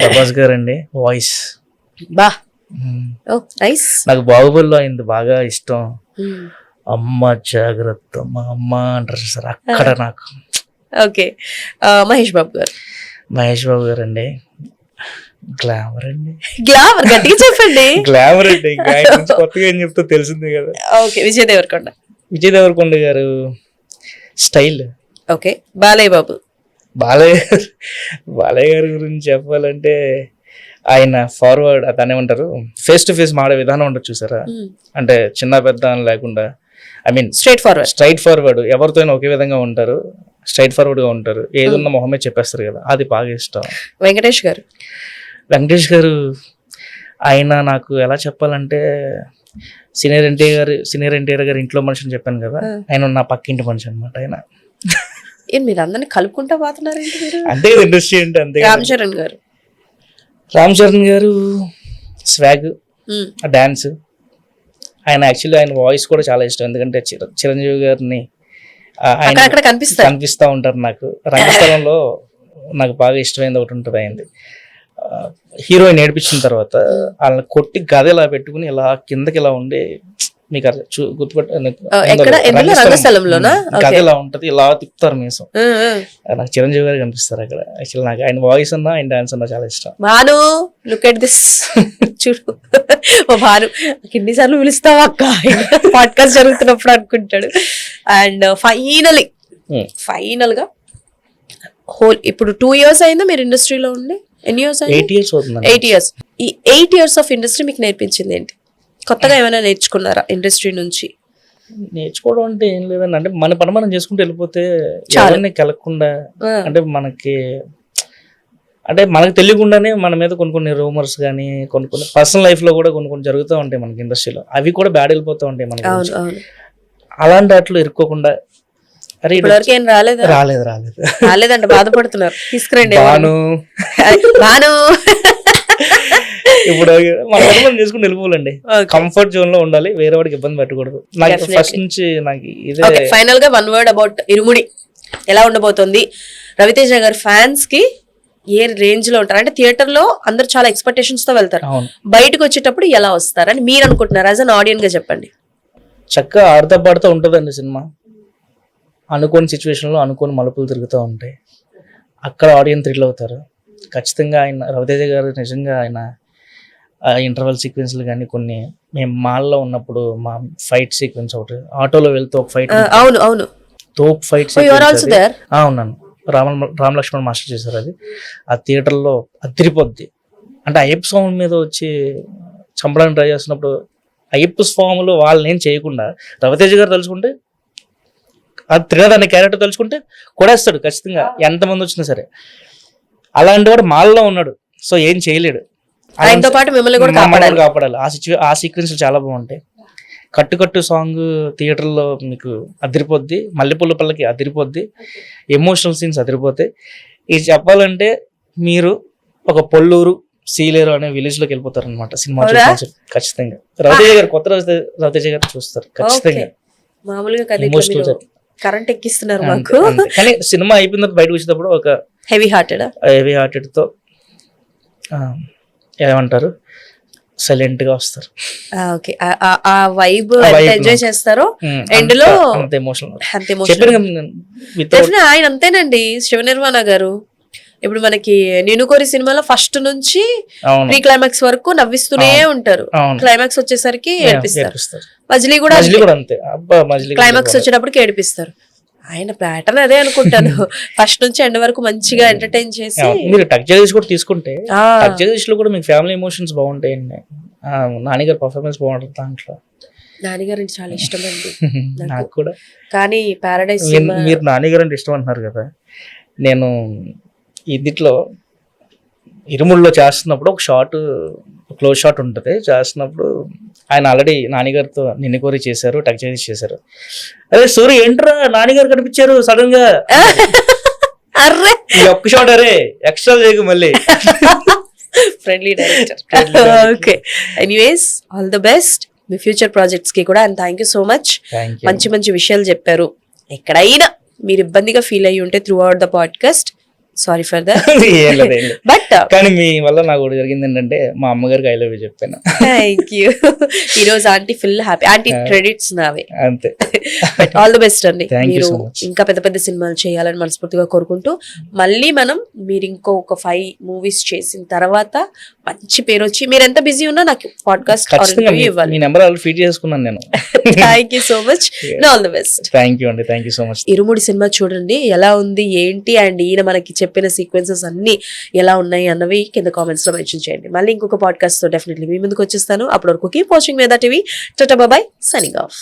ప్రభాస్ గారు అండి వాయిస్ బా, నైస్. నాకు బాహుబలిలో అయింది బాగా ఇష్టం. అమ్మ జాగ్రత్త మా అమ్మ అంటారు సార్ అక్కడ నాకు. ఓకే, మహేష్ బాబు గారు. మహేష్ బాబు గారు అండి గ్లామర్ అండి. గ్లామర్ గట్టిగా చెప్పండి. గ్లామర్ అండి, కొత్తగా ఏం చెప్తా తెలిసిందే కదా. ఓకే, విజయ్ దేవరకొండ. విజయ్ దేవరకొండ గారు స్టైల్. ఓకే, బాలయ్య బాబు. బాలయ్య గారి గురించి చెప్పాలంటే ఆయన ఫార్వర్డ్, దాన్ని ఏమంటారు, ఫేస్ టు ఫేస్ మాడే విధానం ఉండదు చూసారా. అంటే చిన్న పెద్ద అని లేకుండా, ఐ మీన్ స్ట్రైట్ ఫార్వర్డ్. ఎవరితో ఒకే విధంగా ఉంటారు, స్ట్రైట్ ఫార్వర్డ్ గా ఉంటారు. ఏదున్నా మొహమే చెప్పేస్తారు కదా, అది బాగా ఇష్టం. వెంకటేష్ గారు ఆయన నాకు ఎలా చెప్పాలంటే సీనియర్ ఎన్టీఆర్ గారు ఇంట్లో మనిషి అని చెప్పాను కదా, ఆయన నా పక్కింటి మనిషి అనమాట. ఆయన మీరు అందరినీ కలుపుకుంటా పోతున్నారు అంతే కదా ఇండస్ట్రీ అంటే. అంతే. రామ్ చరణ్ గారు స్వాగ్, డాన్స్. ఆయన యాక్చువల్లీ ఆయన వాయిస్ కూడా చాలా ఇష్టం, ఎందుకంటే చిరంజీవి గారిని కనిపిస్తా ఉంటారు నాకు. రంగస్థలంలో నాకు బాగా ఇష్టమైనది ఒకటి ఉంటుంది అయింది, హీరోయిన్ ఏడిపించిన తర్వాత వాళ్ళని కొట్టి గద ఇలా పెట్టుకుని ఇలా కిందకి ఇలా ఉండి, మీకు గద ఇలా ఉంటది, ఇలా తిప్పుతారు మీసం. నాకు చిరంజీవి గారు కనిపిస్తారు అక్కడ. యాక్చువల్లీ నాకు ఆయన వాయిస్ అన్నా ఆయన డాన్స్ అన్నా చాలా ఇష్టం. భాను, లుక్ ఎట్ దిస్, చూడు భాను ఎన్నిసార్లు పిలుస్తావా అక్క, పాడ్కాస్ట్ జరుగుతున్నప్పుడు అనుకుంటాడు. అండ్ ఫైనల్ గా ఇప్పుడు 2 years అయిందా మీరు ఇండస్ట్రీలో ఉండి? ఎన్ని ఇయర్స్? 8 years అవుతుంది. 8 years. ఈ 8 years ఆఫ్ ఇండస్ట్రీ మీకు నేర్పించింది ఏంటి? కొత్తగా ఏమైనా నేర్చుకున్నారా ఇండస్ట్రీ నుంచి? నేర్చుకోవడం అంటే ఏం లేదండి, అంటే మన పని మనం చేసుకుంటూ వెళ్ళిపోతే చాలు. ఎవరిని కలగకుండా, ఆ, అంటే మనకు తెలియకుండానే మన మీద కొన్ని రూమర్స్ కానీ కొన్ని పర్సనల్ లైఫ్ లో కూడా కొన్ని జరుగుతూ ఉంటాయి మనకి ఇండస్ట్రీలో, అవి కూడా బ్యాడ్ వెళ్ళిపోతూ ఉంటాయి మనకి. అవును అవును. అలాంటి వాటిలో ఇరుక్కోకుండా, అరే ఇది ఇప్పటివరకు ఏం రాలేదా? రాలేదు రాలేదంటే బాధపడుతున్నారు, తీసుకురండి బాను బాను. ఇప్పుడు మన పని మనం చేసుకుని వెళ్ళిపోవాలండి, కంఫర్ట్ జోన్ లో ఉండాలి, వేరే వాడికి ఇబ్బంది పెట్టకూడదు. నాకు Definitely. ఫస్ట్ నుంచి నాకు ఇదే. ఫైనల్ గా వన్ వర్డ్ అబౌట్ ఇరుముడి ఎలా ఉండబోతుంది, రవితేజ గారి ఫ్యాన్స్ కి ఏ రేంజ్ లో ఉంటారు? అంటే థియేటర్ లో అందరు చాలా ఎక్స్పెక్టేషన్స్ తో వెళ్తారు, అవును, బయటకు వచ్చేటప్పుడు ఎలా వస్తారని మీరు అనుకుంటున్నారు? యాజ్ అన్ ఆడియన్ గా చెప్పండి. చక్కగా ఆడుతూ పాడుతూ ఉంటుందండి సినిమా. అనుకోని సిచ్యువేషన్ లో అనుకోని మలుపులు తిరుగుతూ ఉంటాయి, అక్కడ ఆడియన్స్ థ్రిల్ అవుతారు ఖచ్చితంగా. ఆయన రవితేజ గారు నిజంగా ఆయన ఇంటర్వెల్ సీక్వెన్స్లు కానీ కొన్ని, మేము మాల్లో ఉన్నప్పుడు మా ఫైట్ సీక్వెన్స్ ఒకటి, ఆటోలో వెళ్తూ ఒక ఫైట్, అవును అవును, తోప్ ఫైట్ ఆల్సో దేర్. ఉన్నాను. రామ్ లక్ష్మణ్ మాస్టర్ చేశారు అది. ఆ థియేటర్లో అదిరిపోద్ది. అంటే అయ్యప్ప స్వామి మీద వచ్చి చంపడానికి ట్రై చేస్తున్నప్పుడు అయ్యప్ప స్వాములు వాళ్ళని ఏం చేయకుండా రవితేజ గారు తలుచుకుంటే, ఆ త్రినాథ్ అనే క్యారెక్టర్ తలుచుకుంటే కొడేస్తాడు ఖచ్చితంగా, ఎంతమంది వచ్చినా సరే. అలాంటి వాడు మాల్లో ఉన్నాడు, సో ఏం చేయలేడు. ఆయనతో పాటు మిమ్మల్ని కూడా మమ్మల్ని కాపాడాలి. ఆ సీక్వెన్స్ చాలా బాగుంటాయి. కట్టు సాంగ్ థియేటర్లో మీకు అదిరిపోద్ది, మల్లెపూల పల్లకి అదిరిపోద్ది, ఎమోషనల్ సీన్స్ అదిరిపోతాయి. ఇది చెప్పాలంటే మీరు ఒక పొల్లూరు సీలేరు అనే విలేజ్ లోకి వెళ్ళిపోతారు అనమాట సినిమా చూసి. ఖచ్చితంగా రవితేజ గారు, కొత్త రవితేజ గారు చూస్తారు ఖచ్చితంగా. మామూలుగా ఎమోషనల్ కరెంట్ ఎక్కిస్తున్నారు మాకు. కానీ సినిమా అయిపోయిన తర్వాత బయటకు వచ్చేటప్పుడు ఒక హెవీ హార్టెడ్ తో ఏమంటారు, సైలెంట్ గా వస్తారు. ఓకే, ఆ వైబ్ ఎంజాయ్ చేస్తారో ఎండ్ లో అంత ఎమోషనల్. అంత ఎమోషనల్. ఆయన అంతేనండి శివ నిర్మాణ గారు. ఇప్పుడు మనకి నేను కోరి సినిమాలో ఫస్ట్ నుంచి ప్రీ క్లైమాక్స్ వరకు నవ్విస్తూనే ఉంటారు, క్లైమాక్స్ వచ్చేసరికి ఏడిపిస్తారు. మజిలీ కూడా అంతే, క్లైమాక్స్ వచ్చేటప్పటికి ఏడిపిస్తారు. ఆయన ప్యాటర్న్ అదే అనుకుంటాను, ఫస్ట్ నుంచి ఎండ్ వరకు మంచిగా ఎంటర్టైన్ చేసి. మీరు టక్ జగదీష్ కూడా తీసుకుంటే, టక్ జగదీష్ లో కూడా మీకు ఫ్యామిలీ ఎమోషన్స్ బాగుంటాయండి. నానిగారి పర్ఫార్మెన్స్ బాగుంటుంది దాంట్లో. నానిగారు అంటే చాలా ఇష్టం అండి నాకు కూడా. కానీ పారడైజ్, మీరు నానిగారు అంటే ఇష్టం అంటున్నారు కదా, నేను ఇదిట్లో ఇరుముడిలో చేస్తున్నప్పుడు ఒక క్లోజ్ షాట్ ఉంటుంది చేస్తున్నప్పుడు, ఆయన ఆల్రెడీ నానిగారితో నిన్ను కోరి చేశారు, టక్ జగదీష్ చేశారు. అరే సూర్య ఏంట్రా నానిగారు కనిపించారు సడన్ గా, అర్రే ఈ ఒక్క షాట్ అరే ఎక్స్ట్రా చేయకు మళ్ళీ. Friendly director. Okay, anyways all the best me future projects కి కూడా, and thank you so much. మంచి మంచి విషయాలు చెప్పారు. ఎక్కడైనా మీరు ఇబ్బందిగా ఫీల్ అయ్యి ఉంటే through out the podcast, sorry for that. But కానీ మీ వల్ల నాకు కూడా జరిగింది ఏంటంటే, మా అమ్మగారికి ఐ లవ్ యూ చెప్పాను. Thank you. ఈ రోజు aunty full happy, aunty credits నావే. అంతే. బట్ ఆల్ ది బెస్ట్ అండి, Thank you మీరు so much. ఇంకా పెద్ద పెద్ద సినిమాలు చేయాలని మనస్ఫూర్తిగా కోరుకుంటూ, మళ్ళీ మీరు ఇంకొక 5 మూవీస్ చేసిన తర్వాత మంచి పేరు వచ్చి, మీరు ఎంత బిజీ ఉన్నా నాకు పాడ్కాస్ట్ ఖచ్చితంగా ఇవ్వాలి. మీ నెంబర్ ఆల్రెడీ ఫీడ్ చేసుకున్నాను నేను. Thank you so much, all the best. Thank you అండి, thank you so much. Irumudi cinema చూడండి, ఎలా ఉంది ఏంటి, అండ్ ఈయన మనకి చెప్పిన సీక్వెన్సెస్ అన్ని ఎలా ఉన్నాయి అన్నవి కింద కామెంట్స్ లో మెన్షన్ చేయండి. మళ్ళీ ఇంకొక పాడ్కాస్ట్ తో డెఫినెట్లీ మీ ముందుకు వచ్చేస్తాను. అప్పటి వరకు keep watching Veda TV. Tata bye, signing of.